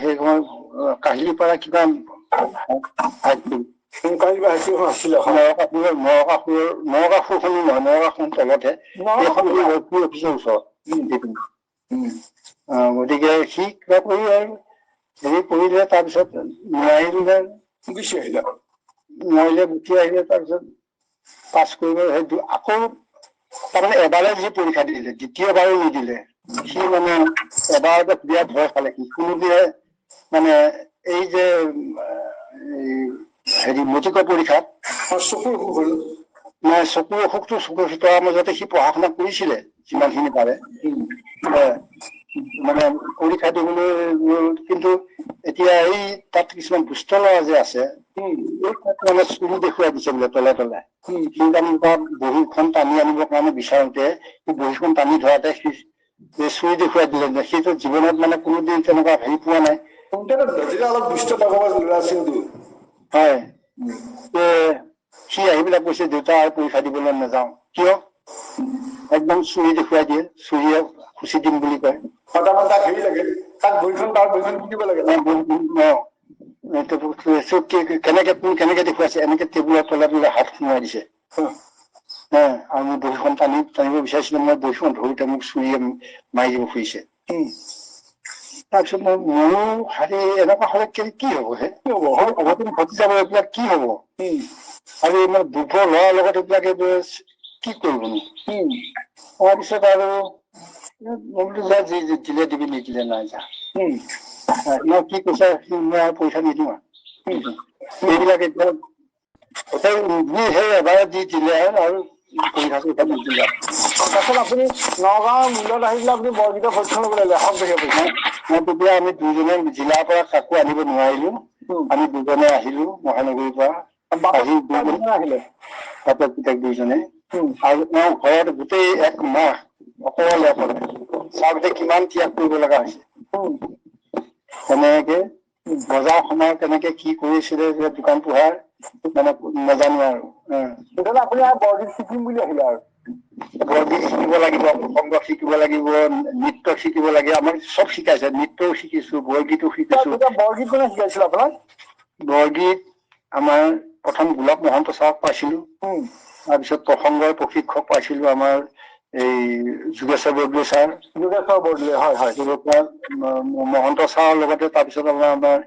Speaker 2: সেইখন কাহিলীপাৰা কিবা হাইস্কুল। নৰকাসুৰখনো নহয়, নৰকাসুৰ তলতহে, সেইখন অফিচৰ ওচৰত। গতিকে সি কিবা কৰি আৰু হেৰি কৰিলে, তাৰপিছত নোৱাৰিলে গুচি আহিলে। তাৰপিছত পাছ কৰিব আকৌ তাৰমানে এবাৰে যি পৰীক্ষা দিলে, দ্বিতীয়বাৰো নিদিলে। সি মানে এবাৰতে বিৰাট ভয় খালে। সি কোনোদিনে মানে এই যে হেৰি মেট্ৰিকৰ পৰীক্ষাত চকুৰ অসুখ হল। চকুৰ অসুখটো চকুৰ ভিতৰৰ মাজতে সি পঢ়া শুনা কৰিছিলে যিমানখিনি পাৰে। মানে পৰীক্ষা দিবলৈ কিন্তু এতিয়া এই তাত কিছুমান দুষ্ট ল'ৰা যে আছে, মানে চুৰি দেখুৱাই দিছে বোলে তলে তলে। সি তাৰ বহীখন টানি আনিবৰ কাৰণে বিচাৰোতে বহীখন টানি ধৰাতে সি চুৰি দেখুৱাই দিলে। সেইটো জীৱনত মানে কোনোদিন তেনেকুৱা হেৰি পোৱা নাই।
Speaker 3: অলপ দুষ্ট ল'ৰা আছিল।
Speaker 2: হয়, সি আহি পেলাই কৈছে দেউতা আৰু পৰীক্ষা দিবলৈ নাযাওঁ। কিয়? একদম চুৰি দেখুৱাই দিয়ে, চুৰিয়ে খুচি দিম বুলি কয়।
Speaker 3: তাক হেৰি লাগে, তাক বহীখন কিনিব লাগে।
Speaker 2: কেনেকে দেখুৱাইছে, এনেকে টেবুলৰ তলে হাত সোমাই দিছে। আৰু মই বহীখন টানিব বিচাৰিছিলো, মই বহীখন ধৰোতে মোক চুৰিয়ে মাৰি দিব খুজিছে। তাৰপিছত মোৰো হাৰি এনেকুৱা হলে কি হব হে? অঘটন ঘটি যাব, এইবিলাক কি হব? আৰু ইমান দুখৰ ল'ৰাৰ লগত এইবিলাক কি কৰিবনো? তাৰপিছত আৰু যি দিলে দিবি, নিদিলে নাই যা। কি কৈছে, মই আৰু পইচা নিদিওঁ আৰু সেইবিলাক এতিয়া সেই এবাৰে দি দিলে আৰু পৰীক্ষা চৰীক্ষা নিদিলা।
Speaker 3: তাৰপিছত আপুনি নগাঁৱৰ মূল্যত আহি পেলাই আপুনি বৰগীতৰ প্ৰশিক্ষণ ল'ব লাগিলে এসপ্তাহীয়া প্ৰশিক্ষণ।
Speaker 2: তেতিয়া আমি দুজনে জিলাৰ পৰা কাকো আনিব নোৱাৰিলো, আমি দুজনে আহিলো মহানগৰীৰ পৰা। আহি
Speaker 3: আহিলে
Speaker 2: বাপেক পিতেক দুইজনে, আৰু তেওঁ ঘৰত গোটেই এক মাহ অকলে অকলে চাওঁতে কিমান ত্যাগ কৰিব লগা হৈছে। তেনেকে বজাৰ সমাৰ তেনেকে কি কৰিছিলে যে দোকান পোহাৰ মানে নাজানো আৰু।
Speaker 3: তেতিয়াহ'লে আপুনি আৰু বৰগীত শিকিম বুলি আহিলে আৰু।
Speaker 2: বৰগীত শিকিব লাগিব, প্ৰসংগ শিকিব লাগিব, নৃত্য শিকিব লাগে, আমাক চব শিকাইছে। নৃত্যও শিকিছো, বৰগীতো শিকিছো।
Speaker 3: বৰগীত কোনে শিকাইছিল আপোনাক?
Speaker 2: বৰগীত আমাৰ প্ৰথম গোলাপ মহন্ত ছাৰক পাইছিলো, তাৰপিছত প্ৰসংগৰ প্ৰশিক্ষক পাইছিলো আমাৰ এই যোগেশ্বৰ বৰদলৈ ছাৰ।
Speaker 3: যোগেশ্বৰ বৰদলৈ, হয় হয়।
Speaker 2: মহন্ত ছাৰৰ লগতে তাৰপিছত আমাৰ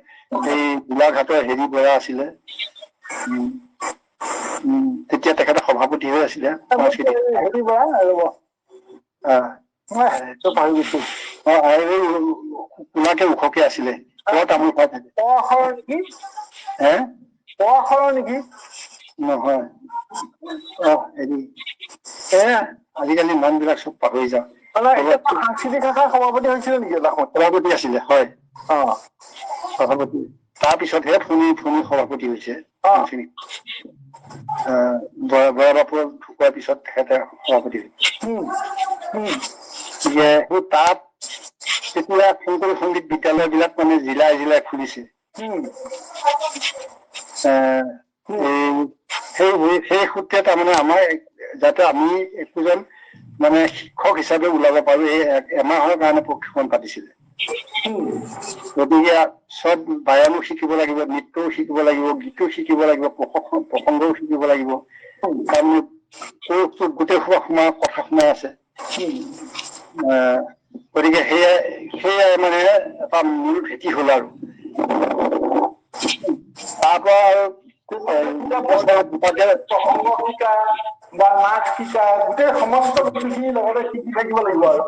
Speaker 2: এই গোলাঘাটৰ হেৰি বৰা আছিলে, তেতিয়া তেখেতে সভাপতি হৈ আছিলে সাংস্কৃতিক।
Speaker 3: হেৰি বৰা পাহৰি গৈছো।
Speaker 2: আৰু কোনাকে ওখকে আছিলে, তামোল খাই থাকে।
Speaker 3: পৰাশৰৰ নেকি? পৰাশৰৰ নেকি?
Speaker 2: নহয়, হেৰি আজিকালি নাম বিলাক চব পাহৰি যাওঁ।
Speaker 3: সাংস্কৃতিক শাখাৰ সভাপতি হৈছিলে নেকি?
Speaker 2: সভাপতি আছিলে, হয়। সভাপতি, তাৰপিছতহে ফণি সভাপতি হৈছে। বৰা বাপুৰ ঢুকোৱাৰ পিছত তেখেতে সভাপতি হৈছে। তাত তেতিয়া শংকৰ সংগীত বিদ্যালয় বিলাক মানে জিলাই জিলাই খুলিছে। সেই সূত্ৰে তাৰমানে আমাৰ যাতে আমি একোজন মানে শিক্ষক হিচাপে ওলাব পাৰো, এই এমাহৰ কাৰণে প্ৰশিক্ষণ পাতিছিলে। গতিকে চব বায়ানো শিকিব লাগিব, নৃত্যও শিকিব লাগিব, গীতো শিকিব লাগিব, প্ৰসংগও শিকিব লাগিব। তাৰমানে গোটেই সোপা কথা সোমাই আছে। গতিকে সেয়াই মানে এটা মূল ভেটি হল আৰু। তাৰ পৰা আৰু
Speaker 3: প্ৰসংগ শিকা বা নাচ শিকা, গোটেই সমস্ত বস্তুখিনি লগতে শিকি থাকিব লাগিব আৰু।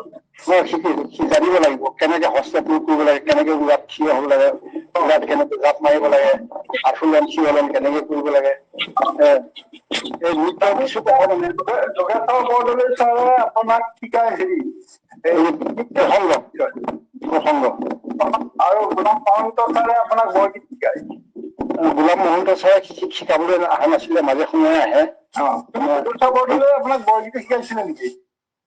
Speaker 2: জানিব লাগিব কেনেকে হস্ত প্ৰয়োগ কৰিব লাগে, কেনেকে উৰাত থিয় হব লাগে, উৰাত কেনেকে জাপ মাৰিব লাগে, আঠুলন থিয়লন কেনেকে কৰিব লাগে। এই নৃত্য কিছু কথা মানে
Speaker 3: যোগেশ্বৰ বৰদলৈ ছাৰে আপোনাক শিকাই হেৰি
Speaker 2: প্ৰসংগ,
Speaker 3: আৰু গোলাপ মহন্ত ছাৰে আপোনাক বৰগীত শিকায়।
Speaker 2: গোলাপ মহন্ত ছাৰে শিকাবলৈ অহা নাছিলে, মাজে সময়ে আহে।
Speaker 3: যোগেশ্বৰ বৰদলৈ আপোনাক বৰগীত শিকাইছিলে নেকি?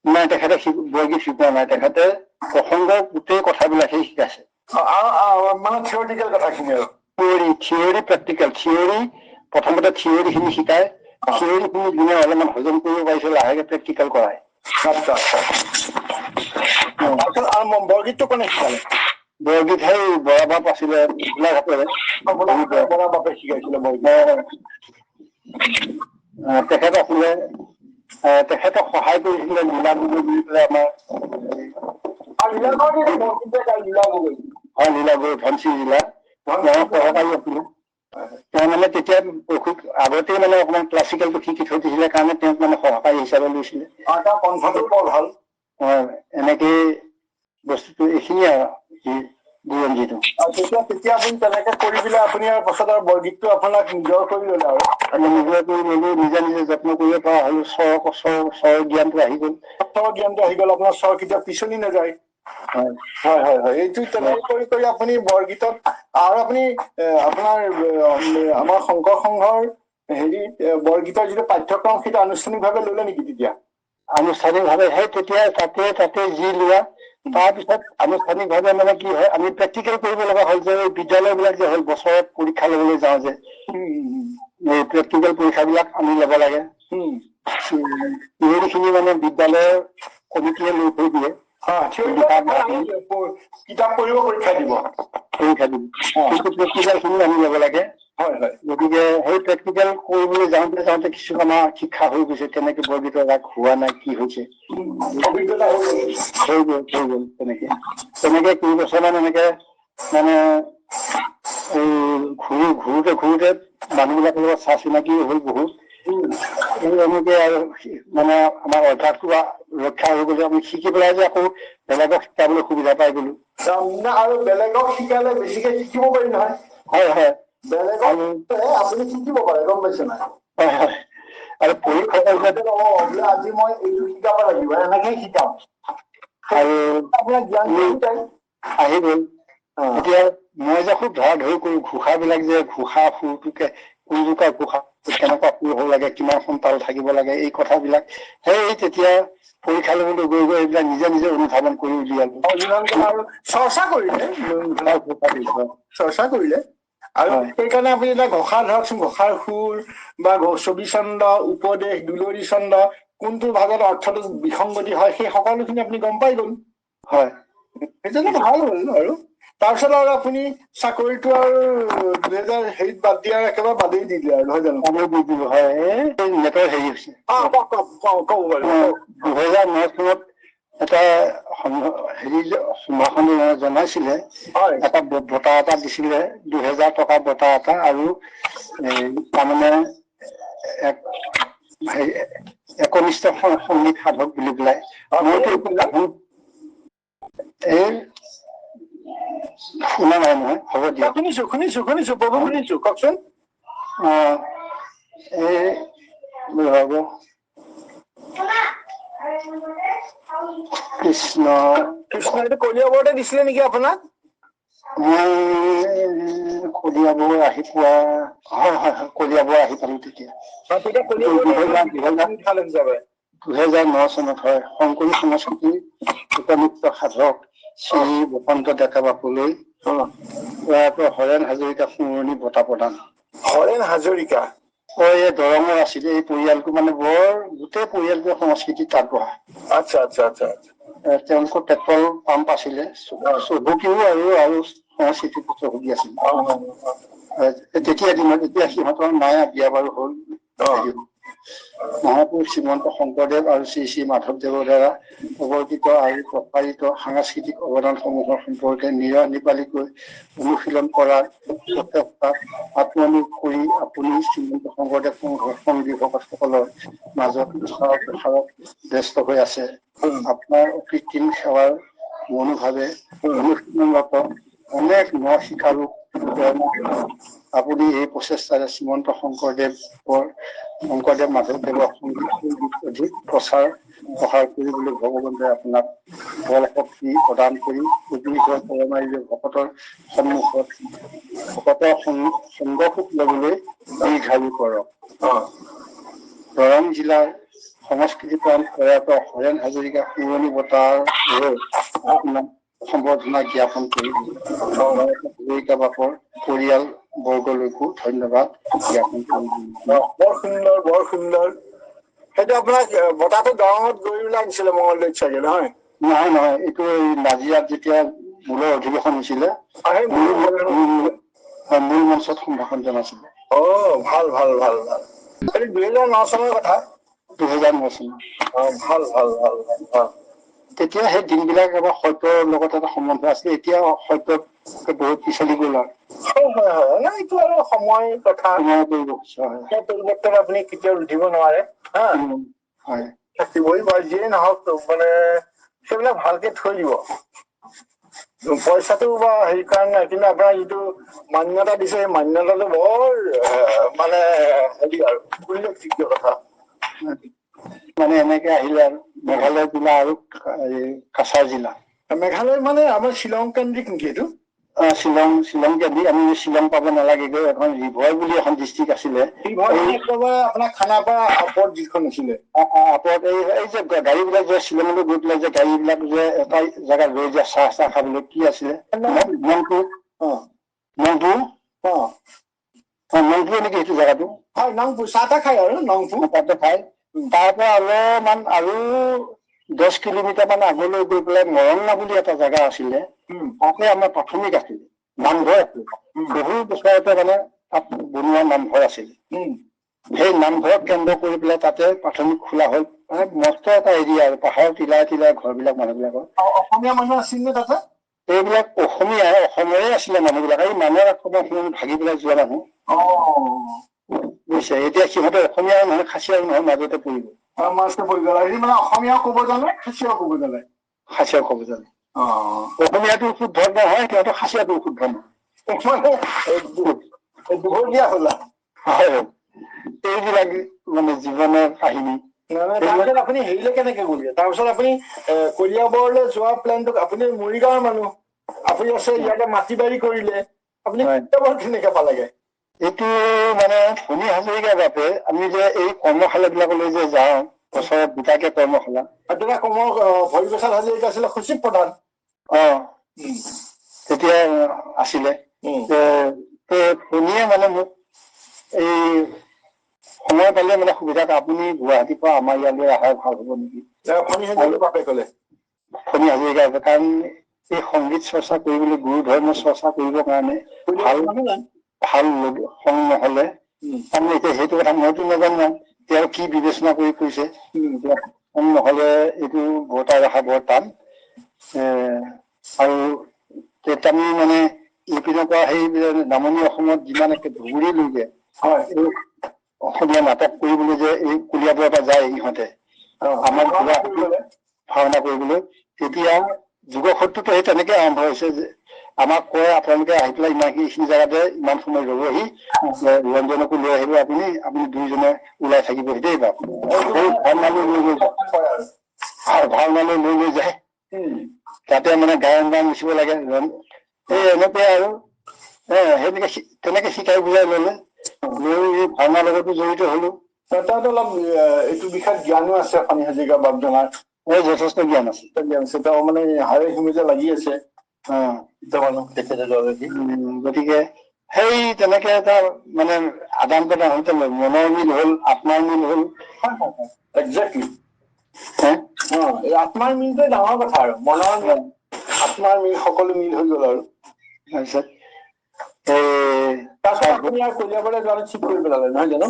Speaker 2: নাই, তেখেতে বৰগীত শিকোৱা নাই, তেখেতে প্ৰসংগৰ গোটেই কথাবিলাকেই শিকাইছে।
Speaker 3: মানে থিয়ৰিটিকেল কথাখিনি আৰু।
Speaker 2: Theory practical. থিয়ৰি প্ৰথমতে থিয়ৰি খিনি শিকায়, থিয়ৰি খিনি যোনে অলপমান হজম কৰিব পাৰিছে লাহেকে প্ৰেক্টিকেল কৰায়।
Speaker 3: বৰগীতটো কোনে শিকালে?
Speaker 2: বৰগীত সেই বৰা বাপ আছিলে গোলাঘাটৰে,
Speaker 3: বৰা বাপে শিকাইছিলে বৰগীত।
Speaker 2: তেখেত আছিলে, তেখেতক সহায় কৰিছিলে লীলা গগৈ বুলি পেলাই আমাৰ লীলা গগৈ ধনশিৰি জিলা সহকাৰী আছিলে। তেওঁ মানে তেতিয়া আগতেই মানে অকমান ক্লাছিকেলটো শিকি থৈ দিছিলে কাৰণে তেওঁক মানে সহকাৰী হিচাপে লৈছিলে।
Speaker 3: ভাল।
Speaker 2: এনেকেই বস্তুটো এইখিনিয়ে আৰু বুৰঞ্জীটো।
Speaker 3: তেতিয়া আপুনি তেনেকে কৰি পেলাই আপুনি আৰু পাছত আৰু বৰগীতটো আপোনাক নিজৰ কৰি ললে আৰু।
Speaker 2: নিজৰ কৰি ললো, নিজে নিজে যত্ন কৰিব পৰা হলো, স্বৰ জ্ঞানটো আহি গল।
Speaker 3: আপোনাৰ স্বৰ কেতিয়া পিছলি নাযায়। হয়। এইটো তেনেকে কৰি আপুনি বৰগীতত আৰু আপুনি আপোনাৰ আমাৰ শংকৰ সংঘৰ হেৰি বৰগীতৰ যিটো পাঠ্যক্ৰম সেইটো আনুষ্ঠানিকভাৱে ললে নেকি তেতিয়া?
Speaker 2: আনুষ্ঠানিকভাৱে তেতিয়া তাতে যি লোৱা, তাৰপিছত আনুষ্ঠানিকভাৱে মানে কি হয়, আমি প্ৰেক্টিকেল কৰিব লগা হ'ল যে বিদ্যালয় বিলাক যে হ'ল বছৰত পৰীক্ষা লবলৈ যাওঁ যে, এই প্ৰেক্টিকেল পৰীক্ষা বিলাক আমি ল'ব লাগে। খিনি মানে বিদ্যালয়ৰ কমিটিয়ে লৈ থৈ দিয়ে।
Speaker 3: কিতাপ পঢ়িব পৰীক্ষা দিব।
Speaker 2: কিন্তু প্ৰেক্টিকেল খিনি আমি ল'ব লাগে। গতিকে সেই প্ৰেক্টিকেল কৰিবলৈ যাওঁতে কিছু আমাৰ শিক্ষা হৈ গৈছে, কেনেকে বৰগীতৰ ৰাগ হোৱা নাই, কি হৈছে, হৈ গল তেনেকে কেইবছৰমান এনেকে মানে এই ঘূৰোতে মানুহবিলাকৰ লগত চা চিনাকি হ'ল বহুত। এনেকে আৰু মানে আমাৰ অভ্যাসটো ৰক্ষা হৈ গ'লে আমি শিকি পেলাই যে আকৌ বেলেগক শিকাবলৈ সুবিধা পাই গলো।
Speaker 3: আৰু বেলেগক শিকালে বেছিকে শিকিব পাৰি নহয়।
Speaker 2: হয়।
Speaker 3: বেলেগক আপুনি শিকিব পাৰে, গম পাইছে নাই?
Speaker 2: হয়। আৰু পৰীক্ষা
Speaker 3: আজি মই এইটো শিকাব লাগিব এনেকে শিকাম
Speaker 2: আৰু
Speaker 3: আপোনাৰ জ্ঞান
Speaker 2: আহি গ'ল। এতিয়া মই যে খুব ধৰা ধৰি কৰো ঘোষাবিলাক যে ঘোষা সুৰটোকে কোনজোকা ঘোষা কেনেকুৱা সুৰ হ'ব লাগে, কিমানখন তাল থাকিব লাগে, এই কথাবিলাক সেই তেতিয়া পৰীক্ষা ল'বলৈ গৈ গৈ এইবিলাক নিজে নিজে অনুধাৱন কৰি উলিয়ালো
Speaker 3: আৰু চৰ্চা কৰিলে আৰু সেইকাৰণে আপুনি এতিয়া ঘোষা ধৰকচোন, ঘোষাৰ সুৰ বা ছবি ছন্দ, উপদেশ, দুলৰি ছন্দ, কোনটো ভাগত অৰ্থটো বিসংগতি হয়, সেই সকলোখিনি আপুনি গম পাই গ'ল।
Speaker 2: হয়,
Speaker 3: সেইটোতো ভাল হ'ল। আৰু তাৰপিছত আৰু আপুনি চাকৰিটো আৰু 2000 বাদ দিয়া একেবাৰে বাদেই দি দিলে আৰু নহয় জানো?
Speaker 2: হয়, এই নেটৰ হেৰি হৈছে। 2009 চনত এটা হেৰি সম্ভাষণ জনাইছিলে, এটা বঁটা এটা দিছিলে, 2000 টকা বঁটা এটা, আৰু তাৰমানে একনিষ্ঠ সংগীত সাধক বুলি পেলাই। এই শুনা নাই নহয়, হ'ব দিয়া।
Speaker 3: শুনিছো প্ৰভু শুনিছো, কওকচোন।
Speaker 2: এই হ'ব কৃষ্ণ
Speaker 3: এইটো কলিয়াবৰতে দিছিলে নেকি আপোনাক?
Speaker 2: মই কলিয়াবৰ আহি পোৱা, হয় হয় হয়, কলিয়াবৰ আহি পালো তেতিয়া 2009 চনত। হয়, শংকৰী সংস্কৃতিৰ লোকনৃত্য সাধক শ্ৰী বসন্ত ডেকা বাপুলৈ হৰেণ হাজৰিকা সোঁৱৰণি বঁটা প্ৰদান।
Speaker 3: হৰেণ হাজৰিকা
Speaker 2: এই দৰঙৰ আছিলে। এই পৰিয়ালটো মানে গোটেই পৰিয়ালটোৰ সংস্কৃতিত আগবঢ়া।
Speaker 3: আচ্ছা আচ্ছা আচ্ছা।
Speaker 2: তেওঁলোকৰ পেট্ৰল পাম্প আছিলে, চহকীও আৰু সংস্কৃতিত চহকী আছিলে তেতিয়া দিনত। এতিয়া সিহঁতৰ নাই, বিয়া বাৰু হ'ল। মহাপুৰুষ শ্ৰীমন্ত শংকৰদেৱ আৰু শ্ৰী শ্ৰী মাধৱদেৱৰ দ্বাৰা প্ৰৱৰ্তিত আৰু প্ৰসাৰিত সাংস্কৃতিক অৱদানসমূহৰ সম্পৰ্কে নিৰানিপালিকৈ অনুশীলন কৰাৰ প্ৰচেষ্টাত আত্মনিয়োগ কৰি আপুনি শ্ৰীমন্ত শংকৰদেৱ সংঘী ভকতসকলৰ মাজত প্ৰচাৰ প্ৰসাৰত ব্যস্ত হৈ আছে। আপোনাৰ অকৃত্ৰিম সেৱাৰ মনোভাৱে অনুশীলনৰত অনেক শিকাৰু আপুনি এই প্ৰচেষ্টাৰে শ্ৰীমন্ত শংকৰদেৱ মাধৱদেৱৰ সংগীত অধিক প্ৰসাৰ কৰিবলৈ ভগৱন্তই আপোনাক বল শক্তি প্ৰদান কৰি ভকতৰ সন্মুখত ভকতৰ সংগসুখ লবলৈ দীৰ্ঘায়ু কৰক। দৰং জিলাৰ সংস্কৃতি প্ৰাণ প্ৰয়াত হৰেণ হাজৰিকা সোঁৱৰণি বঁটাৰ সম্বৰ্ধনা জ্ঞাপন কৰি হাজৰিকা বাপৰ পৰিয়াল বৰ্গলৈকো ধন্যবাদ জ্ঞাপন কৰি।
Speaker 3: বৰ সুন্দৰ, বৰ সুন্দৰ। সেইটো আপোনাক বঁটাটো দৰঙত গৈ লাগিছিলে, মঙলদৈত চাগে, নহয়?
Speaker 2: নহয়, এইটো নাজিৰাত যেতিয়া মূলৰ অধিৱেশন হৈছিলে, মূল মঞ্চত সম্ভাষণ জনাইছিলে।
Speaker 3: ভাল ভাল ভাল ভাল। এইটো 2009 চনৰ কথা।
Speaker 2: 2009 চন।
Speaker 3: ভাল ভাল ভাল ভাল।
Speaker 2: তেতিয়া সেই দিনবিলাক এবাৰ সত্যৰ লগত এটা সম্বন্ধ আছিলে। এতিয়া সত্যত বহুত পিছলি গ'ল আৰু।
Speaker 3: হয় হয়, এইটো আৰু সময় কথা, পৰিৱৰ্তন আপুনি কেতিয়াও ৰুধিব নোৱাৰে।
Speaker 2: হয়,
Speaker 3: থাকিবই বাৰু, যিয়ে নহওক মানে সেইবিলাক ভালকে থৈ দিব। পইচাটো বা হেৰি কাৰণে নাই, কিন্তু আপোনাৰ যিটো মান্যতা দিছে, সেই মান্যতাটো বৰ মানে হেৰি আৰু উল্লেখযোগ্য কথা।
Speaker 2: মানে এনেকে আহিলে আৰু মেঘালয় জিলা আৰু কাছাৰ জিলা।
Speaker 3: মেঘালয় মানে আমাৰ শ্বিলং কেন্দ্ৰিক নেকি এইটো?
Speaker 2: শ্বিলং কেন্দ্ৰিক। আমি শ্বিলং পাব নালাগেগৈ, এখন ৰিভয় বুলি এখন ডিষ্ট্ৰিক্ট আছিলে।
Speaker 3: আপোনাৰ খানাপাৰা আপত যিখন আছিলে,
Speaker 2: আপত এই যে গাড়ী বিলাক যে শ্বিলঙলৈ গৈ পেলাই যে গাড়ী বিলাক যে এটা জেগাত ৰৈ যে চাহ খাবলৈ, কি আছিলে মংপু নেকি সেইটো জেগাটো?
Speaker 3: হয়, নংপু। চাহ খাই আৰু নংপু
Speaker 2: তাতে খাই। তাৰ পৰা অলপমান আৰু 10 কিলোমিটাৰ মান আগলৈ গৈ পেলাই মৰংনা বুলি এটা জেগা আছিলে। তাতে আমাৰ প্ৰাথমিক আছিলে, নামঘৰ আছিলে। বহু বছৰতে মানে তাত বনোৱা নামঘৰ আছিলে। সেই নামঘৰক কেন্দ্ৰ কৰি পেলাই তাতে প্ৰাথমিক খোলা হ'ল। মানে মস্ত এটা এৰিয়া আৰু পাহাৰৰ টিলাই ঘৰ বিলাক মানুহ বিলাকৰ।
Speaker 3: অসমীয়া মানুহ আছিল নে তাতে?
Speaker 2: এইবিলাক অসমৰে আছিলে মানুহ বিলাক। এই মানুহৰ আক্ৰমণ ভাগি পেলাই যোৱা মানুহ। বুজিছে, এতিয়া সিহঁতে অসমীয়া নহয়, খাচীয়া নহয়, মাজতে পৰিব।
Speaker 3: মানে অসমীয়াও ক'ব জানে, খাচীয়াও ক'ব জানে।
Speaker 2: খাচীয়াও ক'ব জানে। অসমীয়াটো শুদ্ধ নহয়, সিহঁতৰ খাচীয়াটো শুদ্ধ নহয়।
Speaker 3: দুহৰীয়া হ'লা।
Speaker 2: হয়, এইবিলাক মানে জীৱনৰ কাহিনী।
Speaker 3: তাৰপিছত আপুনি হেৰিলে কেনেকে গ'লে? তাৰপিছত আপুনি কলিয়াবৰলৈ যোৱা প্লেনটো, আপুনি মৰিগাঁৱৰ মানুহ, আপুনি আছে ইয়াতে মাটি বাৰী কৰিলে, আপুনি কলিয়াবৰ কেনেকে পালেগে?
Speaker 2: এইটো মানে ভূমি হাজৰিকাৰ বাবে আমি যে এই কৰ্মশালা বিলাকলৈ যে যাওঁ, বছৰত দুটাকে কৰ্মশালা।
Speaker 3: তেতিয়া ভৰিপ্ৰসাদ হাজৰিকা আছিলে সচিব প্ৰধান।
Speaker 2: তেতিয়া আছিলে। ভূমিয়ে মানে মোক এই সময় পালে মানে সুবিধা, আপুনি গুৱাহাটীৰ পৰা আমাৰ ইয়ালৈ অহাৰ ভাল হ'ব নেকি?
Speaker 3: ফণী হাজৰিকাৰ বাবে ক'লে।
Speaker 2: ফণী হাজৰিকাৰ বাবে, কাৰণ এই সংগীত চৰ্চা কৰিবলৈ, গুৰু ধৰ্ম চৰ্চা কৰিবৰ কাৰণে ভাল সংগ নহলে, তাৰমানে এতিয়া সেইটো কথা মইতো নাজানো, তেওঁ কি বিবেচনা কৰি কৈছে, সংগ নহলে এইটো বৰ্তাই ৰখা বৰ টান। আৰু তাৰমানে মানে ইপিনৰ পৰা সেই নামনি অসমত যিমান একে ধুবুৰীলৈকে এই অসমীয়া নাটক কৰিবলৈ যে এই কলিয়াবৰৰ পৰা যায় ইহঁতে আমাৰ ভাওনা কৰিবলৈ, তেতিয়া যুগসূত্ৰটো সেই তেনেকে আৰম্ভ হৈছে যে আমাক কয় আপোনালোকে আহি পেলাই এইখিনি জেগাতে ইমান সময় ৰবহি, ৰঞ্জনকো লৈ আহিব, আপুনি দুইজনে ওলাই থাকিবহি দেই বাপ। ভাওনালৈ লৈ লৈ যায়, তাতে মানে গায়ন বায়ন লিখিব লাগে, এই এনেকে আৰু সেইনেকে তেনেকে শিকাই বুজাই ললে, লৈ ভাওনাৰ লগতো জড়িত হলো।
Speaker 3: তাত অলপ এইটো বিষয়ত জ্ঞানো আছে ফণী হাজৰিকা বাপজনাৰ।
Speaker 2: যথেষ্ট জ্ঞান আছে।
Speaker 3: তেওঁ মানে হাড়ে হিমিজে লাগি আছে।
Speaker 2: গতিকে সেই তেনেকে এটা মানে আদান প্ৰদান হওঁতে মনৰ মিল হল, আত্মাৰ মিল হল।
Speaker 3: একজেক্টলি। এই আত্মাৰ মিলটোৱে ডাঙৰ কথা আৰু, মনৰ মিল, আত্মাৰ মিল, সকলো মিল হৈ গল আৰু।
Speaker 2: তাৰপিছত
Speaker 3: আপুনি আৰু কলিয়াবৰলৈ যোৱাটো ঠিক কৰি পেলালে, নহয় জানো?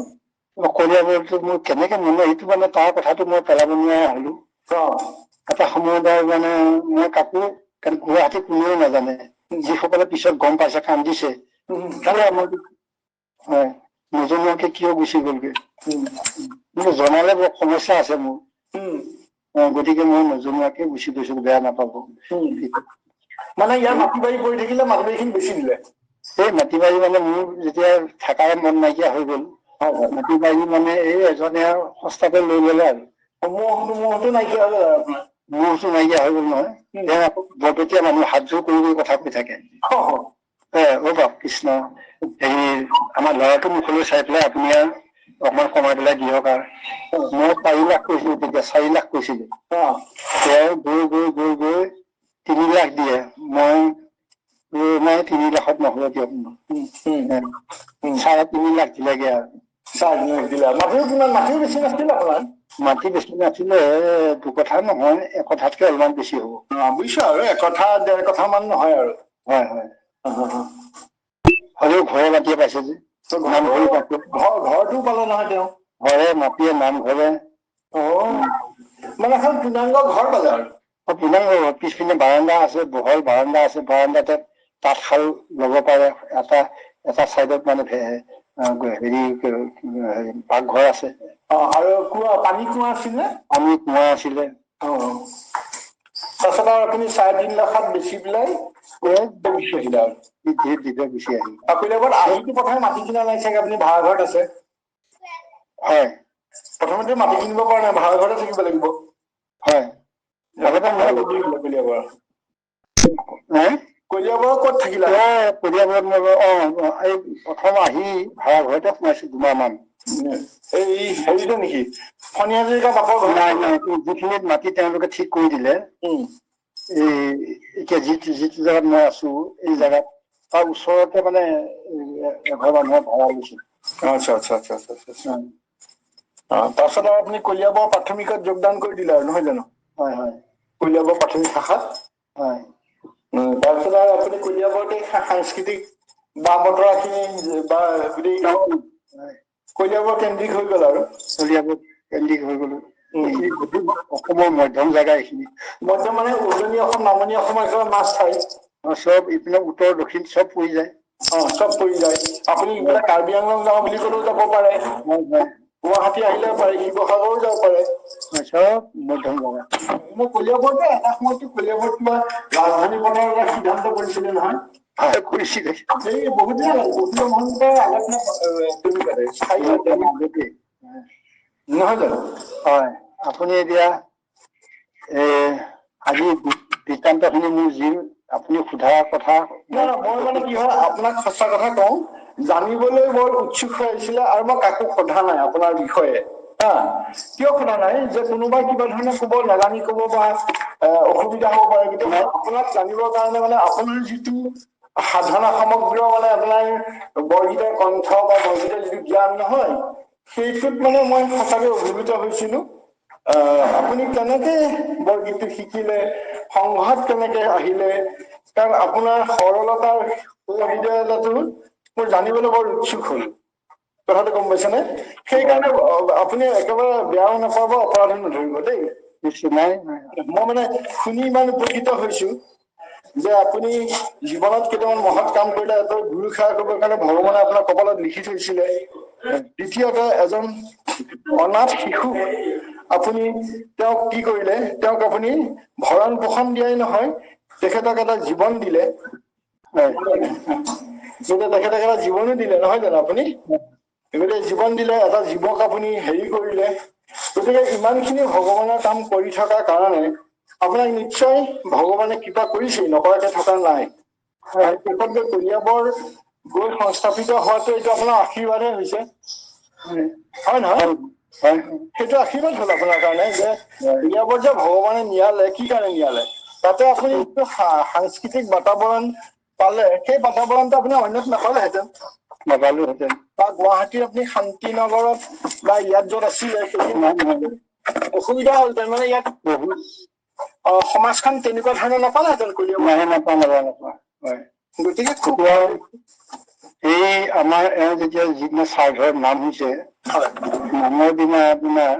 Speaker 2: কলিয়াবৰটো মোৰ কেনেকে মনে, সেইটো মানে তাৰ কথাটো মই পেলাব নোৱাৰা হলো। এটা সময়ত আৰু মানে মই কাকো, গুৱাহাটী কোনেও নাজানে, যিসকলে পিছত গম পাইছে কান্দিছে, নজনোৱাকে কিয় গুচি গলগে, কিন্তু জনালে বৰ সমস্যা আছে মোৰ। গতিকে মই নজনোৱাকে গুচি গৈছো, বেয়া নাপাব।
Speaker 3: মানে ইয়াৰ মাটি বাৰী পৰি থাকিলে মাটি বাৰীখিনি বেছি দিলে।
Speaker 2: এই মাটি বাৰী মানে মোৰ যেতিয়া থাকাই মন নাইকিয়া হৈ গল, মাটি বাৰী মানে এই এজনে আৰু সস্তাকে লৈ ললে আৰু।
Speaker 3: মোহটো নাইকিয়া হৈ গল আৰু আপোনাৰ।
Speaker 2: মোহটো নাইকিয়া হৈ গল নহয়। তেওঁ আকৌ বৰপেটীয়া মানুহ, হাতযোৰ কৰি কথা কৈ থাকে। বাপ কৃষ্ণ, হেৰি আমাৰ ল'ৰাটো মুখলৈ চাই পেলাই আপুনি আৰু অকমান কমাই পেলাই দিয়ক আৰু। মই 4 লাখ কৈছিলো তেতিয়া, 4 লাখ কৈছিলো। তেওঁ গৈ গৈ গৈ গৈ 3 লাখ দিয়ে। মই 3 লাখত নহব দিয়ক, 3.5 লাখ দিলেগে আৰু।
Speaker 3: মাটিও বেছি নাছিলে আপোনাৰ?
Speaker 2: মাটি বেছি নাছিলে, 2 কঠা নহয়, 1 কঠাতকে অলপমান বেছি হ'ব।
Speaker 3: বুজিছো আৰু 1 কঠা 1.5 কঠা মান নহয় আৰু।
Speaker 2: হয় হয়। হলেও ঘৰে মাতিয়ে পাইছে যে, নামঘৰো পাইছে।
Speaker 3: ঘৰটো পালে নহয় তেওঁ?
Speaker 2: ঘৰে মাতিয়ে, নামঘৰে।
Speaker 3: মানে এখন পূৰ্ণাংগ ঘৰ পালে আৰু।
Speaker 2: পূৰ্ণাংগ ঘৰ, পিছপিনে বাৰাণ্ডা আছে, বহল বাৰাণ্ডা আছে, বাৰাণ্ডাতে তাঁতশাল লব পাৰে, এটা চাইডত মানে হেৰি পাকঘৰ আছে।
Speaker 3: আৰু পানী কুঁৱা আছিলে?
Speaker 2: পানী কুঁৱা আছিলে।
Speaker 3: তাৰপিছত আৰু আপুনি 3.5 লাখত বেচি পেলাই গুচি আহিলে আৰু।
Speaker 2: গুচি আহিল।
Speaker 3: কলিয়াবৰত আহিটো প্ৰথমে মাটি কিনা নাই চাগে, আপুনি ভাড়া ঘৰত আছে?
Speaker 2: হয়।
Speaker 3: প্ৰথমতে মাটি কিনিব পৰা নাই, ভাড়া ঘৰতে থাকিব লাগিব।
Speaker 2: হয়।
Speaker 3: কলিয়াবৰত ক'ত থাকিলা?
Speaker 2: কলিয়াবৰত এই প্ৰথম আহি ভাড়া ঘৰতে সোমাইছো 2 মাহ মান।
Speaker 3: এই হেৰিটো নেকি, ফণী হাজৰিকা বাপৰ ঘৰ?
Speaker 2: নাই, যিখিনিত মাটি তেওঁলোকে ঠিক কৰি দিলে, এতিয়া যিটো জেগাত মই আছো, এই জেগাত তাৰ ওচৰতে মানে এঘৰ মানুহৰ ভাড়া লৈছো।
Speaker 3: আচ্ছা। তাৰপিছত আৰু আপুনি কলিয়াবৰ প্ৰাথমিকত যোগদান কৰি দিলে আৰু, নহয় জানো?
Speaker 2: হয় হয়।
Speaker 3: কলিয়াবৰ প্ৰাথমিক শাখাত?
Speaker 2: হয়।
Speaker 3: তাৰপিছত আৰু আপুনি কলিয়াবৰতে সাংস্কৃতিক বা-বতৰাখিনি কলিয়াবৰ কেন্দ্ৰিক হৈ গল আৰু।
Speaker 2: কলিয়াবৰ কেন্দ্ৰিক হৈ গলো। অসমৰ মধ্যম জেগা এইখিনি।
Speaker 3: মধ্যম মানে উজনি অসম, নামনি অসমৰ একেবাৰে মাছ ঠাই।
Speaker 2: চব ইপিনে উত্তৰ দক্ষিণ চব পৰি যায়।
Speaker 3: চব পৰি যায়। আপুনি ইফালে কাৰ্বি আংলং যাওঁ বুলি কলেও যাব পাৰে। গুৱাহাটী আহিলেও পাৰে, শিৱসাগৰো যাব পাৰে।
Speaker 2: চব মধ্যম জেগা।
Speaker 3: মই কলিয়াবৰতে এটা সময়তো কলিয়াবৰত কিবা ৰাজধানী বনোৱাৰ এটা সিদ্ধান্ত কৰিছিলে নহয়।
Speaker 2: কৰিছিলে
Speaker 3: এই বহুত দিন উত্তম মহন্তৰ আগত
Speaker 2: আগতে।
Speaker 3: নহয় জানো?
Speaker 2: হয়, আপুনি এতিয়া আজি বৃত্তান্তখিনি মোৰ যি আপুনি সোধা কথা।
Speaker 3: নাই মই মানে কি হয় আপোনাক সঁচা কথা কওঁ, জানিবলৈ বৰ উৎসুক হৈ আছিলে আৰু মই কাকো সোধা নাই আপোনাৰ বিষয়ে। হা, কিয় সোধা নাই যে কোনোবাই কিবা ধৰণে কব, নাজানি কব বা অসুবিধা হ'ব পাৰে, কিন্তু আপোনাক জানিবৰ কাৰণে মানে আপোনাৰ যিটো সাধনা সমগ্ৰ মানে আপোনাৰ বৰগীতৰ কণ্ঠ বা বৰগীতৰ যিটো জ্ঞান নহয়, সেইটোত মানে মই সঁচাকে অভিভূত হৈছিলো। আপুনি কেনেকে বৰগীতটো শিকিলে, সংঘাত কেনেকে আহিলে, কাৰণ আপোনাৰ সৰলতাৰ হৃদয়তাটো মোৰ জানিবলৈ বৰ উৎসুক হল। কথাটো গম পাইছেনে? সেইকাৰণে আপুনি একেবাৰে বেয়াও নাপাব, অপৰাধো নধৰিব দেই।
Speaker 2: নিশ্চয় নাই।
Speaker 3: মই মানে শুনি ইমান উপকৃত হৈছো যে আপুনি জীৱনত কেইটামান মহৎ কাম কৰিলে। এটা গুৰু সেৱা কৰিবৰ কাৰণে ভগৱানে আপোনাৰ কপালত লিখি থৈছিলে। দ্বিতীয়তে এজন অনাথ শিশু আপুনি তেওঁক কি কৰিলে, তেওঁক আপুনি ভৰণ পোষণ দিয়াই নহয়, তেখেতক এটা জীৱন দিলে। তেখেতক এটা জীৱনো দিলে নহয় জানো আপুনি? গতিকে জীৱন দিলে, এটা জীৱক আপুনি হেৰি কৰিলে। গতিকে ইমানখিনি ভগৱানৰ কাম কৰি থকাৰ কাৰণে আপোনাক নিশ্চয় ভগৱানে কৃপা কৰিছেই, নকৰাকে থকা নাই। আৰু শেষত গৈ কলিয়াবৰ গৈ সংস্থাপিত হোৱাটো এইটো আপোনাৰ আশীৰ্বাদহে হৈছে, হয় নহয়? সেইটো আশীৰ্বাদ হল আপোনাৰ কাৰণে যে কলিয়াবৰ যে ভগৱানে নিয়ালে, কি কাৰণে নিয়ালে? তাতে আপুনি যিটো সাংস্কৃতিক বাতাবৰণ পালে, সেই বাতাবৰণটো আপুনি অন্যত নাপালেহেঁতেন।
Speaker 2: নাপালোহেঁতেন।
Speaker 3: বা গুৱাহাটীৰ আপুনি শান্তি নগৰত বা ইয়াত য'ত আছিলে অসুবিধা হ'ল, তাৰমানে ইয়াত সমাজখন তেনেকুৱা ধৰণৰ নাপালেহেঁতেন কলিয়াবৰ। গতিকে খুব
Speaker 2: এই আমাৰ যেতিয়া যিদিনা শ্ৰাদ্ধৰ নাম হৈছে, নামৰ দিনা আপোনাৰ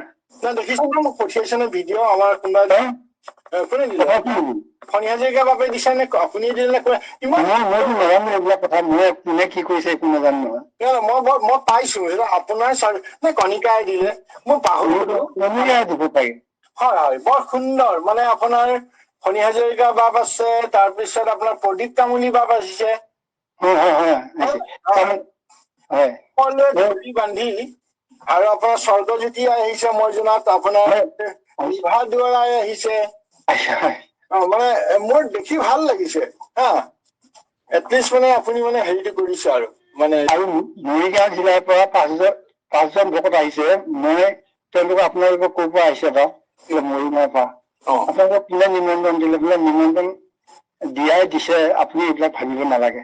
Speaker 3: দেখিছো ন, মোক পঠিয়াইছে নে ভিডিঅ' আমাৰ কোনোবা কোনে দিলে? ফণী হাজৰিকাৰ বাবে দিছে নে আপুনি দিলে? ইমান
Speaker 2: মইতো নাজানো এইবিলাক কথা, মই কোনে কি কৰিছে একো নাজানো নহয়।
Speaker 3: মই পাইছো আপোনাৰ কণিকাই দিলে, মই পাহৰিলো।
Speaker 2: দিব পাৰি।
Speaker 3: হয় হয়, বৰ সুন্দৰ। মানে আপোনাৰ ফণী হাজৰিকা বাপ আছে, তাৰপিছত আপোনাৰ প্ৰদীপ তামুলী বাপ আহিছে। বান্ধি আৰু আপোনাৰ স্বৰ্গজ্যোতি আহিছে, মই জনাত আপোনাৰ বিভা দুৱৰাই আহিছে। মানে মোৰ দেখি ভাল লাগিছে হা। এটলিষ্ট মানে আপুনি মানে হেৰিটো কৰিছে আৰু মানে।
Speaker 2: আৰু মৰিগাঁও জিলাৰ পৰা পাঁচজন ভকত আহিছে। মই তেওঁলোকে আপোনালোকক ক'ৰ পৰা আহিছে বা মৰিগাঁৱৰ পৰা আপোনালোকক কোনে নিমন্ত্ৰণ দিলে? বোলে নিমন্ত্ৰণ দিয়াই দিছে, আপুনি এইবিলাক ভাবিব নালাগে।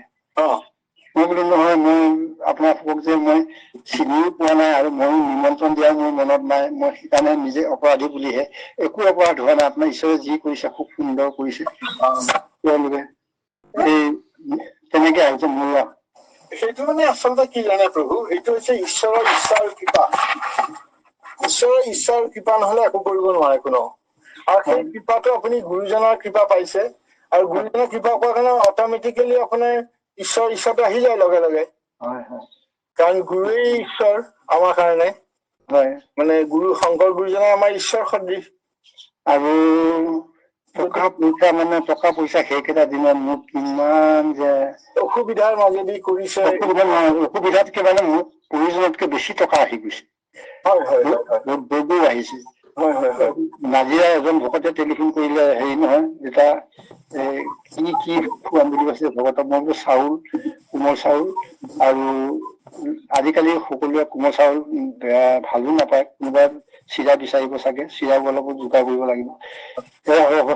Speaker 2: মই বোলো নহয়, মই আপোনালোকক যে মই চিনিও পোৱা নাই আৰু ময়ো নিমন্ত্ৰণ দিয়া মোৰ মনত নাই, মই সেইকাৰণে নিজে অপৰাধী বুলিহে। একো অপৰাধ হোৱা নাই, আপোনাৰ ঈশ্বৰে যি কৰিছে খুব সুন্দৰ কৰিছে। তেওঁলোকে এই তেনেকে আহিছে মোৰ।
Speaker 3: সেইটো মানে আচলতে কি জানে প্ৰভু, এইটো হৈছে ঈশ্বৰৰ ইচ্ছা আৰু কৃপা। ঈশ্বৰৰ ইচ্ছা আৰু কৃপা নহলে একো কৰিব নোৱাৰে কোনো। আৰু সেই কৃপাটো আপুনি গুৰুজনৰ কৃপা পাইছে, আৰু গুৰুজনৰ কৃপা পোৱাৰ কাৰণে অটমেটিকেলি আপোনাৰ ঈশ্বৰৰ ইচ্ছাটো আহি যায় লগে লগে। কাৰণ গুৰুৱেই ঈশ্বৰ আমাৰ কাৰণে। মানে গুৰু শংকৰ গুৰুজনে আমাৰ ঈশ্বৰ সদৃশ।
Speaker 2: আৰু টকা পইচা সেইকেইটা দিনত মোক কিমান যে
Speaker 3: অসুবিধাৰ মাজেদি কৰিছে।
Speaker 2: অসুবিধাতকে মানে মোক প্ৰয়োজনতকে বেছি টকা আহি গৈছে। আহিছে। নাজিৰা এজন ভকতে টেলিফোন কৰিলে, হেৰি নহয় যেতিয়া কি খুৱাম বুলি কৈছে ভকতক? মই বোলো চাউল, কোমল চাউল, আৰু আজিকালি সকলোৱে কোমল চাউল ভালো নাপায়, কোনোবাই চিৰা বিচাৰিব চাগে, চিৰাও অলপো যোগাৰ কৰিব লাগিব।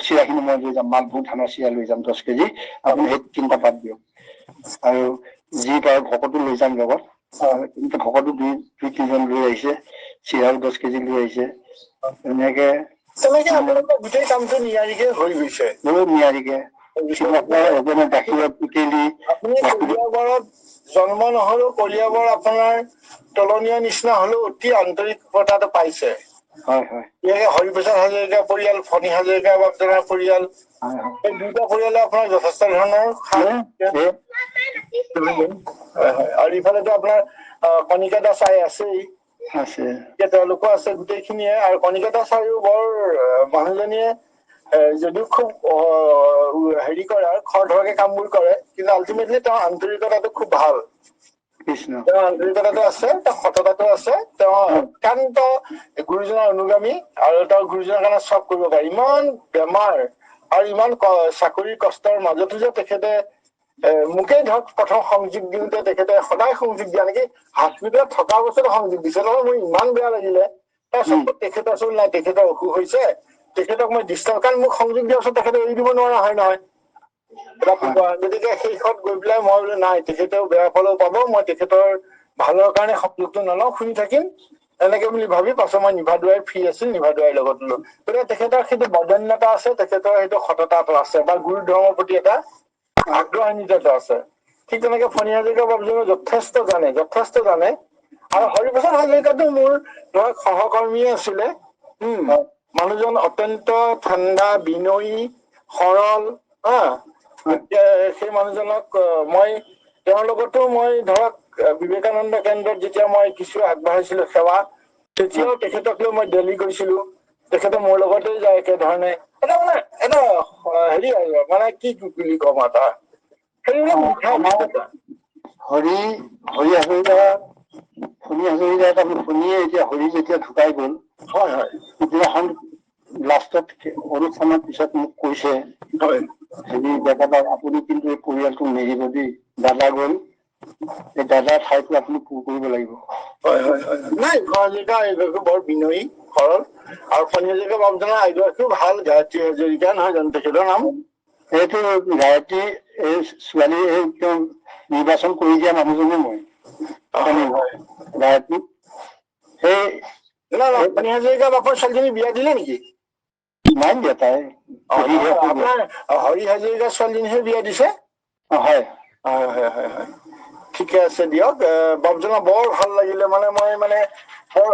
Speaker 2: চিৰা খিনি মই লৈ যাম, মালভোগ ধানৰ চিৰা লৈ যাম 10 কেজি, আপুনি সেই 3টা পাত দিয়ক। আৰু যি পাৰে ভকতো লৈ যাম লগত। ভকতো দুই 3জন লৈ আহিছে, চিৰাও 10 কেজি লৈ আহিছে। তেনেকে
Speaker 3: গোটেই কামটো নিয়াৰিকে হৈ গৈছে।
Speaker 2: বহুত নিয়াৰিকে।
Speaker 3: আপুনি কলিয়াবৰত জন্ম নহলেও কলিয়াবৰ আপোনাৰ তলনীয়া নিচিনা হলেও অতি আন্তৰিকতাটো পাইছে। হৰিপ্ৰসাদ হাজৰিকা পৰিয়াল, ফণী হাজৰিকা বাপজনাৰ পৰিয়াল, এই দুইটা পৰিয়ালে আপোনাৰ যথেষ্ট ধৰণৰ আৰু ইফালেতো আপোনাৰ কণিকা দাস আছেই।
Speaker 2: আছে
Speaker 3: তেওঁলোকো আছে গোটেইখিনিয়ে। আৰু কণিকাতা ছাৰেও বৰ মানুহজনীয়ে যদিও খুব হেৰি কৰে আৰু খৰধৰকে কামবোৰ কৰে, কিন্তু আল্টিমেটলি তেওঁৰ আন্তৰিকতাটো খুব ভাল।
Speaker 2: কৃষ্ণ
Speaker 3: তেওঁৰ আন্তৰিকতাটো আছে, তেওঁৰ সততাটো আছে, তেওঁ একান্ত গুৰুজনাৰ অনুগামী আৰু তেওঁ গুৰুজনাৰ কাৰণে চব কৰিব পাৰে। ইমান বেমাৰ আৰু ইমান চাকৰিৰ কষ্টৰ মাজতো যে তেখেতে মোকেই ধৰক প্ৰথম সংযোগ দিওঁতে তেখেতে সদায় সংযোগ দিয়া, নেকি হস্পিটেলত থকা অৱস্থাতে সংযোগ দিছে নহয়। মোৰ ইমান বেয়া লাগিলে। তাৰপিছত তেখেতৰ ওচৰত নাই, তেখেতৰ অসুখ হৈছে, তেখেতক মই ডিষ্টাৰ্ব, কাৰণ মোক সংযোগ দিয়াৰ পিছত তেখেতে এৰি দিব নোৱাৰা হয় নহয়। গতিকে শেষত গৈ পেলাই মই বোলো নাই, তেখেতেও বেয়া ফলো পাব, মই তেখেতৰ ভালৰ কাৰণে শব্দটো নলওঁ, শুনি থাকিম এনেকে বুলি ভাবি পাছত মই নিভা দুৱাই ফ্ৰী আছিল, নিভা দুৱাইৰ লগত ললো। গতিকে তেখেতৰ সেইটো বদান্যতা আছে, তেখেতৰ সেইটো সততাটো আছে, বা গুৰু ধৰ্মৰ প্ৰতি এটা আগ্ৰহান্বিততা আছে। ঠিক তেনেকে ফণী হাজৰিকা বাবুজনেও যথেষ্ট জানে। আৰু হৰিপ্ৰসাদ হাজৰিকাটো মোৰ ধৰক সহকৰ্মীয়ে আছিলে। মানুহজন অত্যন্ত ঠাণ্ডা, বিনয়ী, সৰল। সেই মানুহজনক মই তেওঁৰ লগতো মই ধৰক বিবেকানন্দ কেন্দ্ৰত যেতিয়া মই কিছু আগবঢ়াইছিলো সেৱা, তেতিয়াও তেখেতক লৈ মই দিল্লী গৈছিলো। তেখেতে মোৰ লগতে যায় একেধৰণে। এটা মানে এটা হেৰি আৰু মানে কি বুলি কম এটা
Speaker 2: হৰি হাজৰিকা আমি শুনিয়ে এতিয়া হৰি যেতিয়া ঢুকাই গল,
Speaker 3: হয় হয়
Speaker 2: সিদিনাখন লাষ্টত অনুষ্ঠানৰ পিছত মোক কৈছে,
Speaker 3: হয়
Speaker 2: হেৰি দাদা আপুনি কিন্তু এই পৰিয়ালটো নেৰিব দেই, দাদা গল, এই দাদাৰ ঠাইতো আপুনি পূৰ কৰিব লাগিব।
Speaker 3: হয় হয় হয় নাই, হাজৰিকা এগৰাকী বৰ বিনয়ী, সৰল। আৰু ফণী হাজৰিকা বাবুজনৰ এগৰাকীও ভাল গায়ত্ৰী হাজৰিকা, নহয় জানো তেখেতৰ নাম?
Speaker 2: এইটো গায়ত্ৰী এই ছোৱালী নিৰ্বাচন কৰি দিয়া মানুহজনে মই গায়ত্ৰী। সেই
Speaker 3: ফণী হাজৰিকা বাপৰ ছোৱালীজনী বিয়া দিলে নেকি?
Speaker 2: নাই দিয়া, তাই
Speaker 3: আপোনাৰ হৰি হাজৰিকা ছোৱালীজনীহে বিয়া দিছে?
Speaker 2: হয়
Speaker 3: হয় হয় হয় হয়, ঠিকে আছে দিয়ক। বাবুজনক বৰ ভাল লাগিলে, মানে মই বৰ